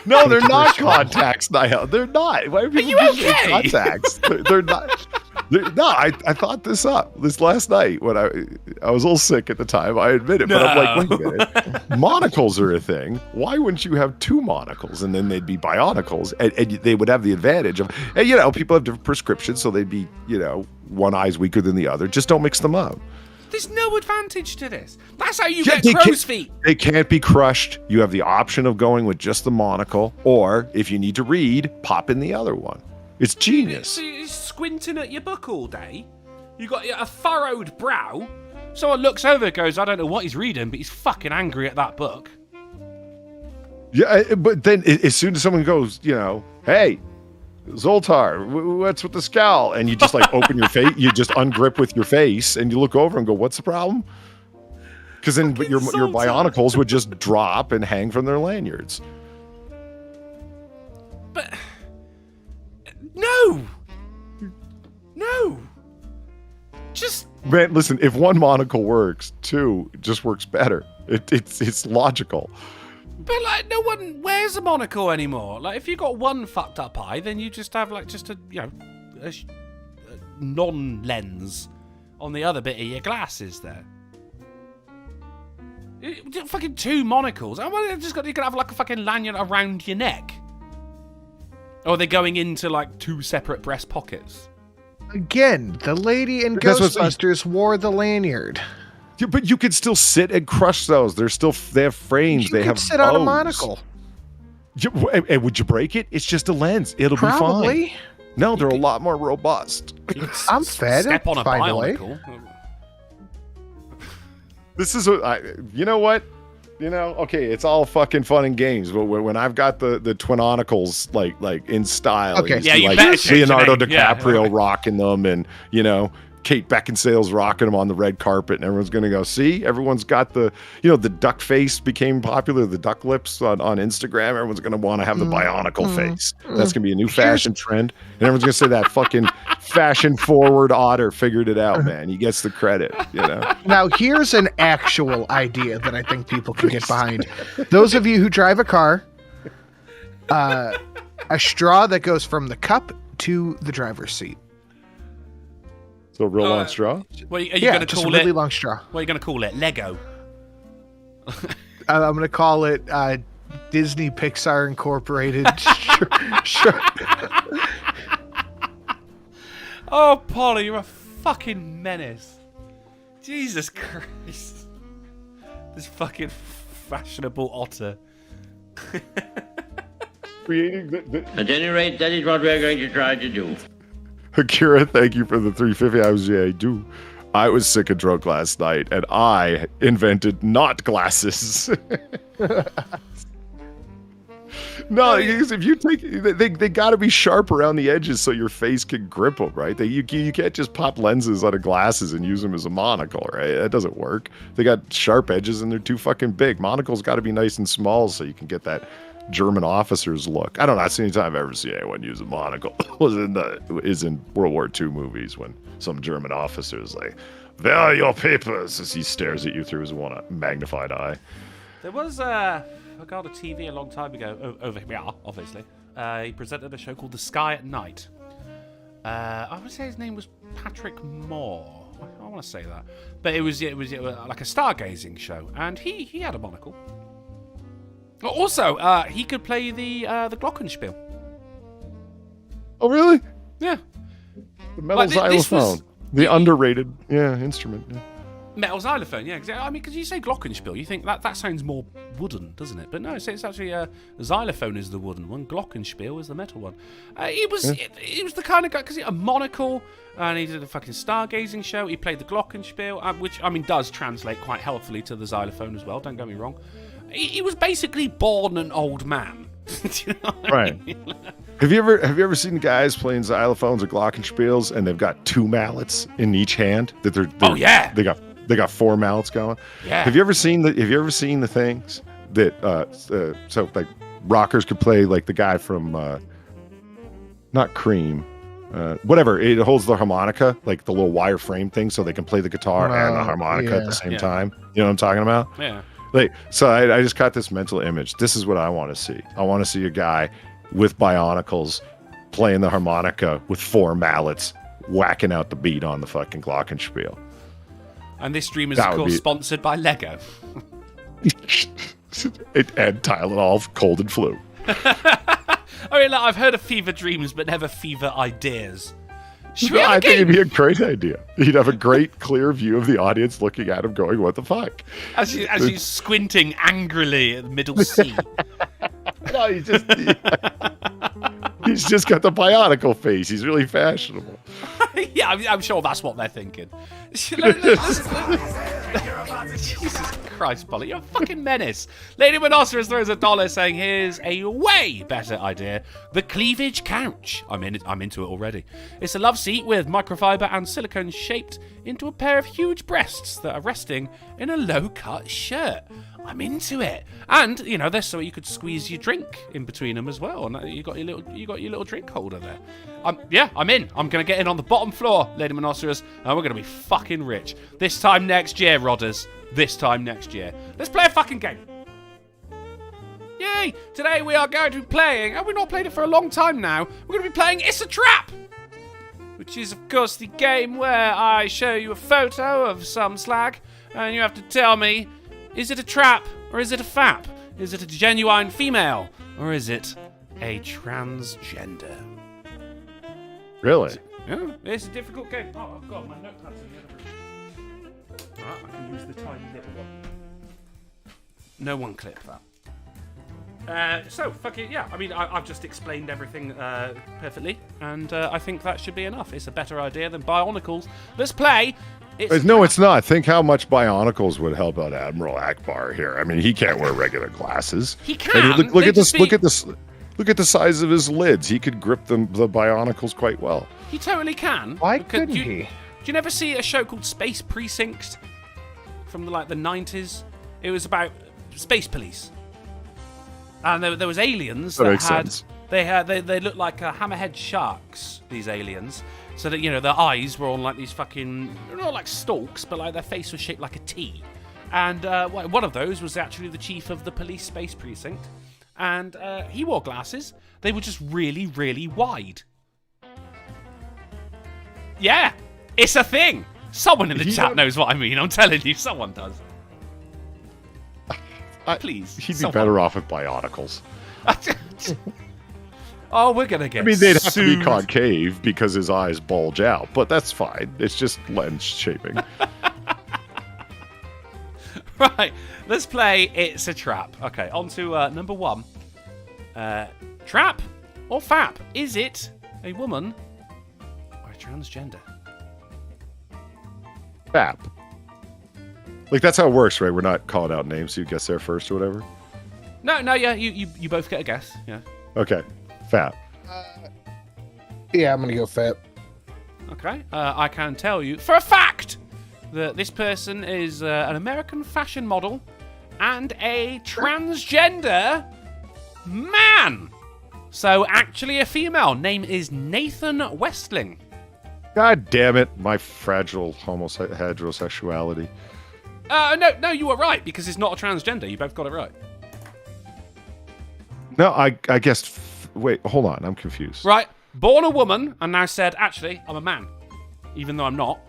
No, they're not contacts, Niall. They're not. Why are people you okay? Contacts? They're not. No, I thought this up this last night when I was a little sick at the time. I admit it, but I'm like, wait a minute. Monocles are a thing. Why wouldn't you have two monocles and then they'd be Bionicles and they would have the advantage of, and, people have different prescriptions, so they'd be, one eye's weaker than the other. Just don't mix them up. There's no advantage to this. That's how you get crow's feet. They can't be crushed. You have the option of going with just the monocle, or if you need to read, pop in the other one. It's genius. So you're squinting at your book all day. You got a furrowed brow. Someone looks over and goes, I don't know what he's reading, but he's fucking angry at that book. Yeah, but then as soon as someone goes, hey, Zoltar, what's with the scowl? And you just open your face, you just ungrip with your face, and you look over and go, what's the problem? Because then your Bionicles would just drop and hang from their lanyards. But no, just man. Listen, if one monocle works, two just works better. It's logical. But no one wears a monocle anymore. If you got one fucked up eye, then you just have just a non-lens on the other bit of your glasses there. Fucking two monocles. I want you can have a fucking lanyard around your neck. Or are they going into two separate breast pockets? Again, the lady in Ghostbusters wore the lanyard. Yeah, but you can still sit and crush those. They have frames. They have sit on a monocle. And would you break it? It's just a lens. It'll Probably. be fine. No, they're a lot more robust. I'm fed. Step on a Bionicle. This is you know what? Okay, it's all fucking fun and games, but when I've got the Twinicles like in style, okay, you Leonardo DiCaprio rocking them, and Kate Beckinsale's rocking them on the red carpet, and everyone's going to go, see? Everyone's got the duck face became popular, the duck lips on Instagram. Everyone's going to want to have the Bionicle face. That's going to be a new fashion trend. And everyone's going to say that fucking fashion-forward otter figured it out, man. He gets the credit, Now, here's an actual idea that I think people can get behind. Those of you who drive a car, a straw that goes from the cup to the driver's seat. So a real long straw? What are you going to call it? A really long straw. What are you going to call it? Lego? I'm going to call it Disney Pixar Incorporated. Oh, Polly, you're a fucking menace. Jesus Christ. This fucking fashionable otter. At any rate, that is what we're going to try to do. Akira, thank you for the 350. I was sick and drunk last night, and I invented not glasses. No, because if you take, they got to be sharp around the edges so your face can grip them, right? You can't just pop lenses out of glasses and use them as a monocle, right? That doesn't work. They got sharp edges and they're too fucking big. Monocles got to be nice and small so you can get that German officer's look. I don't know. That's the only time I've ever seen anyone use a monocle is in World War II movies when some German officer is like, "Where are your papers?" as he stares at you through his one magnified eye. There was a guy on TV a long time ago, over here, obviously. He presented a show called The Sky at Night. I would say his name was Patrick Moore. I want to say that. But it was like a stargazing show, and he had a monocle. Also, he could play the glockenspiel. Oh, really? Yeah. The metal xylophone. The underrated, instrument. Yeah. Metal xylophone, yeah. I mean, because you say glockenspiel, you think that sounds more wooden, doesn't it? But no, it's actually xylophone is the wooden one, glockenspiel is the metal one. He was the kind of guy, because he had a monocle, and he did a fucking stargazing show. He played the glockenspiel, which, I mean, does translate quite helpfully to the xylophone as well, don't get me wrong. He was basically born an old man. Do you know what I mean? Have you ever seen guys playing xylophones or glockenspiels and they've got 2 mallets in each hand that they're they got 4 mallets going? Yeah. Have you ever seen the things that so like rockers could play, like the guy from not Cream, whatever, it holds the harmonica, like the little wire frame thing, so they can play the guitar and the harmonica at the same time. You know what I'm talking about? Yeah. Like, so I just got this mental image. This is what I want to see. I want to see a guy with Bionicles playing the harmonica with 4 mallets, whacking out the beat on the fucking glockenspiel. And this stream is, of course, sponsored by Lego. And Tylenol, cold and flu. I mean, like, I've heard of fever dreams, but never fever ideas. I think it'd be a great idea. He'd have a great, clear view of the audience looking at him going, what the fuck? As he's squinting angrily at the middle C. No, he's just got the Bionicle face. He's really fashionable. Yeah, I'm sure that's what they're thinking. Jesus Christ, Polly, you're a fucking menace. Lady Monoceros throws $1 saying, here's a way better idea. The cleavage couch. I'm into it already. It's a love seat with microfiber and silicone shaped into a pair of huge breasts that are resting in a low-cut shirt. I'm into it. And, you know, there's so you could squeeze your drink in between them as well. And you got your little drink holder there. I'm in. I'm going to get in on the bottom floor, Lady Monoceros, and we're going to be fucking rich. This time next year, Rodders. This time next year. Let's play a fucking game. Yay! Today we are going to be playing, and we've not played it for a long time now, we're going to be playing It's a Trap! Which is, of course, the game where I show you a photo of some slag, and you have to tell me, is it a trap, or is it a fap? Is it a genuine female, or is it a transgender? Really? Yeah, it's a difficult game. Oh, I've got my notepads in the other room. Alright, I can use the tiny little one. No one clip that. So, fuck it, yeah. I mean, I've just explained everything perfectly, and I think that should be enough. It's a better idea than Bionicles. Let's play. No, it's not. Think how much Bionicles would help out Admiral Akbar here. I mean, he can't wear regular glasses. He can. And look at this. Look at the size of his lids. He could grip the Bionicles quite well. He totally can. Why couldn't he? Do you never see a show called Space Precinct from the 90s? It was about space police, and there was aliens that had sense. They looked like hammerhead sharks. These aliens, so that their eyes were on like these fucking not like stalks, but like their face was shaped like a T. And one of those was actually the chief of the police space precinct, and he wore glasses. They were just really, really wide. Yeah, it's a thing. Someone in the chat knows what I mean. I'm telling you, someone does. Please. He'd be better off with Bionicles. Oh, we're going to get they'd have to be concave because his eyes bulge out, but that's fine. It's just lens shaping. Right, let's play It's a Trap. Okay, on to number 1. Trap or fap? Is it a woman or a transgender? Fap. Like, that's how it works, right? We're not calling out names, so you guess there first or whatever? No, yeah, you both get a guess, yeah. Okay, fap. Yeah, I'm going to go fap. Okay, I can tell you for a fact that this person is an American fashion model and a transgender man. So, actually a female. Name is Nathan Westling. God damn it, my fragile heterosexuality. No, you were right, because it's not a transgender. You both got it right. No, I guessed... Wait, hold on. I'm confused. Right. Born a woman, and now said, actually, I'm a man. Even though I'm not.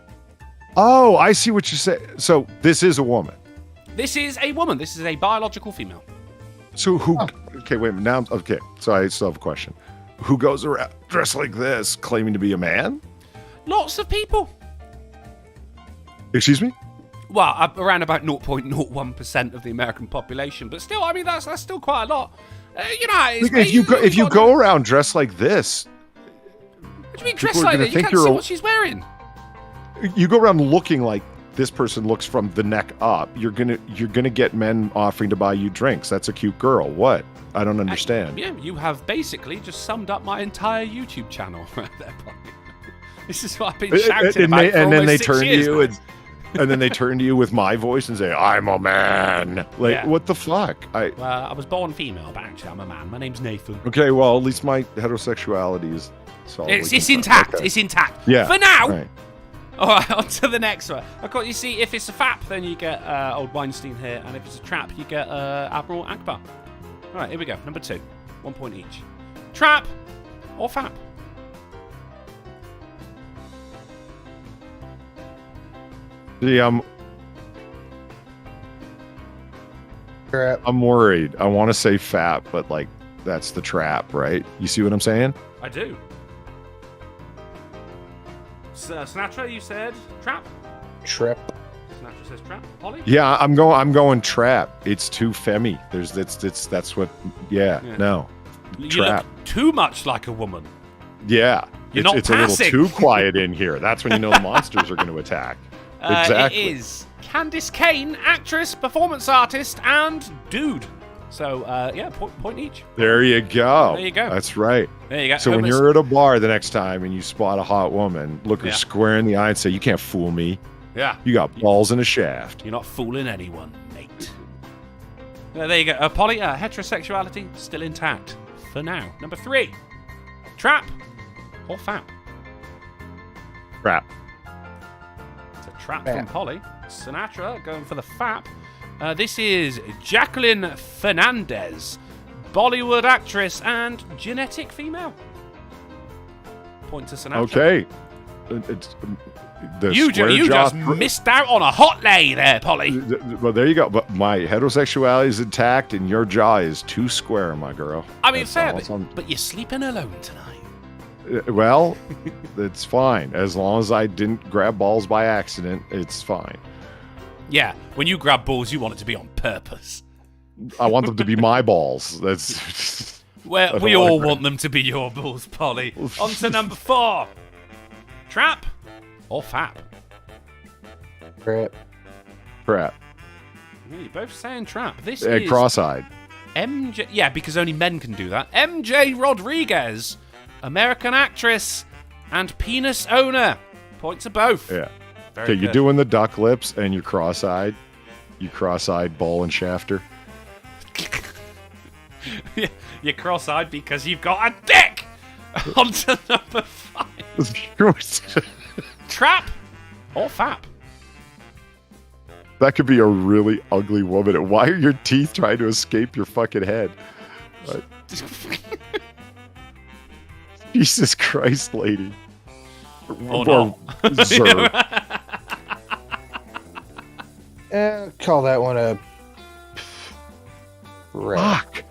Oh, I see what you say. So this is a woman. This is a woman. This is a biological female. So who? Okay, wait. Now, okay. So I still have a question. Who goes around dressed like this, claiming to be a man? Lots of people. Excuse me? Well, around about 0.01% of the American population, but still, I mean, that's still quite a lot. If you go around dressed like this, what do you mean dressed like that? You can't see what she's wearing. You go around looking like this person looks from the neck up. You're gonna get men offering to buy you drinks. That's a cute girl. What? I don't understand. Yeah, you have basically just summed up my entire YouTube channel right there, Polly. This is what I've been shouting about for almost 6 years. And then they turn to you with my voice and say, "I'm a man." Like, what the fuck? I was born female, but actually I'm a man. My name's Nathan. Okay, well, at least my heterosexuality is solid. It's intact. Okay. It's intact. Yeah. For now. Right. All right, on to the next one. Of course, you see, if it's a FAP, then you get old Weinstein here, and if it's a trap, you get Admiral Akbar. All right, here we go. Number 2. 1 point each. Trap or FAP? See, I'm worried. I want to say FAP, but like that's the trap, right? You see what I'm saying? I do. Sinatra, you said trap? Trip. Sinatra says trap. Polly? Yeah, I'm going trap. It's too femmy. That's what. Yeah. No. You trap. look too much like a woman. Yeah. It's a little too quiet in here. That's when you know the monsters are going to attack. Exactly. It is Candice Kane, actress, performance artist, and dude. So, point each. There you go. There you go. That's right. There you go. So when you're at a bar the next time and you spot a hot woman, look her square in the eye and say, "You can't fool me. Yeah. You got balls in a shaft. You're not fooling anyone, mate." There you go. Polly, heterosexuality still intact for now. Number 3. Trap or FAP? Trap. Trap from Polly. Sinatra going for the FAP. This is Jacqueline Fernandez, Bollywood actress and genetic female. Point to Sinatra. Okay. It's, you just missed out on a hot lay there, Polly. Well, there you go. But my heterosexuality is intact and your jaw is too square, my girl. I mean, fair, but you're sleeping alone tonight. Well, it's fine. As long as I didn't grab balls by accident, it's fine. Yeah, when you grab balls, you want it to be on purpose. I want them to be my balls. That's. Well, we all want them to be your balls, Polly. On to number 4. Trap or FAP? Trap. Trap. Yeah, you're both saying trap. This is cross-eyed. MJ. Yeah, because only men can do that. MJ Rodriguez. American actress and penis owner. Point to both. Yeah. Very okay, you're doing the duck lips and you're cross-eyed. You cross-eyed ball and shafter. You're cross-eyed because you've got a dick. On to number 5. Trap or FAP? That could be a really ugly woman. Why are your teeth trying to escape your fucking head? Jesus Christ, lady. Oh, no. Call that one a... Fuck.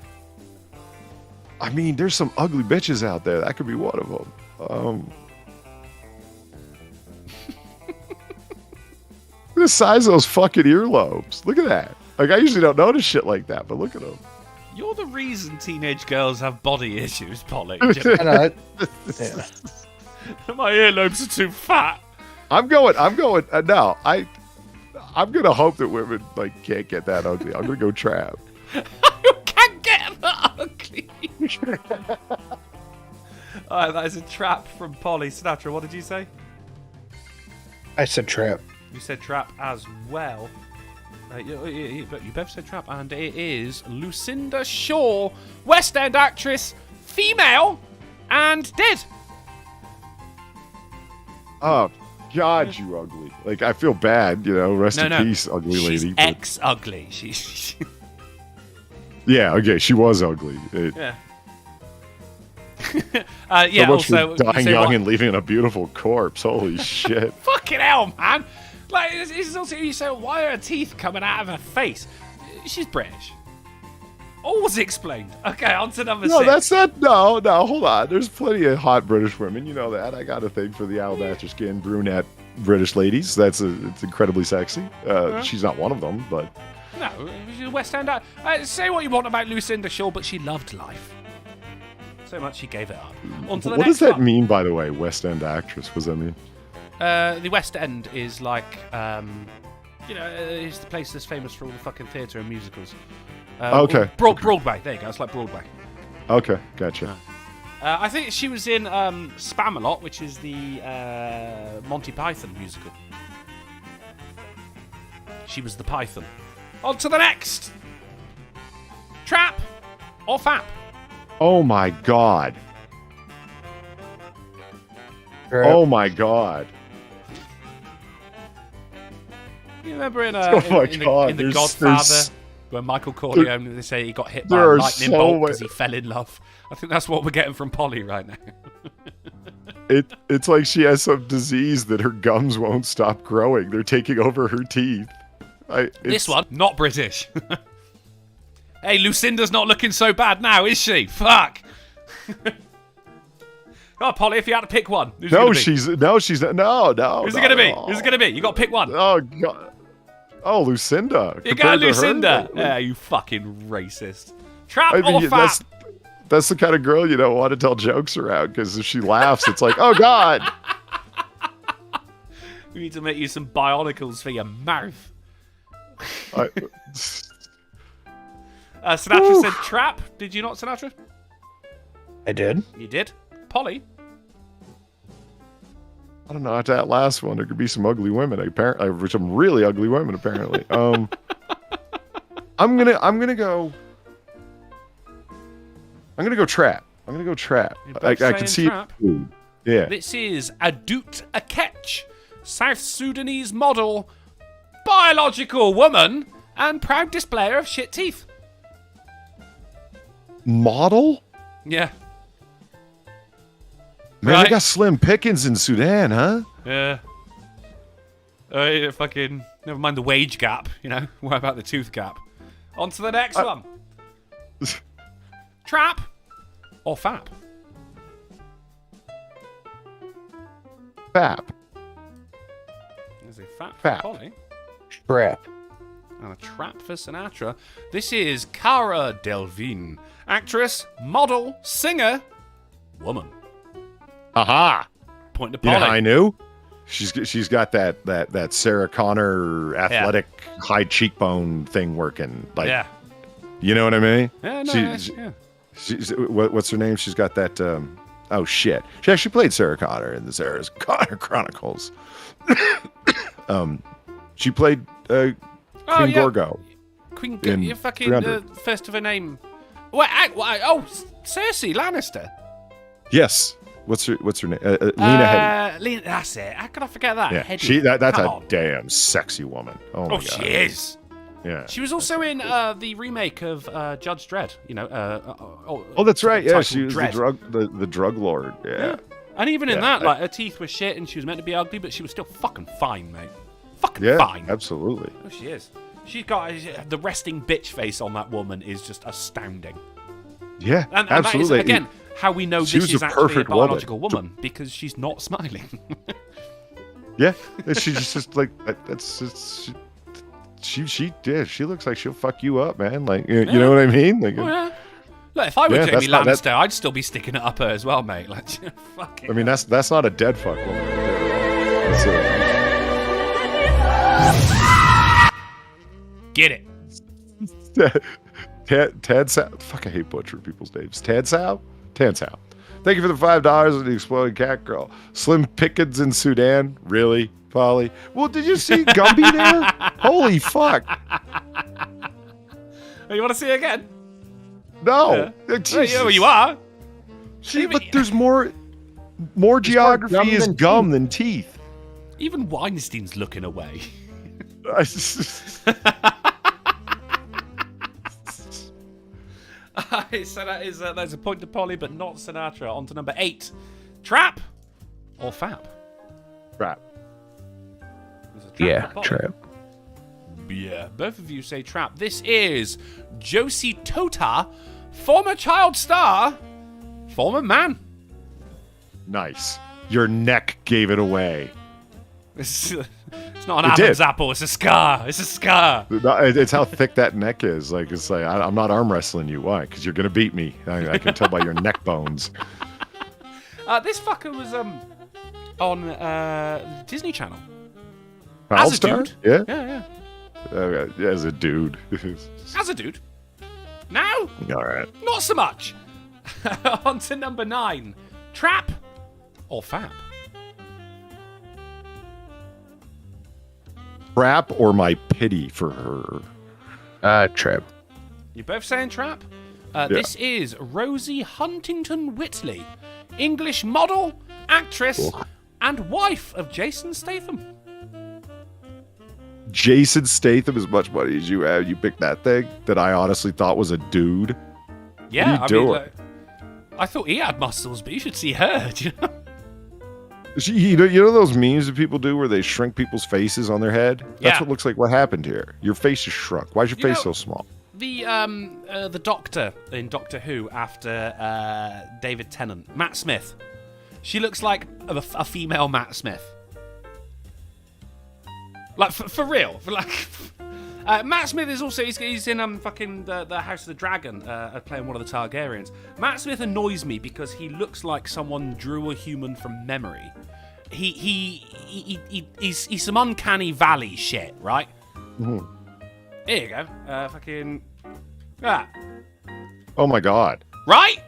I mean, there's some ugly bitches out there. That could be one of them. The size of those fucking earlobes. Look at that. Like, I usually don't notice shit like that, but look at them. You're the reason teenage girls have body issues, Polly. I know. My earlobes are too fat. I'm going. No, I'm gonna hope that women like can't get that ugly. I'm gonna go trap. You can't get that ugly. All right, that is a trap from Polly. Sinatra, what did you say? I said trap. You said trap as well. You both said trap, and it is Lucinda Shaw, West End actress, female, and dead. Oh, God, you ugly. Like, I feel bad, rest in peace, ugly lady. She's ex-ugly. Yeah, okay, she was ugly. Yeah. So much for dying young and leaving a beautiful corpse. Holy shit. Fucking hell, man. Like, it's also, you say, why are her teeth coming out of her face? She's British. Always explained. Okay, on to number 6. No, that's not. No, hold on. There's plenty of hot British women. You know that. I got a thing for the alabaster skin brunette British ladies. It's incredibly sexy. She's not one of them, but no, she's a West End. Say what you want about Lucinda Shaw, but she loved life so much she gave it up. On to the what next does that one. mean, by the way? West End actress. What does that mean? The West End is like, it's the place that's famous for all the fucking theatre and musicals. Okay. Broadway. There you go. It's like Broadway. Okay, gotcha. I think she was in Spamalot, which is the Monty Python musical. She was the Python. On to the next. Trap or fap? Oh my god. Oh my god. You remember in Oh my in God, the there's- Godfather, where Michael Corleone, they say he got hit by a lightning bolt because he fell in love. I think that's what we're getting from Polly right now. It's like she has some disease that her gums won't stop growing. They're taking over her teeth. This one, not British. Hey, Lucinda's not looking so bad now, is she? Fuck. Oh, Polly, if you had to pick one, who's it gonna be? she's not. No. Who's it gonna be? Who's it gonna be? You got to pick one. Oh god. Oh, Lucinda. You got Compared to her, Lucinda. like- Yeah, you fucking racist. Trap I or mean, fap? that's the kind of girl you don't want to tell jokes around, because if she laughs, it's like, oh god. We need to make you some Bionicles for your mouth. Sinatra said trap. Did you not, Sinatra? I did. You did. Polly? I don't know. At that last one, there could be some ugly women. Apparently, some really ugly women. Apparently. I'm gonna go trap. I'm gonna go trap. I can see trap? it. Yeah. This is Adut Akech, South Sudanese model, biological woman, and proud displayer of shit teeth. Model? Yeah. Man, Right. they got slim pickings in Sudan, huh? Yeah. Fucking. Never mind the wage gap, you know. What about the tooth gap? On to the next one. Trap or fap? Fap. There's a fap. Fap. Polly. Trap. And a trap for Sinatra. This is Cara Delvine, actress, model, singer, woman. Aha! Point to You Polly. know how I knew? She's got that Sarah Connor athletic high cheekbone thing working. Like, Yeah. you know what I mean? Yeah, no, yeah. She's what's her name? She's got that. Oh shit! She actually played Sarah Connor in the Sarah Connor Chronicles. She played Queen Gorgo. Queen in you fucking 300. first of her name. Oh, Cersei Lannister. Yes. What's her name? Lena Headey. Lena, that's it. How could I forget that? Yeah, Headey. that's Come a on. damn sexy woman. Oh my god. she is. Yeah. She was also in the remake of Judge Dredd. You know. Oh, that's right. Yeah, titled she was Dredd. the drug lord. Yeah. And even in Yeah, that, like, her teeth were shit and she was meant to be ugly, but she was still fucking fine, mate. Fucking Yeah, fine. absolutely. Oh, she is. She's got the resting bitch face on that woman is just astounding. Yeah, And absolutely. that is, again, how we know She this was is a actually a perfect woman. biological woman, because she's not smiling. Yeah, she's just like that's just, she looks like she'll fuck you up, man. Like you know what I mean? Like, Oh, yeah. Look, if I were Yeah, Jamie that's not- Lannister, I'd still be sticking it up her as well, mate. Like, fucking. I mean, that's not a dead fuck woman. That's Get it. Tad Sow. Fuck, I hate butchering people's names. Tad Sow? Tad Sow. Thank you for the $5 and the exploding cat girl. Slim Pickens in Sudan? Really, Polly? Well, did you see Gumby there? Holy fuck. Oh, you want to see it again? No. Yeah, well, you are. See, but there's more geography is gum than teeth. Even Weinstein's looking away. So that's a point to Polly, but not Sinatra. On to number 8. Trap or fap? Trap. There's a Yeah, Polly? trap. Yeah, both of you say trap. This is Josie Tota, former child star, former man. Nice. Your neck gave it away. It's not an Adam's apple. It's a scar. It's a scar. It's how thick that neck is. Like it's like I'm not arm wrestling you. Why? Because you're gonna beat me. I can tell by your neck bones. This fucker was on Disney Channel. As a dude. Yeah. Yeah. As a dude. As a dude. Now, All right. not so much. On to number 9. Trap or fap? Trap or my pity for her? Trap. You both saying trap? This is Rosie Huntington Whitley, English model, actress, and wife of Jason Statham. Jason Statham, as much money as you have, you picked that thing that I honestly thought was a dude. Yeah, what are you doing? I thought he had muscles, but you should see her. Do you know? You know those memes that people do where they shrink people's faces on their head? That's what looks like what happened here. Your face is shrunk. Why is your face so small? The Doctor in Doctor Who after David Tennant, Matt Smith. She looks like a female Matt Smith. Like for real. Matt Smith is also he's in fucking the House of the Dragon, playing one of the Targaryens. Matt Smith annoys me because he looks like someone drew a human from memory. He's some uncanny valley shit, right? Mm-hmm. Here you go. Fucking Oh my god. Right?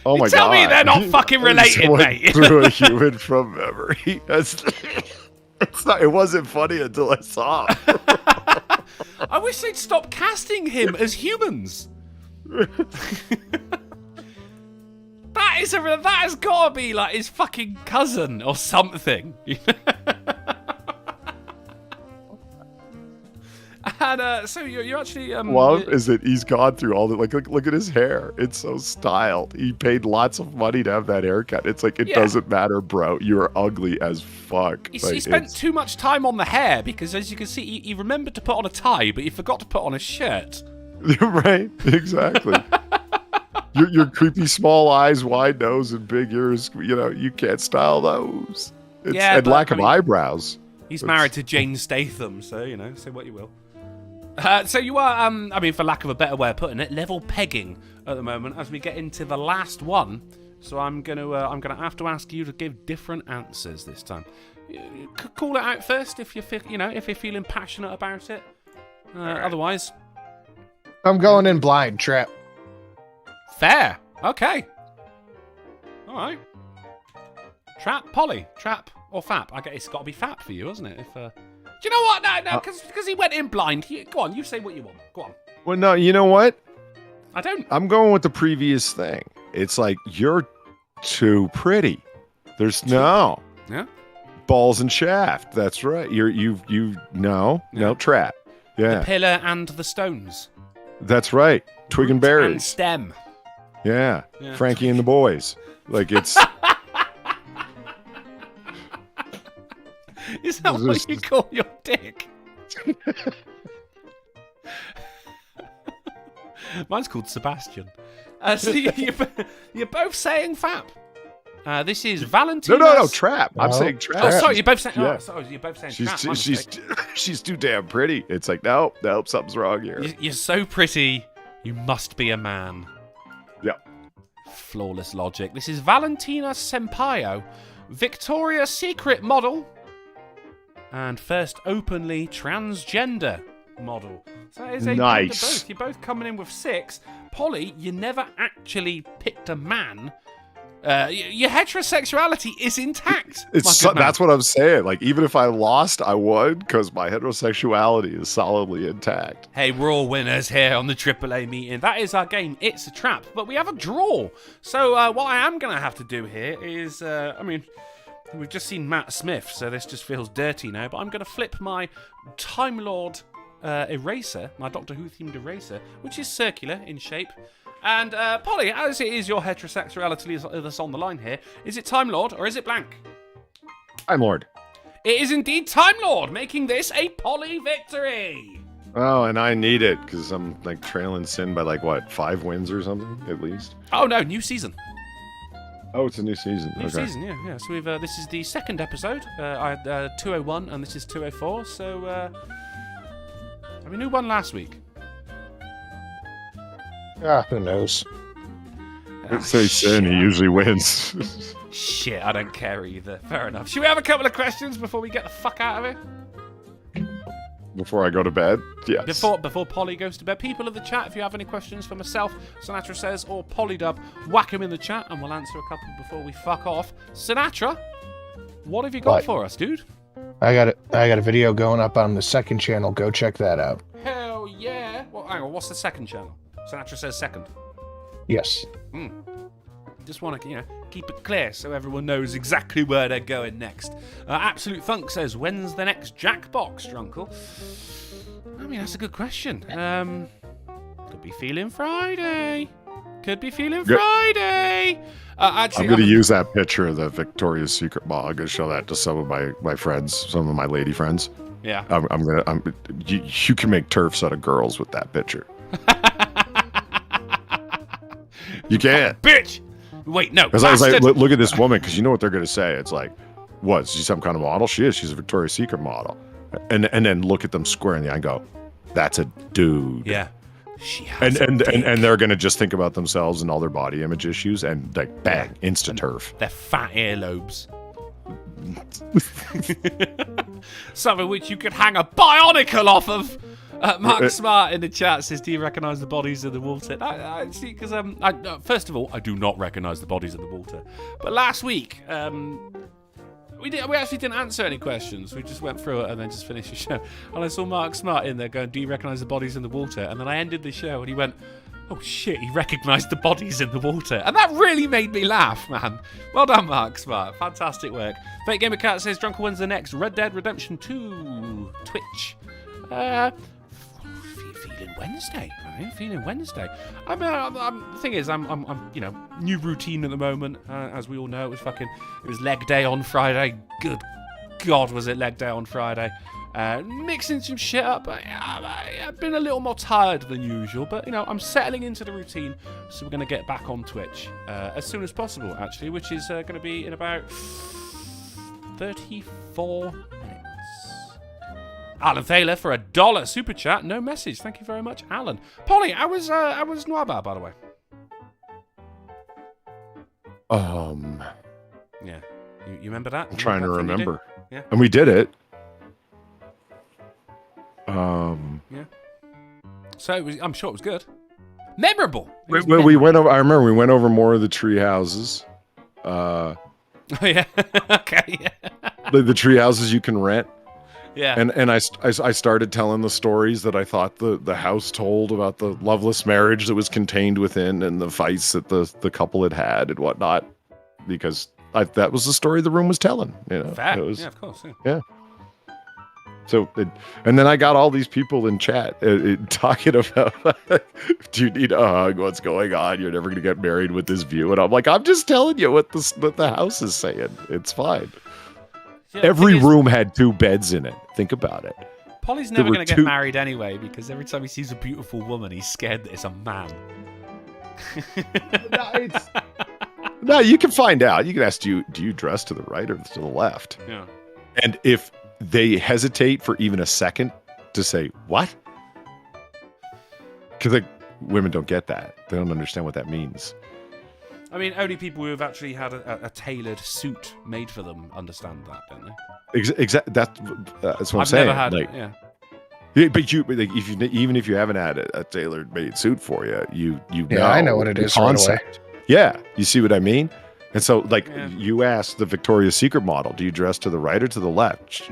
Oh my god. Tell me they're not fucking related, mate. Drew a human from memory. It wasn't funny until I saw it. I wish they'd stop casting him as humans. That has got to be like his fucking cousin or something. And so you're actually love is that he's gone through all the look at his hair. It's so styled. He paid lots of money to have that haircut. It's like it doesn't matter, bro. You're ugly as fuck. He spent too much time on the hair because, as you can see, he remembered to put on a tie, but he forgot to put on a shirt. Right? Exactly. your creepy small eyes, wide nose, and big ears. You can't style those. And lack of eyebrows. He's married to Jane Statham, so say what you will. So you are, for lack of a better way of putting it, level pegging at the moment as we get into the last one. So I'm gonna have to ask you to give different answers this time. You could call it out first if you feel, if you're feeling passionate about it. Otherwise, I'm going in blind. Trap. Fair. Okay. All right. Trap, Polly. Trap or fap? I guess it's got to be fap for you, hasn't it? Do you know what? No, because he went in blind. Go on, you say what you want. Go on. Well, no, you know what? I don't. I'm going with the previous thing. It's like you're too pretty. There's no. Yeah. Balls and shaft. That's right. No trap. Yeah. The pillar and the stones. That's right. Twig and berries. And stem. Yeah. Frankie and the boys. Like it's. Is that what you call your dick? Mine's called Sebastian. So you're both saying fap. This is Valentina's... No, trap. I'm saying trap. Oh, sorry, you're both saying... Yeah. Oh, sorry, you're both saying trap. Trap. She's too damn pretty. It's like, nope, something's wrong here. You're so pretty, you must be a man. Yep. Flawless logic. This is Valentina Sampaio, Victoria's Secret model, and first openly transgender model. So that is a nice. Both. You're both coming in with 6. Polly, you never actually picked a man. Your heterosexuality is intact. That's what I'm saying. Like, even if I lost, I would, because my heterosexuality is solidly intact. Hey, we're all winners here on the AAA meeting. That is our game. It's a trap, but we have a draw. So what I am going to have to do here is, we've just seen Matt Smith, so this just feels dirty now, but I'm going to flip my Time Lord eraser, my Doctor Who themed eraser, which is circular in shape. And Polly, as it is your heterosexuality that's on the line here, is it Time Lord or is it blank? Time Lord. It is indeed Time Lord, making this a Polly victory. Oh, and I need it because I'm like trailing Sin by like what, 5 wins or something at least. Oh no, new season. Oh, it's a new season. New season, yeah. So we've this is the second episode. I had 201 and this is 204. So I mean, who won last week? Who knows? Say Sin, he usually wins. Shit, I don't care either. Fair enough. Should we have a couple of questions before we get the fuck out of here? Before I go to bed? Yes. Before Polly goes to bed. People of the chat, if you have any questions for myself, Sinatra Says, or Polydub, whack them in the chat and we'll answer a couple before we fuck off. Sinatra, what have you got for us, dude? I got a video going up on the second channel. Go check that out. Hell yeah. Well, hang on, what's the second channel? Sinatra Says second. Yes. Just want to, keep it clear so everyone knows exactly where they're going next. Absolute Funk says, when's the next Jackbox, Drunkle? I mean, that's a good question. Could be feeling Friday. Actually, I'm going to use that picture of the Victoria's Secret mall. I'm going to show that to some of my friends, some of my lady friends. Yeah. You can make turfs out of girls with that picture. You can't. Bitch! Wait, no. Because I was like, look at this woman, because you know what they're going to say. It's like, what? Is she some kind of model? She is. She's a Victoria's Secret model. And then look at them square in the eye and go, that's a dude. Yeah. She has and they're going to just think about themselves and all their body image issues and like, bang, insta-turf. Their fat earlobes. Something which you could hang a Bionicle off of. Mark Smart in the chat says, do you recognise the bodies of the water? I see, because first of all, I do not recognise the bodies of the water. But last week, we actually didn't answer any questions. We just went through it and then just finished the show. And I saw Mark Smart in there going, do you recognise the bodies in the water? And then I ended the show and he went, oh shit, he recognised the bodies in the water. And that really made me laugh, man. Well done, Mark Smart. Fantastic work. Fake Gamer Cat says, Drunken, when's the next Red Dead Redemption 2 Twitch? Feeling Wednesday. The thing is, I'm new routine at the moment. As we all know, it was leg day on Friday. Good God, was it leg day on Friday? Mixing some shit up. I've been a little more tired than usual, but I'm settling into the routine. So we're going to get back on Twitch as soon as possible, actually, which is going to be in about 34 minutes. Alan Thaler for $1 super chat. No message. Thank you very much, Alan. Polly, how was Noirbar, by the way? Yeah. You remember that? I'm trying to remember. Yeah. And we did it. Yeah. So I'm sure it was good. Memorable. We went over. I remember we went over more of the tree houses. Oh yeah. Okay. Yeah. The tree houses you can rent. Yeah. And I started telling the stories that I thought the house told about the loveless marriage that was contained within and the fights that the couple had and whatnot, because that was the story the room was telling. Fair. It was, yeah, of course. Yeah. So, and then I got all these people in chat talking about, do you need a hug? What's going on? You're never going to get married with this view. And I'm like, I'm just telling you what the house is saying. It's fine. Yeah, every room had 2 beds in it. Think about it. Polly's never going to get married anyway, because every time he sees a beautiful woman, he's scared that it's a man. No, you can find out. You can ask, do you dress to the right or to the left? Yeah. And if they hesitate for even a second to say, what? Because women don't get that. They don't understand what that means. I mean, only people who have actually had a tailored suit made for them understand that, don't they? Exactly. That's what I'm I've saying. Never had it, yeah. But even if you haven't had a tailor made suit for you, you know. Yeah, I know what it is right away. Yeah, you see what I mean? And so, you ask the Victoria's Secret model, do you dress to the right or to the left?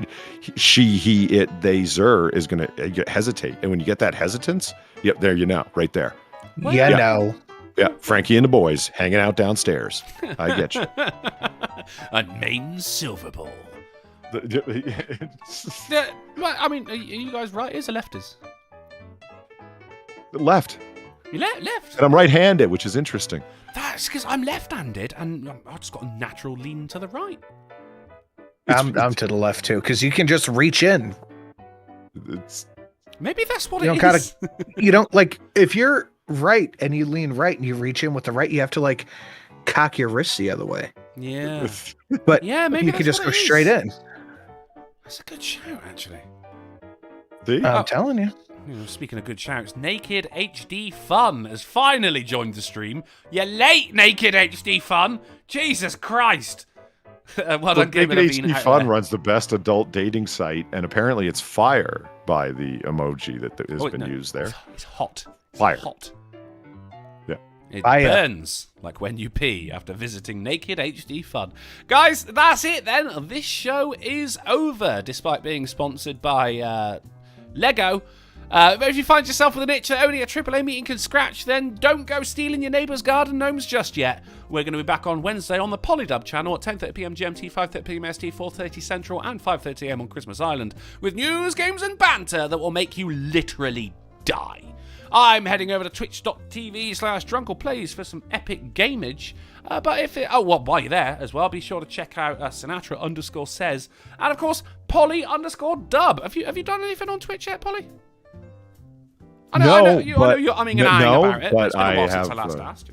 She, he, it, they, zer is going to hesitate. And when you get that hesitance, yep, there you know, right there. No. Yeah, Frankie and the boys hanging out downstairs. I get you. And Maine Silver Ball. I mean, are you guys right-handers or lefters? Left. You left? And I'm right-handed, which is interesting. That's because I'm left-handed, and I've just got a natural lean to the right. I'm to the left too, because you can just reach in. Maybe that's what You it don't is. you don't like if you're right and you lean right and you reach in with the right, you have to like cock your wrist the other way. Yeah. But Yeah, maybe you can that's just what go it straight is. in. That's a good shout, actually. I'm telling you. Speaking of good shouts, Naked HD Fun has finally joined the stream. You're late, Naked HD Fun. Jesus Christ. Well done, Gamer Naked Levine HD out Fun there. runs the best adult dating site, and apparently it's fire by the emoji that has been used there. It's hot. Fire. Hot. Yeah. It Fire. burns like when you pee after visiting Naked HD Fun. Guys, that's it then. This show is over, despite being sponsored by Lego. But if you find yourself with an itch that only a AAA meeting can scratch, then don't go stealing your neighbour's garden gnomes just yet. We're going to be back on Wednesday on the Polydub channel at 10:30pm GMT, 5:30pm ST, 4:30 Central, and 5:30am on Christmas Island, with news, games, and banter that will make you literally die. I'm heading over to twitch.tv/drunkleplays for some epic gamage. But if it... while you're there as well, be sure to check out Sinatra_says. And of course, Polly_dub. Have you done anything on Twitch yet, Polly? I know you're umming and ahhing about it. But it's been a while since I last asked,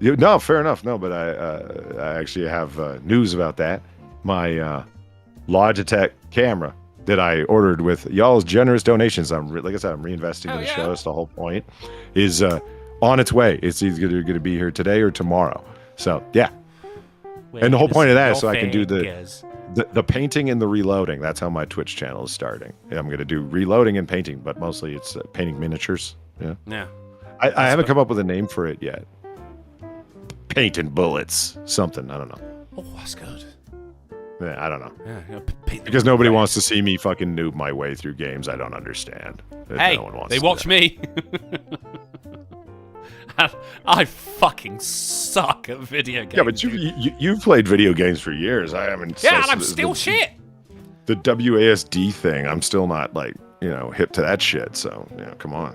No, fair enough. No, but I actually have news about that. My Logitech camera that I ordered with y'all's generous donations. Like I said, I'm reinvesting in the show. That's the whole point. Is on its way. It's either going to be here today or tomorrow. So yeah. And the whole point of that is so I can do the painting and the reloading. That's how my Twitch channel is starting. And I'm going to do reloading and painting, but mostly it's painting miniatures. Yeah. Yeah. I haven't come up with a name for it yet. Painting bullets. Something. I don't know. Oh, that's good. Yeah, I don't know. Yeah, because nobody wants to see me fucking noob my way through games I don't understand. Hey, no one wants they to watch do me. I fucking suck at video games. Yeah, but you've played video games for years. I haven't. Yeah, and I'm still shit. The WASD thing, I'm still not like hip to that shit. So come on.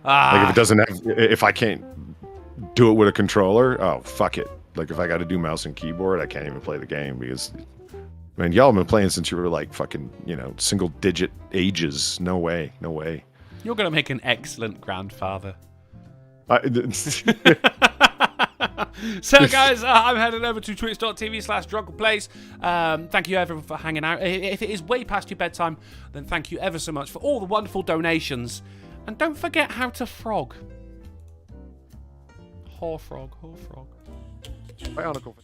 Like if it doesn't have, if I can't do it with a controller, oh fuck it. Like if I got to do mouse and keyboard, I can't even play the game because, man, y'all have been playing since you were like fucking single digit ages. No way. You're gonna make an excellent grandfather. So guys, I'm heading over to twitch.tv/drunkenplays. Thank you everyone for hanging out. If it is way past your bedtime, then thank you ever so much for all the wonderful donations. And don't forget how to frog. Haw frog. Bionicles.